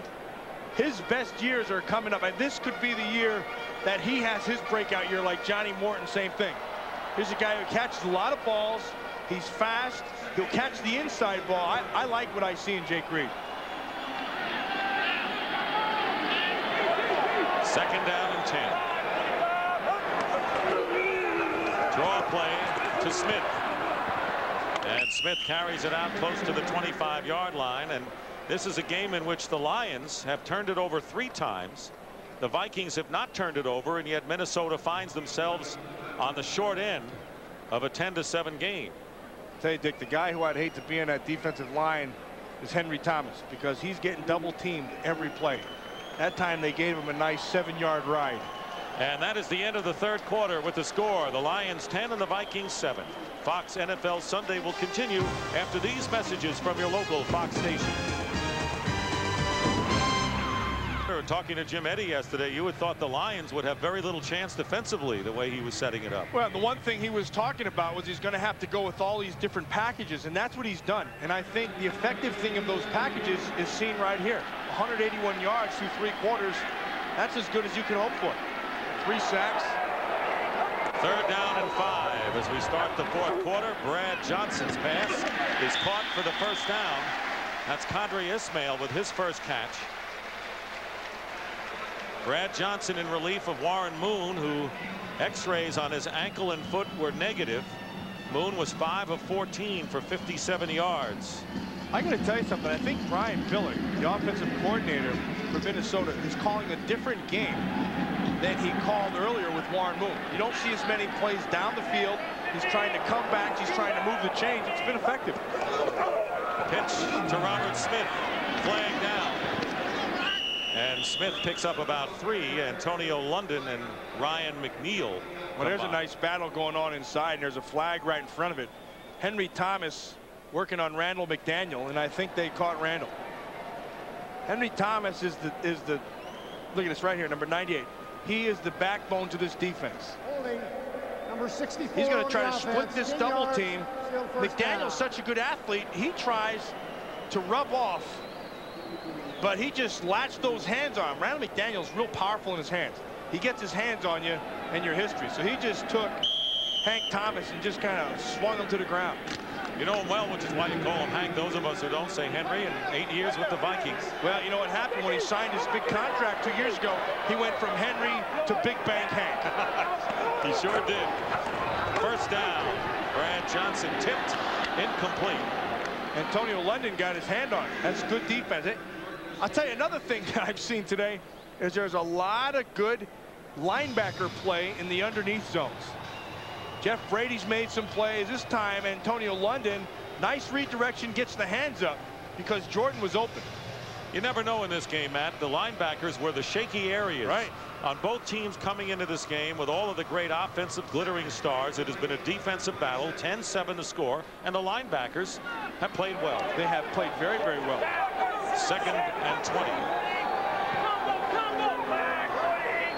His best years are coming up, and this could be the year that he has his breakout year, like Johnny Morton, same thing. Here's a guy who catches a lot of balls. He's fast. He'll catch the inside ball. I like what I see in Jake Reed.
2nd down and 10. Draw play to Smith. And Smith carries it out close to the 25-yard line. And this is a game in which the Lions have turned it over 3 times. The Vikings have not turned it over, and yet Minnesota finds themselves on the short end of a 10-7 game.
I'll tell you, Dick, the guy who I'd hate to be on that defensive line is Henry Thomas, because he's getting double teamed every play. That time they gave him a nice 7-yard ride.
And that is the end of the 3rd quarter with the score. The Lions 10 and the Vikings 7. Fox NFL Sunday will continue after these messages from your local Fox station. Talking to Jim Eddy yesterday, you had thought the Lions would have very little chance defensively the way he was setting it up.
Well, the one thing he was talking about was he's going to have to go with all these different packages, and that's what he's done. And I think the effective thing of those packages is seen right here. 181 yards through 3 quarters. That's as good as you can hope for. 3 sacks.
3rd down and 5 as we start the 4th quarter. Brad Johnson's pass is caught for the first down. That's Qadry Ismail with his first catch. Brad Johnson in relief of Warren Moon, who x-rays on his ankle and foot were negative. Moon was 5 of 14 for 57 yards.
I'm going to tell you something. I think Brian Miller, the offensive coordinator for Minnesota, is calling a different game than he called earlier with Warren Moon. You don't see as many plays down the field. He's trying to come back. He's trying to move the chains. It's been effective.
Pitch to Robert Smith. Flag down. And Smith picks up about 3. Antonio London and Ryan McNeil.
Well, there's a nice battle going on inside, and there's a flag right in front of it. Henry Thomas working on Randall McDaniel, and I think they caught Randall. Henry Thomas is the look at this right here, number 98. He is the backbone to this defense.
Holding number 64.
He's going to try to split
offense,
this
10
double
yards,
team.
still first
McDaniel's
down.
such a good athlete. He tries to rub off, but he just latched those hands on him. Randall McDaniel's real powerful in his hands. He gets his hands on you and your history. So he just took Hank Thomas and just kind of swung him to the ground.
You know him well, which is why you call him Hank. Those of us who don't say Henry, in 8 years with the Vikings.
Well, you know what happened when he signed his big contract 2 years ago? He went from Henry to Big Bank Hank.
He sure did. First down. Brad Johnson tipped, incomplete.
Antonio London got his hand on it. That's good defense. I'll tell you another thing that I've seen today is there's a lot of good linebacker play in the underneath zones. Jeff Brady's made some plays. This time, Antonio London, nice redirection, gets the hands up because Jordan was open.
You never know in this game, Matt. The linebackers were the shaky areas.
Right.
On both teams coming into this game with all of the great offensive glittering stars. It has been a defensive battle, 10-7 to score, and the linebackers have played well.
They have played very, very well.
2nd and 20.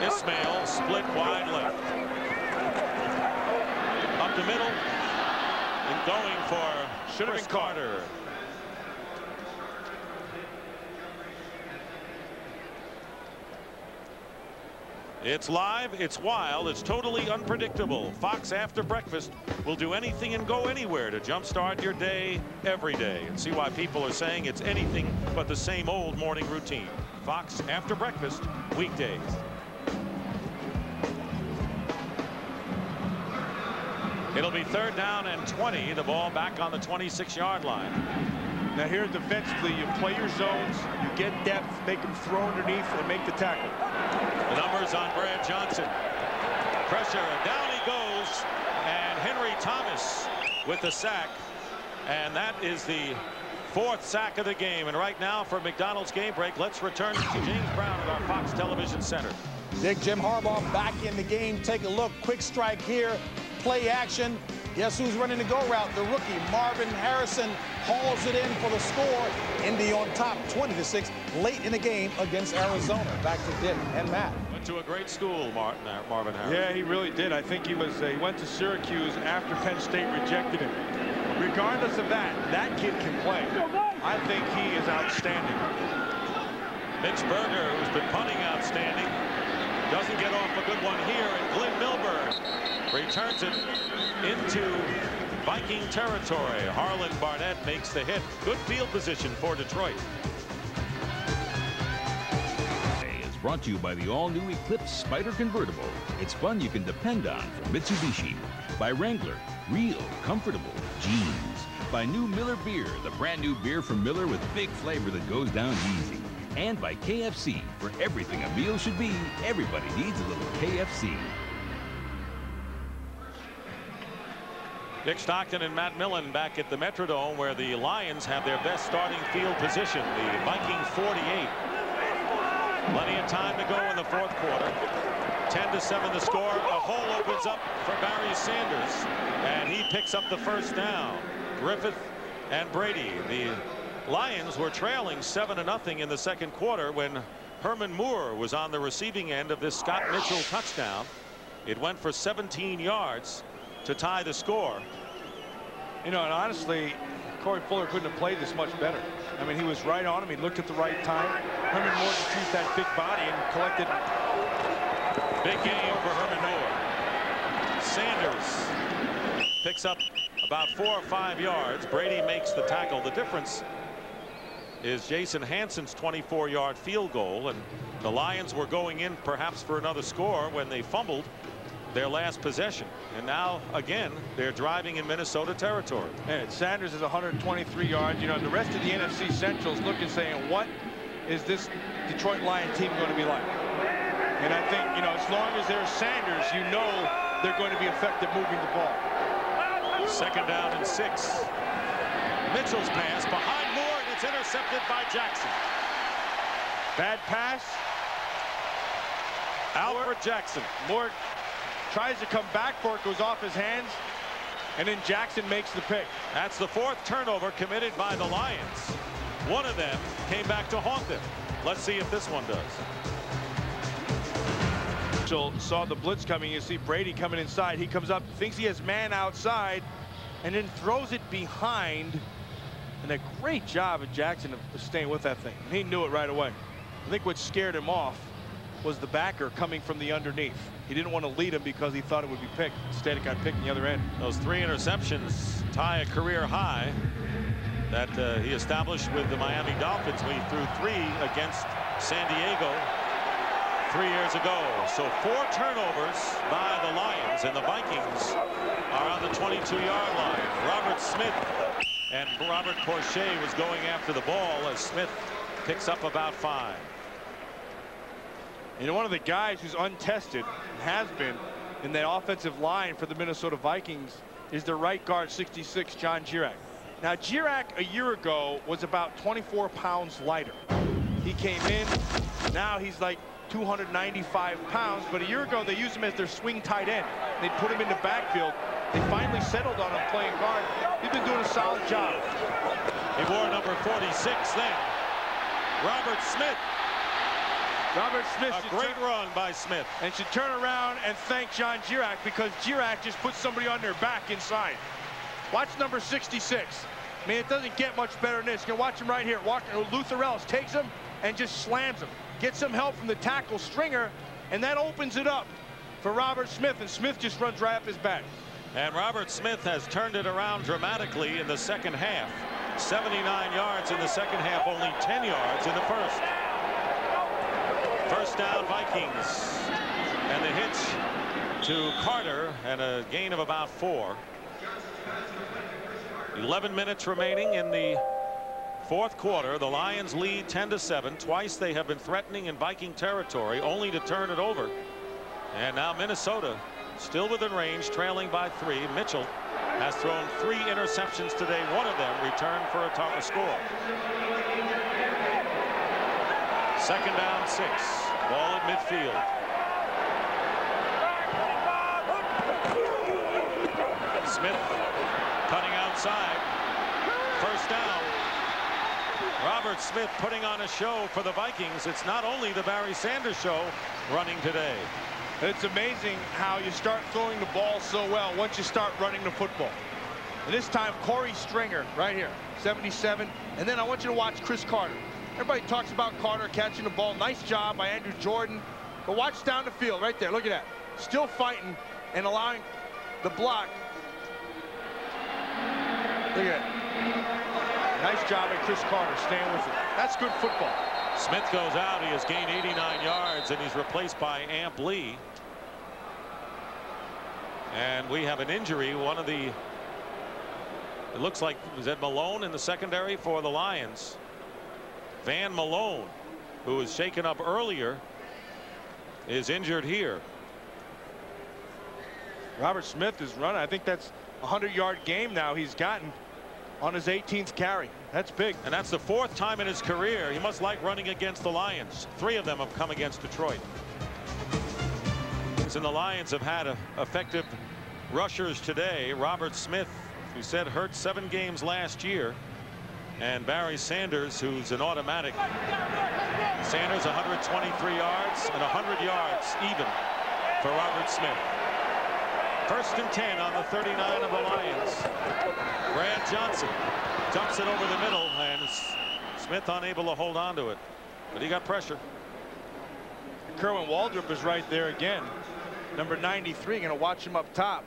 Ismail split wide left. Up the middle and going for
Should have been
Carter. It's live, it's wild, it's totally unpredictable. Fox After Breakfast will do anything and go anywhere to jumpstart your day every day, and see why people are saying it's anything but the same old morning routine. Fox After Breakfast, weekdays. It'll be 3rd down and 20. The ball back on the 26-yard line.
Now here defensively, you play your zones, you get depth, make them throw underneath and make the tackle.
The numbers on Brad Johnson. Pressure, and down he goes. And Henry Thomas with the sack. And that is the 4th sack of the game. And right now for McDonald's game break, let's return to James Brown at our Fox Television Center.
Dick, Jim Harbaugh back in the game. Take a look. Quick strike here. Play action. Guess who's running the go route? The rookie, Marvin Harrison, hauls it in for the score. Indy on top, 20-6, late in the game against Arizona. Back to Dick and Matt.
Went to a great school, Marvin Harrison.
Yeah, he really did. I think he went to Syracuse after Penn State rejected him. Regardless of that, that kid can play. I think he is outstanding.
Mitch Berger, who's been punting outstanding, doesn't get off a good one here, and Glenn Milburn returns it into Viking territory. Harlan Barnett makes the hit. Good field position for Detroit.
Is brought to you by the all-new Eclipse Spider Convertible. It's fun you can depend on from Mitsubishi. By Wrangler, real comfortable jeans. By New Miller Beer, the brand new beer from Miller with big flavor that goes down easy. And by KFC, for everything a meal should be, everybody needs a little KFC.
Dick Stockton and Matt Millen back at the Metrodome, where the Lions have their best starting field position. The Vikings 48. Plenty of time to go in the 4th quarter. 10-7 the score. A hole opens up for Barry Sanders, and he picks up the 1st down. Griffith and Brady. The Lions were trailing 7-0 in the 2nd quarter when Herman Moore was on the receiving end of this Scott Mitchell touchdown. It went for 17 yards to tie the score.
You know, and honestly, Corey Fuller couldn't have played this much better. I mean, he was right on him. He looked at the right time. Herman Moore just used that big body and collected.
Big game for Herman Moore. Sanders picks up about 4 or 5 yards. Brady makes the tackle. The difference is Jason Hansen's 24-yard field goal, and the Lions were going in perhaps for another score when they fumbled their last possession, and now again they're driving in Minnesota territory.
And Sanders is 123 yards. You know, the rest of the NFC Central is looking, saying, what is this Detroit Lion team going to be like? And I think, you know, as long as there's Sanders, you know they're going to be effective moving the ball.
2nd down and 6. Mitchell's pass behind Moore, and it's intercepted by Jackson.
Bad pass.
Alfred Jackson.
Moore tries to come back for it, goes off his hands. And then Jackson makes the pick.
That's the 4th turnover committed by the Lions. One of them came back to haunt them. Let's see if this one does.
Saw the blitz coming. You see Brady coming inside. He comes up, thinks he has man outside, and then throws it behind. And a great job of Jackson of staying with that thing. And he knew it right away. I think what scared him off was the backer coming from the underneath. He didn't want to lead him because he thought it would be picked. Instead, it got picked on the other end.
Those 3 interceptions tie a career high that he established with the Miami Dolphins. He threw 3 against San Diego 3 years ago. So 4 turnovers by the Lions, and the Vikings are on the 22-yard line. Robert Smith and Robert Porcher was going after the ball as Smith picks up about 5.
You know, one of the guys who's untested and has been in that offensive line for the Minnesota Vikings is the right guard, 66, John Girac. Now, Girac a year ago was about 24 pounds lighter. He came in, now he's like 295 pounds, but a year ago they used him as their swing tight end. They'd put him in the backfield. They finally settled on him playing guard. He's been doing a solid job.
He wore number 46 then. Robert Smith. A great run by Smith.
And should turn around and thank John Girac, because Girac just put somebody on their back inside. Watch number 66. I mean, it doesn't get much better than this. You can watch him right here. Luther Ellis takes him and just slams him. Gets some help from the tackle Stringer, and that opens it up for Robert Smith, and Smith just runs right up his back.
And Robert Smith has turned it around dramatically in the second half. 79 yards in the second half, only 10 yards in the first. First down, Vikings. And the hitch to Carter, and a gain of about 4. 11 minutes remaining in the 4th quarter. The Lions lead 10-7. Twice they have been threatening in Viking territory, only to turn it over. And now Minnesota still within range, trailing by 3. Mitchell has thrown 3 interceptions today. One of them returned for a score. Second down, 6. Ball at midfield. Smith cutting outside. First down. Robert Smith putting on a show for the Vikings. It's not only the Barry Sanders show running today.
It's amazing how you start throwing the ball so well once you start running the football. And this time, Corey Stringer right here, 77. And then I want you to watch Chris Carter. Everybody talks about Carter catching the ball. Nice job by Andrew Jordan. But watch down the field right there. Look at that. Still fighting and allowing the block. Look at that. Nice job by Chris Carter staying with it. That's good football.
Smith goes out. He has gained 89 yards, and he's replaced by Amp Lee. And we have an injury. One of the, it looks like, was that Malone in the secondary for the Lions? Van Malone, who was shaken up earlier, is injured here.
Robert Smith is running. I think that's a 100-yard game now he's gotten on his 18th carry. That's big.
And that's the 4th time in his career. He must like running against the Lions. 3 of them have come against Detroit. And the Lions have had effective rushers today. Robert Smith, who said hurt 7 games last year, and Barry Sanders, who's an automatic. Sanders 123 yards and 100 yards even for Robert Smith. 1st and 10 on the 39 of the Lions. Brad Johnson dumps it over the middle, and Smith unable to hold on to it, but he got pressure.
Kerwin Waldrop is right there again. Number 93, going to watch him up top.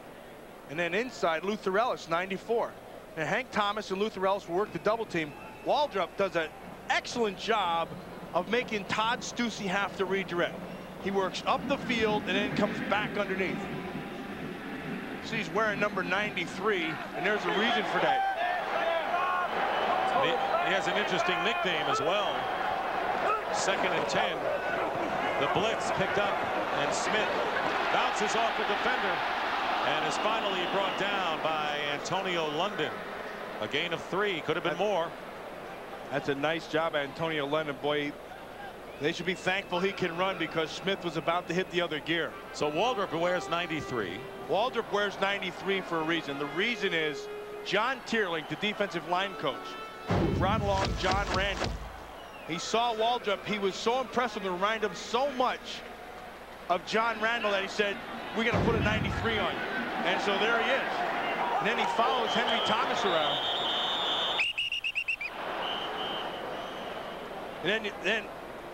And then inside, Luther Ellis, 94. And Hank Thomas and Luther Ellis will work the double team. Waldrop does an excellent job of making Todd Stussy have to redirect. He works up the field and then comes back underneath. See, he's wearing number 93, and there's a reason for that.
He has an interesting nickname as well. 2nd and 10. The blitz picked up, and Smith bounces off the defender and is finally brought down by Antonio London. A gain of 3. Could have been more.
That's a nice job, Antonio London. Boy, They should be thankful he can run because Smith was about to hit the other gear.
So Waldrop wears 93.
Waldrop wears 93 for a reason. The reason is John Tierling, the defensive line coach, who brought along John Randall. He saw Waldrop. He was so impressed with him, reminded him so much of John Randall that he said, we're going to put a 93 on you. And so there he is. And then he follows Henry Thomas around. And then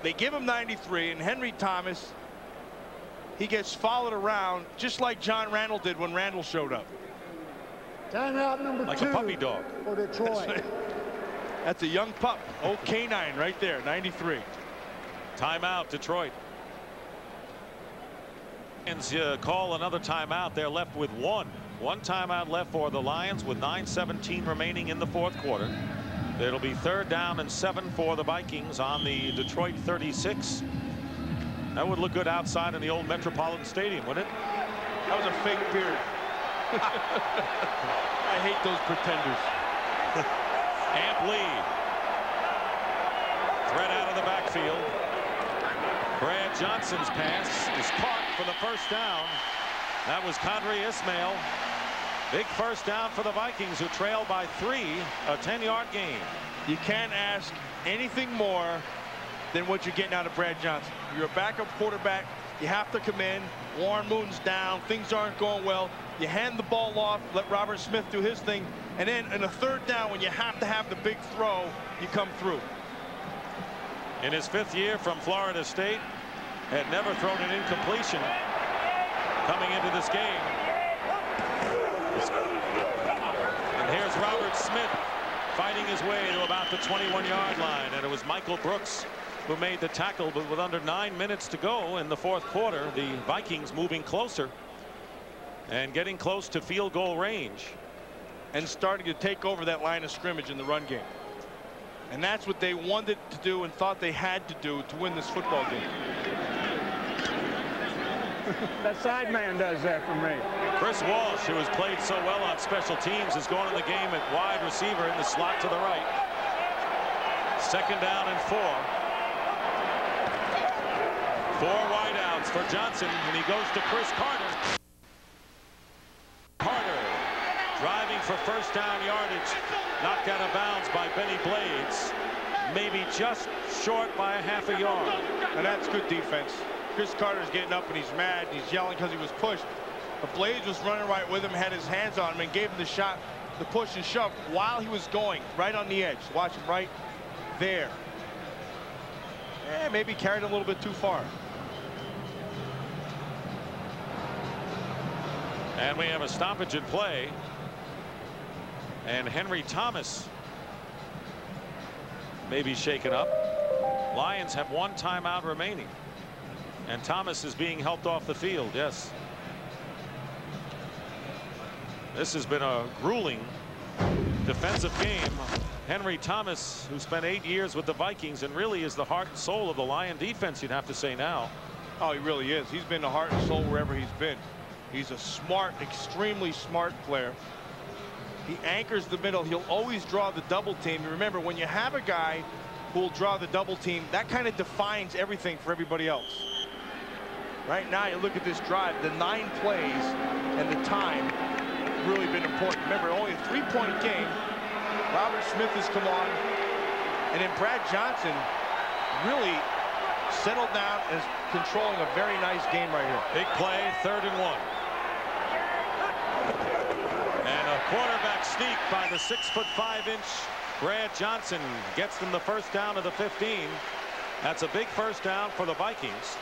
they give him 93, and Henry Thomas, he gets followed around just like John Randall did when Randall showed up.
Timeout number 2.
Like a puppy dog.
For Detroit.
That's a young pup. Old canine right there, 93.
Timeout, Detroit. Lions call another timeout. They're left with one timeout left for the Lions with 9:17 remaining in the fourth quarter. It'll be 3rd down and 7 for the Vikings on the Detroit 36. That would look good outside in the old Metropolitan Stadium, wouldn't it?
That was a fake beard. I hate those pretenders.
Amp lead. Threat out of the backfield. Brad Johnson's pass is caught for the first down. That was Qadry Ismail. Big first down for the Vikings, who trail by 3, a 10-yard gain.
You can't ask anything more than what you're getting out of Brad Johnson. You're a backup quarterback. You have to come in. Warren Moon's down. Things aren't going well. You hand the ball off, let Robert Smith do his thing, and then in a 3rd down, when you have to have the big throw, you come through.
In his 5th year from Florida State, had never thrown an incompletion coming into this game. And here's Robert Smith fighting his way to about the 21-yard line, and it was Michael Brooks who made the tackle. But with under 9 minutes to go in the fourth quarter, the Vikings moving closer and getting close to field goal range
and starting to take over that line of scrimmage in the run game. And that's what they wanted to do and thought they had to do to win this football game.
That side man does that for me.
Chris Walsh, who has played so well on special teams, is going in the game at wide receiver in the slot to the right. 2nd down and 4. 4 wideouts for Johnson, and he goes to Chris Carter. Carter driving for first down yardage, knocked out of bounds by Benny Blades, maybe just short by a half a yard.
And that's good defense. Chris Carter's getting up and he's mad. He's yelling because he was pushed. But Blades was running right with him, had his hands on him, and gave him the shot, the push and shove while he was going right on the edge. Watch him right there. Maybe carried a little bit too far.
And we have a stoppage in play. And Henry Thomas may be shaken up. Lions have 1 timeout remaining. And Thomas is being helped off the field. Yes. This has been a grueling defensive game. Henry Thomas, who spent 8 years with the Vikings and really is the heart and soul of the Lion defense, you'd have to say now.
Oh, he really is. He's been the heart and soul wherever he's been. He's a smart, extremely smart player. He anchors the middle. He'll always draw the double team. You remember, when you have a guy who will draw the double team, that kind of defines everything for everybody else. Right now, you look at this drive, the 9 plays and the time really been important. Remember, only a 3-point game. Robert Smith has come on, and then Brad Johnson really settled down and is controlling a very nice game right here.
Big play, 3rd and 1. And a quarterback sneak by the 6'5" Brad Johnson gets them the first down of the 15. That's a big first down for the Vikings,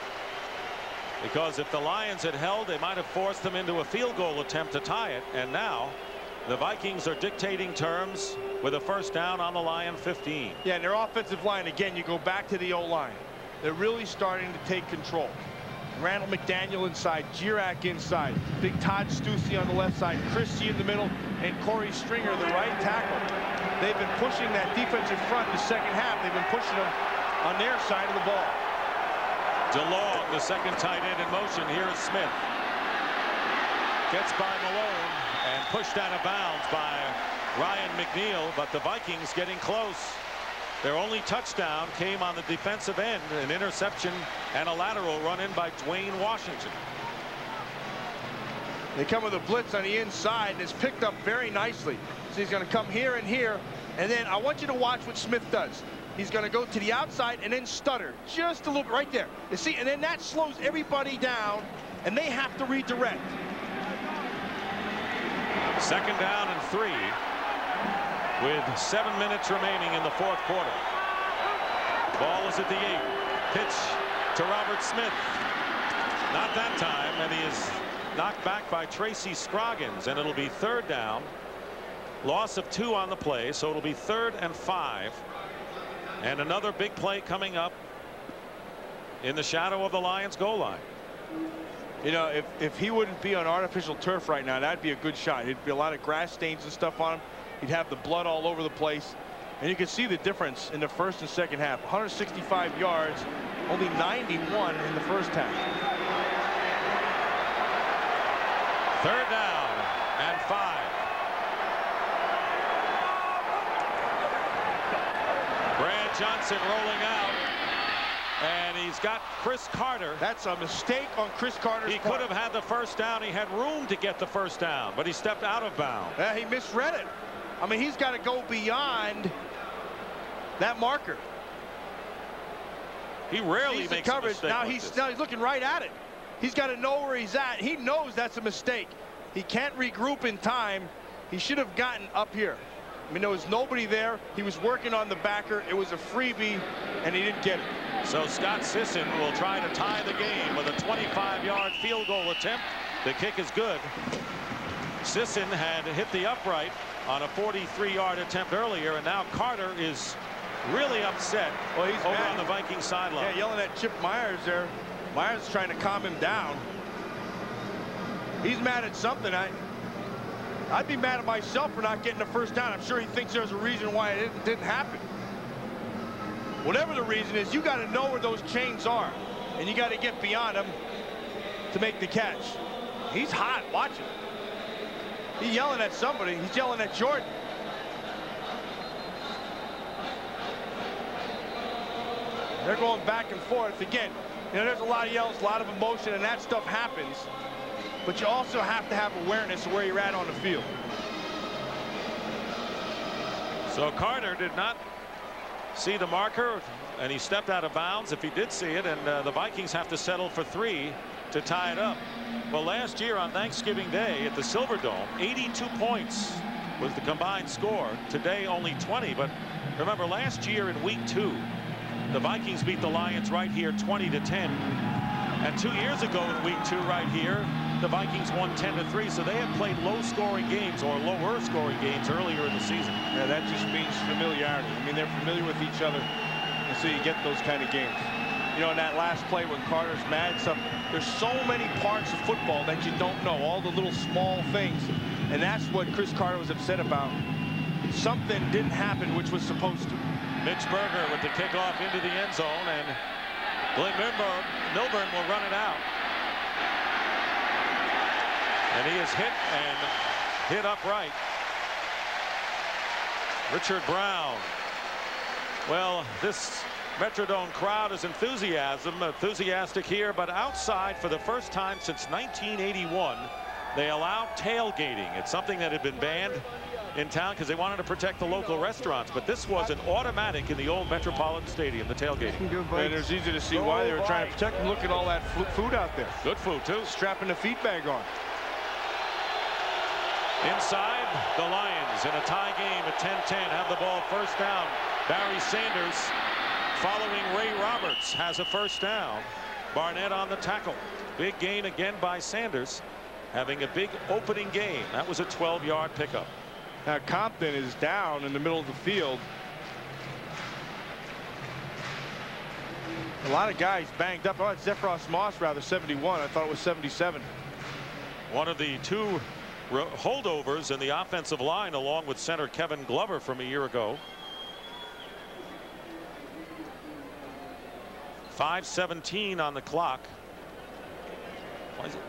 because if the Lions had held, they might have forced them into a field goal attempt to tie it. And now the Vikings are dictating terms with a first down on the Lion 15.
Yeah, and their offensive line, again, you go back to the O-line. They're really starting to take control. Randall McDaniel inside, Girac inside, big Todd Stussy on the left side, Christie in the middle, and Corey Stringer, the right tackle. They've been pushing that defensive front in the second half. They've been pushing them on their side of the ball.
DeLong, the second tight end in motion. Here is Smith. Gets by Malone and pushed out of bounds by Ryan McNeil, but the Vikings getting close. Their only touchdown came on the defensive end, an interception and a lateral run in by Dwayne Washington.
They come with a blitz on the inside, and it's picked up very nicely. So he's going to come here and here, and then I want you to watch what Smith does. He's going to go to the outside and then stutter just a little bit right there. You see, and then that slows everybody down, and they have to redirect.
2nd down and 3 with 7 minutes remaining in the 4th quarter. Ball is at the 8. Pitch to Robert Smith. Not that time, and he is knocked back by Tracy Scroggins, and it'll be 3rd down. Loss of 2 on the play, so it'll be 3rd and 5. And another big play coming up in the shadow of the Lions goal line.
You know, if he wouldn't be on artificial turf right now, that'd be a good shot. It'd be a lot of grass stains and stuff on him. He'd have the blood all over the place. And you can see the difference in the 1st and 2nd half. 165 yards, only 91 in the 1st half.
3rd down and 5. Brad Johnson rolling out. And he's got Chris Carter.
That's a mistake on Chris Carter's
He
part.
could have had the 1st down. He had room to get the 1st down, but he stepped out of bounds.
Yeah, he misread it. I mean, he's got to go beyond that marker.
He rarely
Sees the
makes a
coverage.
mistake
Now
like
he's
this.
looking right at it. He's got to know where he's at. He knows that's a mistake. He can't regroup in time. He should have gotten up here. I mean, there was nobody there. He was working on the backer. It was a freebie, and he didn't get it.
So Scott Sisson will try to tie the game with a 25-yard field goal attempt. The kick is good. Sisson had hit the upright on a 43-yard attempt earlier, and now Carter is really upset
Well, he's
over
mad.
on the Viking sideline.
Yeah, yelling at Chip Myers there. Myers is trying to calm him down. He's mad at something. I'd be mad at myself for not getting the 1st down. I'm sure he thinks there's a reason why it didn't happen. Whatever the reason is, you got to know where those chains are, and you got to get beyond them to make the catch. He's hot. Watch it. He's yelling at somebody. He's yelling at Jordan. They're going back and forth again. You know, there's a lot of yells, a lot of emotion, and that stuff happens. But you also have to have awareness of where you're at on the field.
So Carter did not see the marker, and he stepped out of bounds if he did see it, and the Vikings have to settle for 3 to tie it up. Well, last year on Thanksgiving Day at the Silverdome, 82 points was the combined score. Today only 20, but remember last year in week 2 the Vikings beat the Lions right here 20-10, and 2 years ago in week 2 right here the Vikings won 10-3. So they have played low-scoring games or lower-scoring games earlier in the season.
Yeah, that just means familiarity. I mean, they're familiar with each other, and so you get those kind of games. You know, in that last play when Carter's mad, there's so many parts of football that you don't know, all the little small things, and that's what Chris Carter was upset about. Something didn't happen which was supposed to.
Mitch Berger with the kickoff into the end zone, and Glenn Milburn will run it out. And he is hit upright. Richard Brown. Well, this Metrodome crowd is enthusiastic here, but outside for the first time since 1981 they allowed tailgating. It's something that had been banned in town because they wanted to protect the local restaurants, but this was an automatic in the old Metropolitan Stadium, the tailgating.
And it was easy to see why they were trying to protect them. Look at all that food out there.
Good food too.
Strapping the feed bag on.
Inside, the Lions in a tie game at 10-10 have the ball 1st down. Barry Sanders following Ray Roberts has a 1st down. Barnett on the tackle. Big gain again by Sanders, having a big opening game. That was a 12-yard pickup.
Now Compton is down in the middle of the field. A lot of guys banged up. Oh, it's Zephros Moss, rather, 71. I thought it was 77.
One of the 2 holdovers in the offensive line, along with center Kevin Glover from a year ago. 5:17 on the clock. Why is it?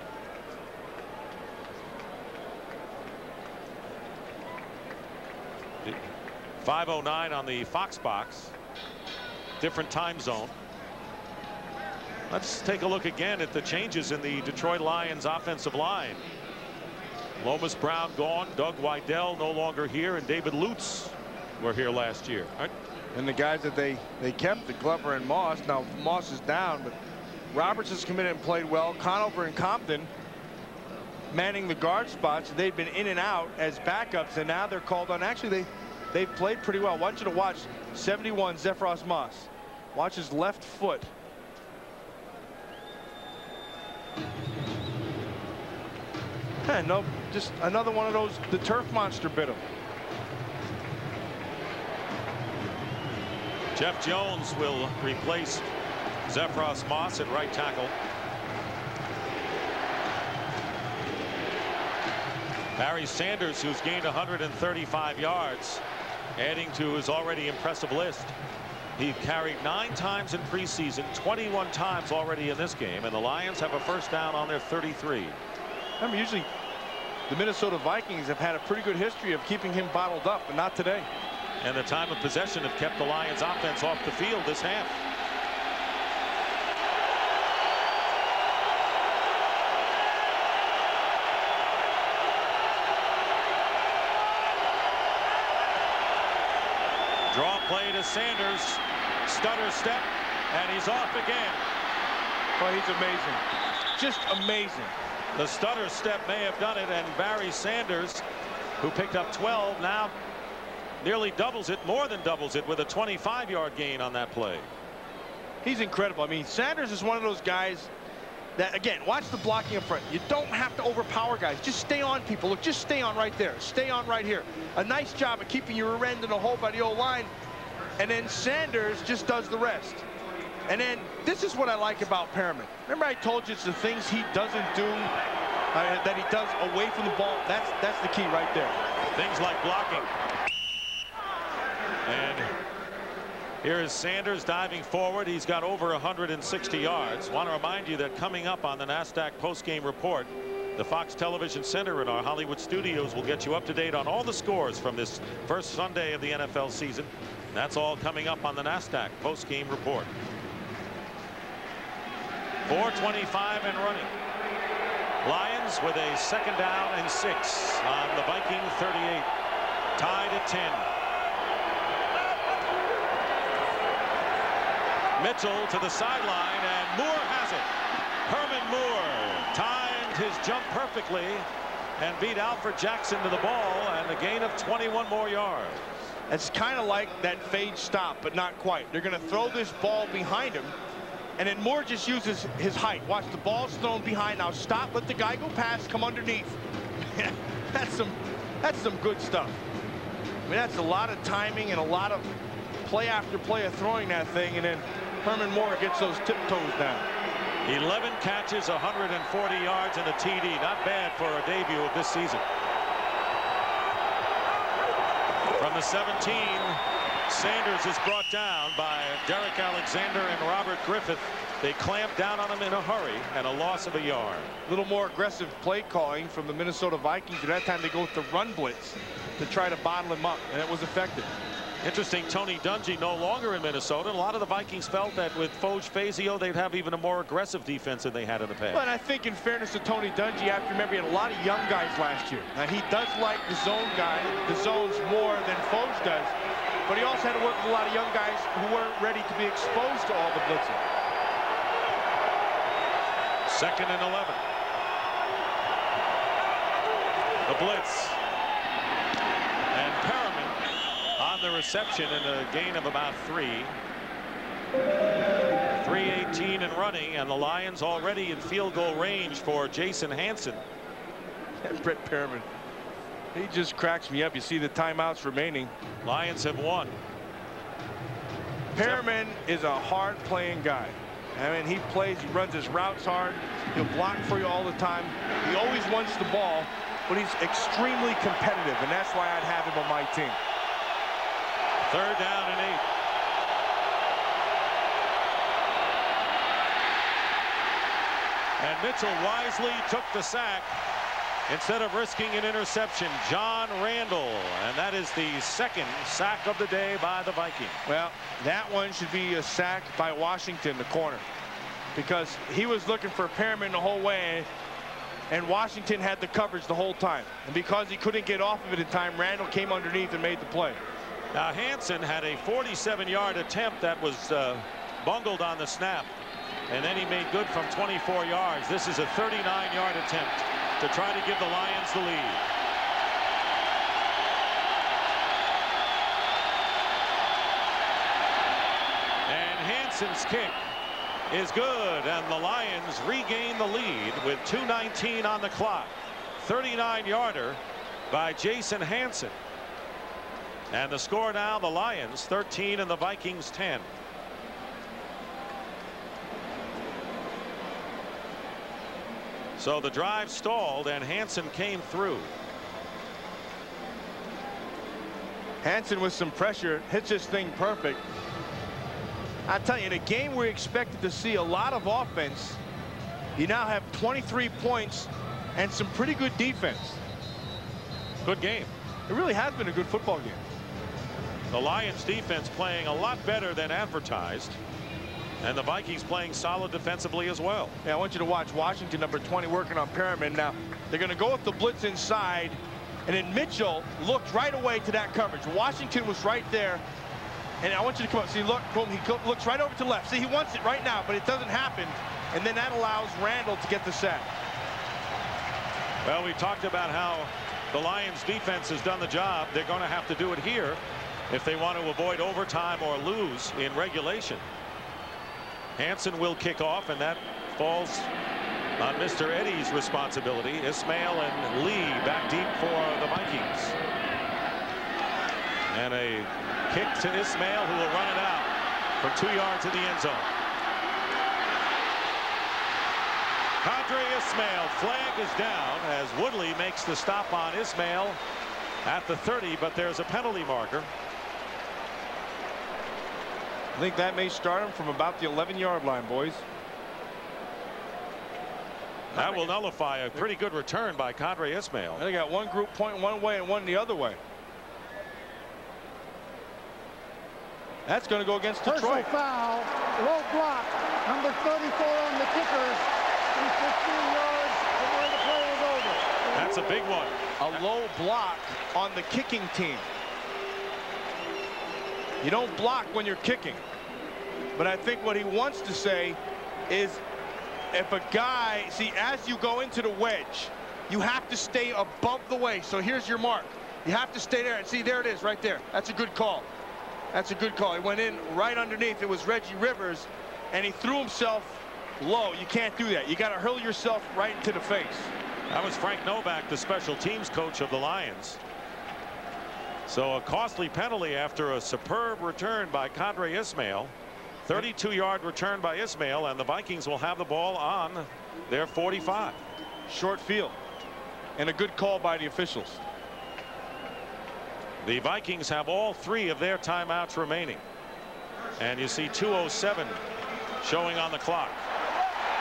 .509 on the Fox box. different time zone. Let's take a look again at the changes in the Detroit Lions offensive line. Lomas Brown gone, Doug Weidel no longer here, and David Lutz were here last year.
Right. And the guys that they kept, the Glover and Moss. Now Moss is down, but Roberts has come in and played well. Conover and Compton manning the guard spots. They've been in and out as backups, and now they're called on. Actually, they've played pretty well. I want you to watch 71 Zephros Moss. Watch his left foot. No, just another one of those. The turf monster bit him.
Jeff Jones will replace Zephros Moss at right tackle. Barry Sanders, who's gained 135 yards, adding to his already impressive list. He carried 9 times in preseason, 21 times already in this game, and the Lions have a first down on their 33.
I mean, usually the Minnesota Vikings have had a pretty good history of keeping him bottled up, but not today.
And the time of possession have kept the Lions offense off the field this half. Draw play to Sanders, stutter step, and he's off again.
Oh, he's amazing. Just amazing.
The stutter step may have done it, and Barry Sanders, who picked up 12, now nearly doubles it, more than doubles it, with a 25-yard gain on that play.
He's incredible. I mean, Sanders is one of those guys that, again, watch the blocking up front. You don't have to overpower guys. Just stay on people. Look, just stay on right there. Stay on right here. A nice job of keeping your rear end in a hole by the O-line. And then Sanders just does the rest. And then this is what I like about Perriman. Remember I told you it's the things he doesn't do that he does away from the ball. That's the key right there.
Things like blocking. And here is Sanders diving forward. He's got over 160 yards. Want to remind you that coming up on the NASDAQ postgame report, the Fox Television Center in our Hollywood studios will get you up to date on all the scores from this first Sunday of the NFL season. That's all coming up on the NASDAQ postgame report. 4:25 and running. Lions with a second down and 6 on the Viking 38. Tied at 10. Mitchell to the sideline, and Moore has it. Herman Moore timed his jump perfectly and beat Alfred Jackson to the ball, and a gain of 21 more yards.
It's kind of like that fade stop, but not quite. They're going to throw this ball behind him, and then Moore just uses his height. Watch, the ball's thrown behind. Now stop, let the guy go past, come underneath. That's some good stuff. I mean, that's a lot of timing and a lot of play after play of throwing that thing, and then Herman Moore gets those tiptoes down.
11 catches, 140 yards, and a TD. Not bad for a debut of this season. From the 17, Sanders is brought down by Derek Alexander and Robert Griffith. They clamped down on him in a hurry, and a loss of a yard.
A little more aggressive play calling from the Minnesota Vikings. At that time, they go with the run blitz to try to bottle him up, and it was effective.
Interesting, Tony Dungy no longer in Minnesota. A lot of the Vikings felt that with Foge Fazio, they'd have even a more aggressive defense than they had in the past.
Well, and I think in fairness to Tony Dungy, you have to remember he had a lot of young guys last year. Now, he does like the zones more than Foge does, but he also had to work with a lot of young guys who weren't ready to be exposed to all the blitzing.
2nd and 11. The blitz. And Perriman on the reception and a gain of about 3. 3:18 and running, and the Lions already in field goal range for Jason Hanson.
And Brett Perriman, he just cracks me up. You see the timeouts remaining.
Lions have won.
Perriman is a hard playing guy. I mean, he plays, he runs his routes hard. He'll block for you all the time. He always wants the ball, but he's extremely competitive, and that's why I'd have him on my team.
3rd down and 8. And Mitchell wisely took the sack instead of risking an interception. John Randall, and that that is the second sack of the day by the Vikings.
Well, that one should be a sack by Washington, the corner, because he was looking for Perriman the whole way, and Washington had the coverage the whole time. And because he couldn't get off of it in time, Randall came underneath and made the play.
Now Hansen had a 47-yard attempt that was bungled on the snap, and then he made good from 24 yards. This is a 39-yard attempt to try to give the Lions the lead. And Hansen's kick is good, and the Lions regain the lead with 2:19 on the clock. 39-yarder by Jason Hansen. And the score now, the Lions 13 and the Vikings 10. So the drive stalled and Hansen came through.
Hansen with some pressure hits this thing perfect. I tell you, in a game where we expected to see a lot of offense, you now have 23 points and some pretty good defense.
Good game.
It really has been a good football game.
The Lions defense playing a lot better than advertised, and the Vikings playing solid defensively as well.
Yeah, I want you to watch Washington, number 20, working on Perriman. Now they're going to go with the blitz inside, and then Mitchell looked right away to that coverage. Washington was right there, and I want you to come up. See, look, boom, he looks right over to the left. See, he wants it right now, but it doesn't happen, and then that allows Randall to get the sack.
Well, we talked about how the Lions defense has done the job. They're going to have to do it here if they want to avoid overtime or lose in regulation. Hansen will kick off, and that falls on Mr. Eddie's responsibility. Ismail and Lee back deep for the Vikings. And a kick to Ismail, who will run it out from 2 yards in the end zone. Andre Ismail, flag is down as Woodley makes the stop on Ismail at the 30, but there's a penalty marker.
I think that may start him from about the 11-yard line, boys.
That will nullify a pretty good return by Andre Ismail.
They got one group pointing one way and one the other way. That's going to go against Detroit.
Personal foul, low block, number 34 on the kickers. He's 15 yards from where the play is over.
That's a big one.
A low block on the kicking team. You don't block when you're kicking. But I think what he wants to say is, if a guy, see, as you go into the wedge, you have to stay above the waist. So here's your mark. You have to stay there, and see, there it is right there. That's a good call. That's a good call. He went in right underneath. It was Reggie Rivers, and he threw himself low. You can't do that. You got to hurl yourself right into the face.
That was Frank Novak, the special teams coach of the Lions. So a costly penalty after a superb return by Andre Ismail. 32-yard return by Ismail, and the Vikings will have the ball on their 45.
Short field, and a good call by the officials.
The Vikings have all 3 of their timeouts remaining, and you see 2:07 showing on the clock.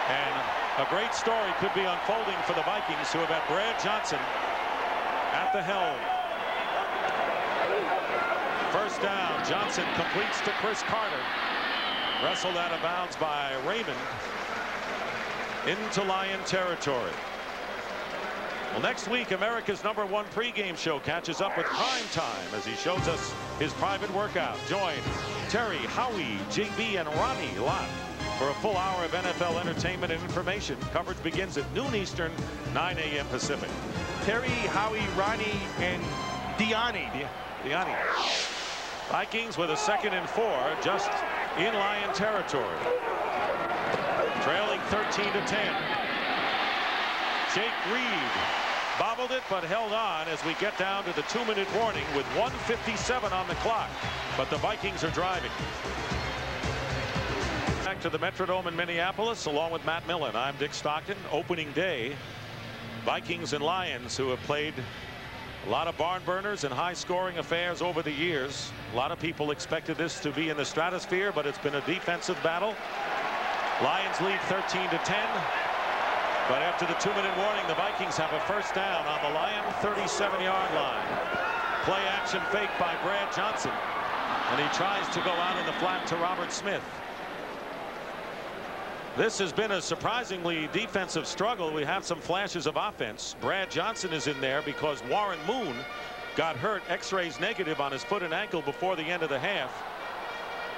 And a great story could be unfolding for the Vikings, who have had Brad Johnson at the helm. First down, Johnson completes to Chris Carter. Wrestled out of bounds by Raymond into Lion territory. Well, next week, America's #1 pregame show catches up with Prime Time as he shows us his private workout. Join Terry, Howie, JB, and Ronnie live for a full hour of NFL entertainment and information. Coverage begins at noon Eastern, 9 a.m. Pacific.
Terry, Howie, Ronnie, and Deani.
Vikings with a 2nd and 4, just in Lion territory. Trailing 13-10. Jake Reed bobbled it, but held on as we get down to the 2-minute warning with 1:57 on the clock. But the Vikings are driving. Back to the Metrodome in Minneapolis, along with Matt Millen. I'm Dick Stockton. Opening day, Vikings and Lions, who have played a lot of barn burners and high-scoring affairs over the years. A lot of people expected this to be in the stratosphere, but it's been a defensive battle. Lions lead 13-10. But after the 2-minute warning, the Vikings have a first down on the Lion 37-yard line. Play action fake by Brad Johnson. And he tries to go out in the flat to Robert Smith. This has been a surprisingly defensive struggle. We have some flashes of offense. Brad Johnson is in there because Warren Moon got hurt, x-rays negative on his foot and ankle before the end of the half.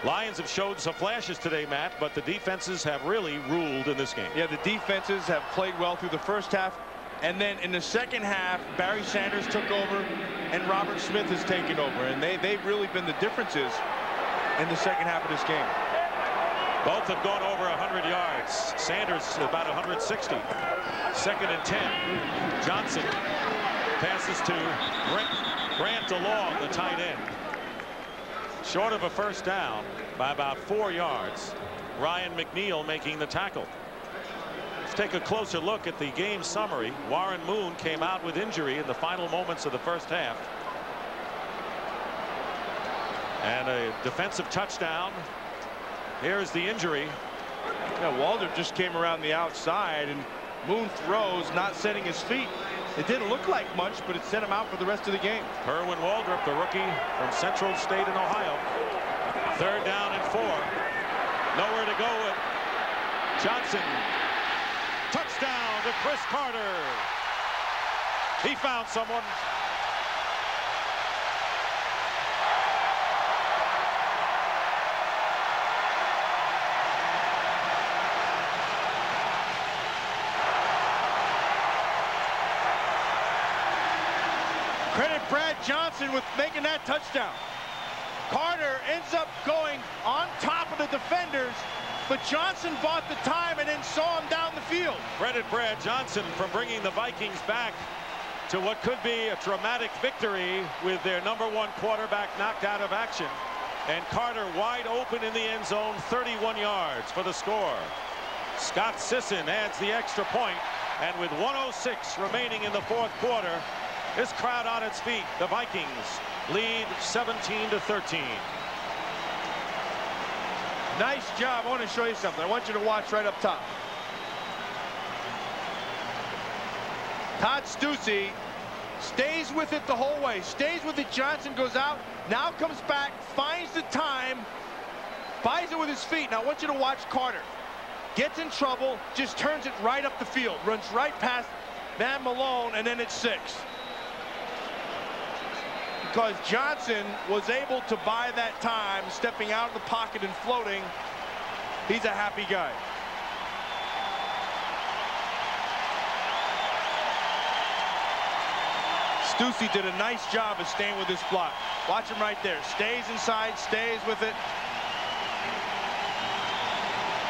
Lions have showed some flashes today, Matt, but the defenses have really ruled in this game.
Yeah, the defenses have played well through the first half. And then in the second half, Barry Sanders took over and Robert Smith has taken over. And they've really been the differences in the second half of this game.
Both have gone over 100 yards. Sanders about 160. 2nd and 10. Johnson passes to Grant along, the tight end. Short of a first down by about 4 yards. Ryan McNeil making the tackle. Let's take a closer look at the game summary. Warren Moon came out with injury in the final moments of the first half. And a defensive touchdown. Here's the injury.
Yeah, Waldrop just came around the outside and Moon throws, not setting his feet. It didn't look like much, but it set him out for the rest of the game.
Herwin Waldrop, the rookie from Central State in Ohio. 3rd down and 4. Nowhere to go with Johnson. Touchdown to Chris Carter. He found someone.
Credit Brad Johnson with making that touchdown. Carter ends up going on top of the defenders, but Johnson bought the time and then saw him down the field.
Credit Brad Johnson for bringing the Vikings back to what could be a dramatic victory with their #1 quarterback knocked out of action. And Carter wide open in the end zone, 31 yards for the score. Scott Sisson adds the extra point, and with 1:06 remaining in the 4th quarter, this crowd on its feet. The Vikings lead 17-13.
Nice job. I want to show you something. I want you to watch right up top. Todd Stussy stays with it the whole way. Stays with it. Johnson goes out. Now comes back. Finds the time. Buys it with his feet. Now I want you to watch Carter. Gets in trouble. Just turns it right up the field. Runs right past Van Malone. And then it's 6. Because Johnson was able to buy that time, stepping out of the pocket and floating. He's a happy guy. Stussy did a nice job of staying with this block. Watch him right there. Stays inside, stays with it.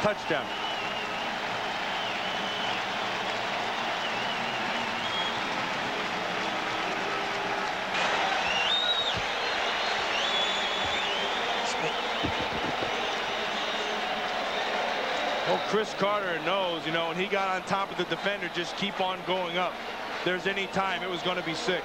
Touchdown. Well, Chris Carter knows, you know, when he got on top of the defender, just keep on going up. If there's any time, it was going to be 6.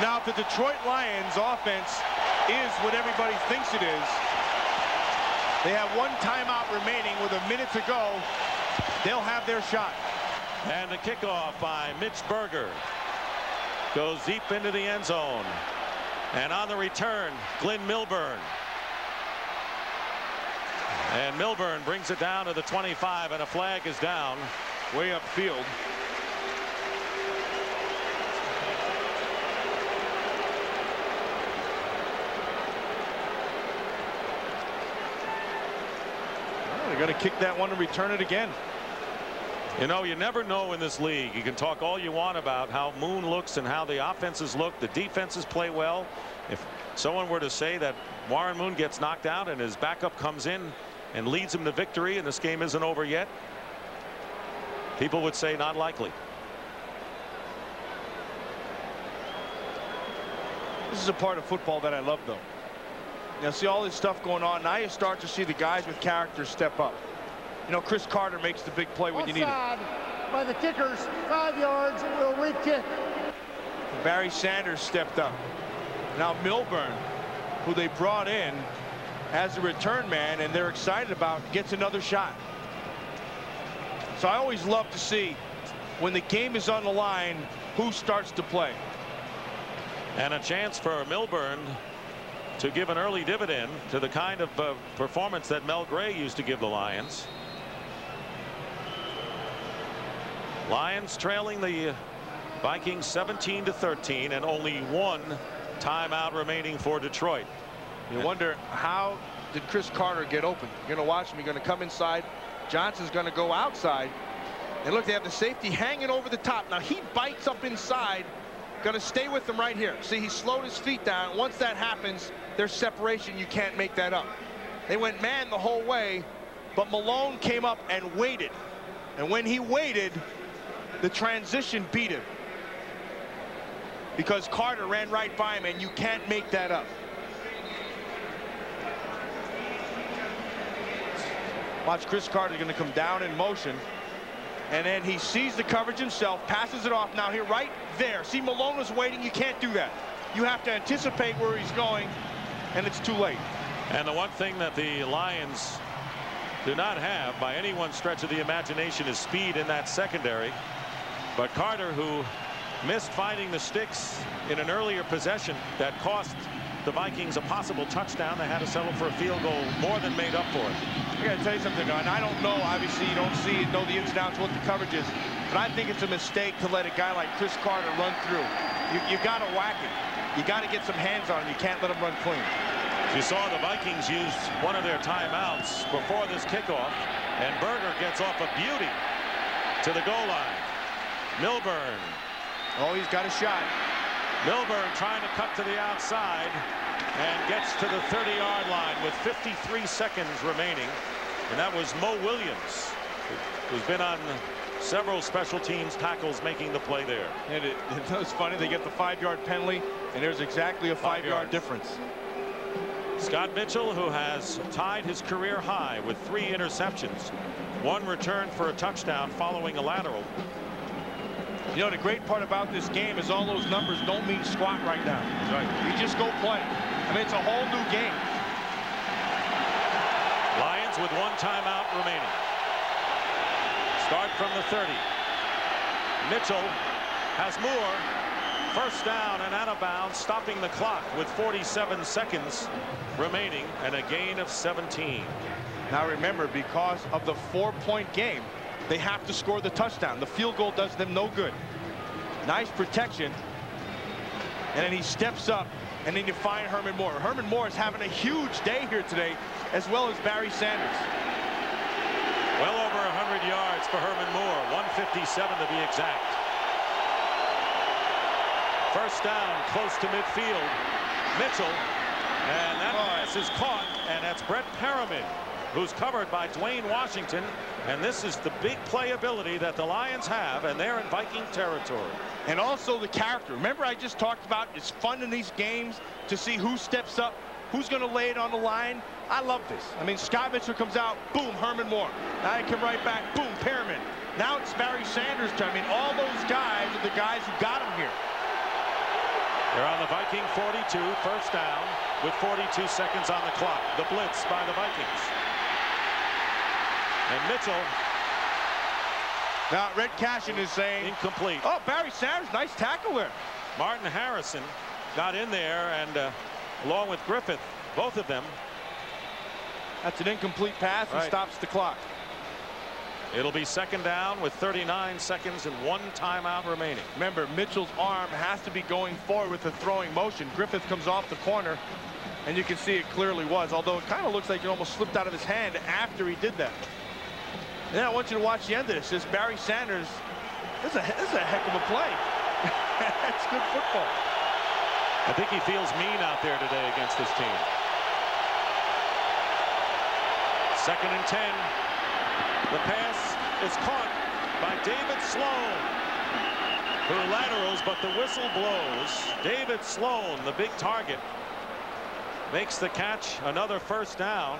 Now, if the Detroit Lions offense is what everybody thinks it is, they have 1 timeout remaining with a minute to go. They'll have their shot.
And the kickoff by Mitch Berger goes deep into the end zone. And on the return, Glenn Milburn. And Milburn brings it down to the 25, and a flag is down way upfield.
They're going to kick that one and return it again.
You know, you never know in this league. You can talk all you want about how Moon looks and how the offenses look. The defenses play well. If someone were to say that Warren Moon gets knocked out and his backup comes in and leads him to victory and this game isn't over yet, people would say not likely.
This is a part of football that I love, though. You know, see all this stuff going on. Now you start to see the guys with character step up. You know, Chris Carter makes the big play when you need it.
By the kickers, 5 yards, will re-kick.
Barry Sanders stepped up. Now Milburn who they brought in as a return man and they're excited about, gets another shot. So I always love to see when the game is on the line who starts to play.
And a chance for Milburn to give an early dividend to the kind of performance that Mel Gray used to give the Lions. Lions trailing the Vikings 17-13 and only one timeout remaining for Detroit.
You wonder, how did Chris Carter get open? You're going to watch him. You're going to come inside. Johnson's going to go outside. And look, they have the safety hanging over the top. Now he bites up inside. Going to stay with them right here. See, he slowed his feet down. Once that happens, there's separation. You can't make that up. They went man the whole way, but Malone came up and waited. And when he waited, the transition beat him. Because Carter ran right by him, and you can't make that up. Watch, Chris Carter going to come down in motion. And then he sees the coverage himself, passes it off. Now here, right there. See, Malone was waiting. You can't do that. You have to anticipate where he's going, and it's too late.
And the one thing that the Lions do not have by any one stretch of the imagination is speed in that secondary. But Carter, who missed finding the sticks in an earlier possession that cost the Vikings a possible touchdown, they had to settle for a field goal, more than made up for it.
I got to tell you something, and I don't know, obviously you don't know the ins and outs what the coverage is, but I think it's a mistake to let a guy like Chris Carter run through. You got to whack it. You got to get some hands on him. You can't let him run clean.
You saw the Vikings used one of their timeouts before this kickoff, and Berger gets off a beauty to the goal line. Milburn.
Oh, he's got a shot.
Milburn trying to cut to the outside and gets to the 30-yard line with 53 seconds remaining. And that was Mo Williams, who's been on several special teams tackles, making the play there.
And it's funny, they get the 5-yard penalty, and there's exactly a 5-yard difference.
Scott Mitchell, who has tied his career high with 3 interceptions, 1 return for a touchdown following a lateral.
You know, the great part about this game is all those numbers don't mean squat right now.
Right.
You just go play. I mean, it's a whole new game.
Lions with 1 timeout remaining. Start from the 30. Mitchell has Moore. First down and out of bounds, stopping the clock with 47 seconds remaining and a gain of 17.
Now remember, because of the 4-point game, they have to score the touchdown. The field goal does them no good. Nice protection. And then he steps up, and then you find Herman Moore. Herman Moore is having a huge day here today, as well as Barry Sanders.
Well over 100 yards for Herman Moore, 157 to be exact. First down, close to midfield. Mitchell, and that pass is caught, and that's Brett Perriman, who's covered by Dwayne Washington. And this is the big playability that the Lions have, and they're in Viking territory.
And also the character. Remember, I just talked about it's fun in these games to see who steps up, who's going to lay it on the line. I love this. I mean, Scott Mitchell comes out, boom, Herman Moore. Now he come right back, boom, Perriman. Now it's Barry Sanders' turn. I mean, all those guys are the guys who got him here.
They're on the Viking 42, first down with 42 seconds on the clock. The blitz by the Vikings. And Mitchell.
Now Red Cashin is saying
incomplete.
Oh, Barry Sanders, nice tackle there.
Martin Harrison got in there, and along with Griffith, both of them.
That's an incomplete pass and stops the clock.
It'll be second down with 39 seconds and 1 timeout remaining.
Remember, Mitchell's arm has to be going forward with the throwing motion. Griffith comes off the corner, and you can see it clearly was, although it kind of looks like it almost slipped out of his hand after he did that. And then I want you to watch the end of this. This Barry Sanders, this is a heck of a play. That's good football.
I think he feels mean out there today against this team. Second and 10. The pass is caught by David Sloan, who laterals, but the whistle blows. David Sloan, the big target, makes the catch. Another first down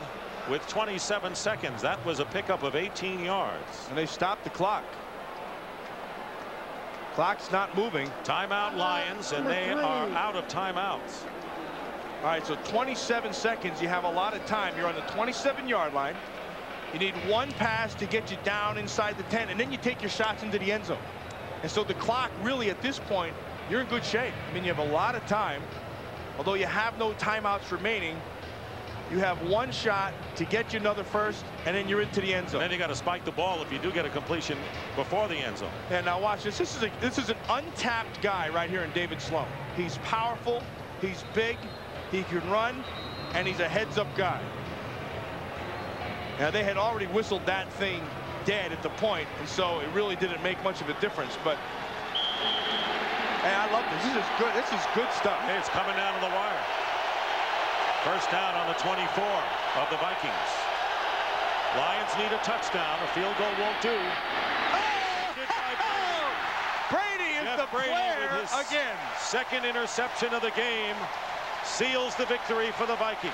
with 27 seconds. That was a pickup of 18 yards.
And they stopped the clock. Clock's not moving.
Timeout Lions, and they are out of timeouts.
All right, so 27 seconds. You have a lot of time. You're on the 27-yard line. You need one pass to get you down inside the 10, and then you take your shots into the end zone. And so the clock really at this point, you're in good shape. I mean, you have a lot of time. Although you have no timeouts remaining, you have one shot to get you another first, and then you're into the end zone.
And then you got to spike the ball if you do get a completion before the end zone.
And now watch this. This is an untapped guy right here in David Sloan. He's powerful, he's big, he can run, and he's a heads-up guy. Now they had already whistled that thing dead at the point, and so it really didn't make much of a difference. But hey, I love this. This is good. This is good stuff.
Hey, it's coming down to the wire. First down on the 24 of the Vikings. Lions need a touchdown. A field goal won't do.
Brady is the player again.
Second interception of the game seals the victory for the Vikings.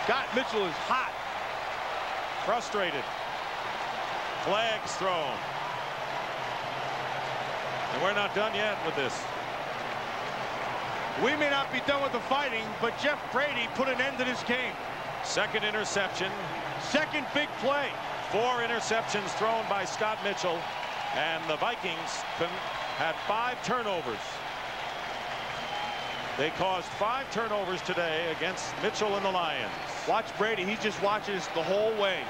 Scott Mitchell is hot.
Frustrated. Flags thrown. And we're not done yet with this.
We may not be done with the fighting, but Jeff Brady put an end to this game.
Second interception.
Second big play.
4 interceptions thrown by Scott Mitchell. And the Vikings had 5 turnovers. They caused 5 turnovers today against Mitchell and the Lions.
Watch Brady. He just watches the whole way.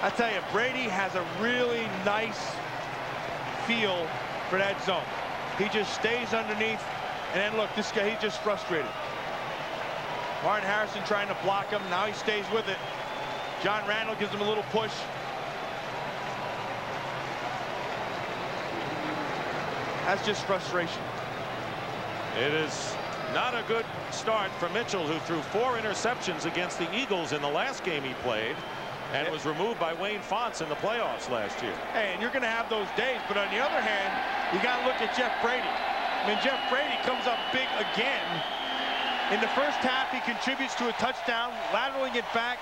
I tell you, Brady has a really nice feel for that zone. He just stays underneath. And then look, this guy, he's just frustrated. Martin Harrison trying to block him. Now he stays with it. John Randall gives him a little push. That's just frustration.
It is not a good start for Mitchell, who threw 4 interceptions against the Eagles in the last game he played and was removed by Wayne Fonts in the playoffs last year.
Hey, and you're going to have those days, but on the other hand, you got to look at Jeff Brady. I mean, Jeff Brady comes up big again. In the first half, he contributes to a touchdown, lateraling it back,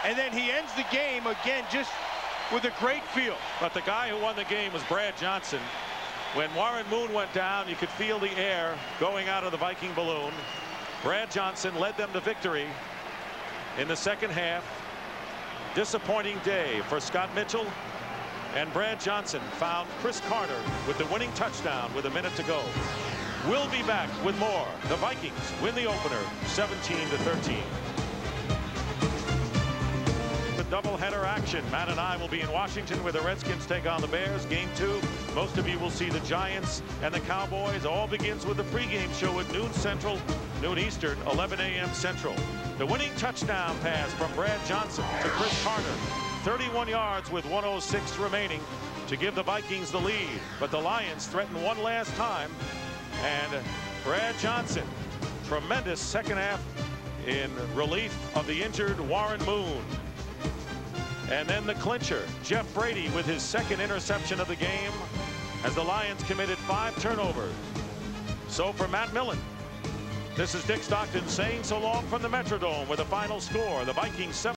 and then he ends the game again just with a great feel.
But the guy who won the game was Brad Johnson. When Warren Moon went down, you could feel the air going out of the Viking balloon. Brad Johnson led them to victory in the second half. Disappointing day for Scott Mitchell. And Brad Johnson found Chris Carter with the winning touchdown with a minute to go. We'll be back with more. The Vikings win the opener 17-13. The doubleheader action. Matt and I will be in Washington where the Redskins take on the Bears. Game 2. Most of you will see the Giants and the Cowboys. All begins with the pregame show at noon Central, noon Eastern, 11 a.m. Central. The winning touchdown pass from Brad Johnson to Chris Carter. 31 yards with 1:06 remaining to give the Vikings the lead. But the Lions threaten one last time. And Brad Johnson, tremendous second half in relief of the injured Warren Moon. And then the clincher, Jeff Brady with his second interception of the game as the Lions committed 5 turnovers. So for Matt Millen, this is Dick Stockton saying so long from the Metrodome with a final score. The Vikings 7.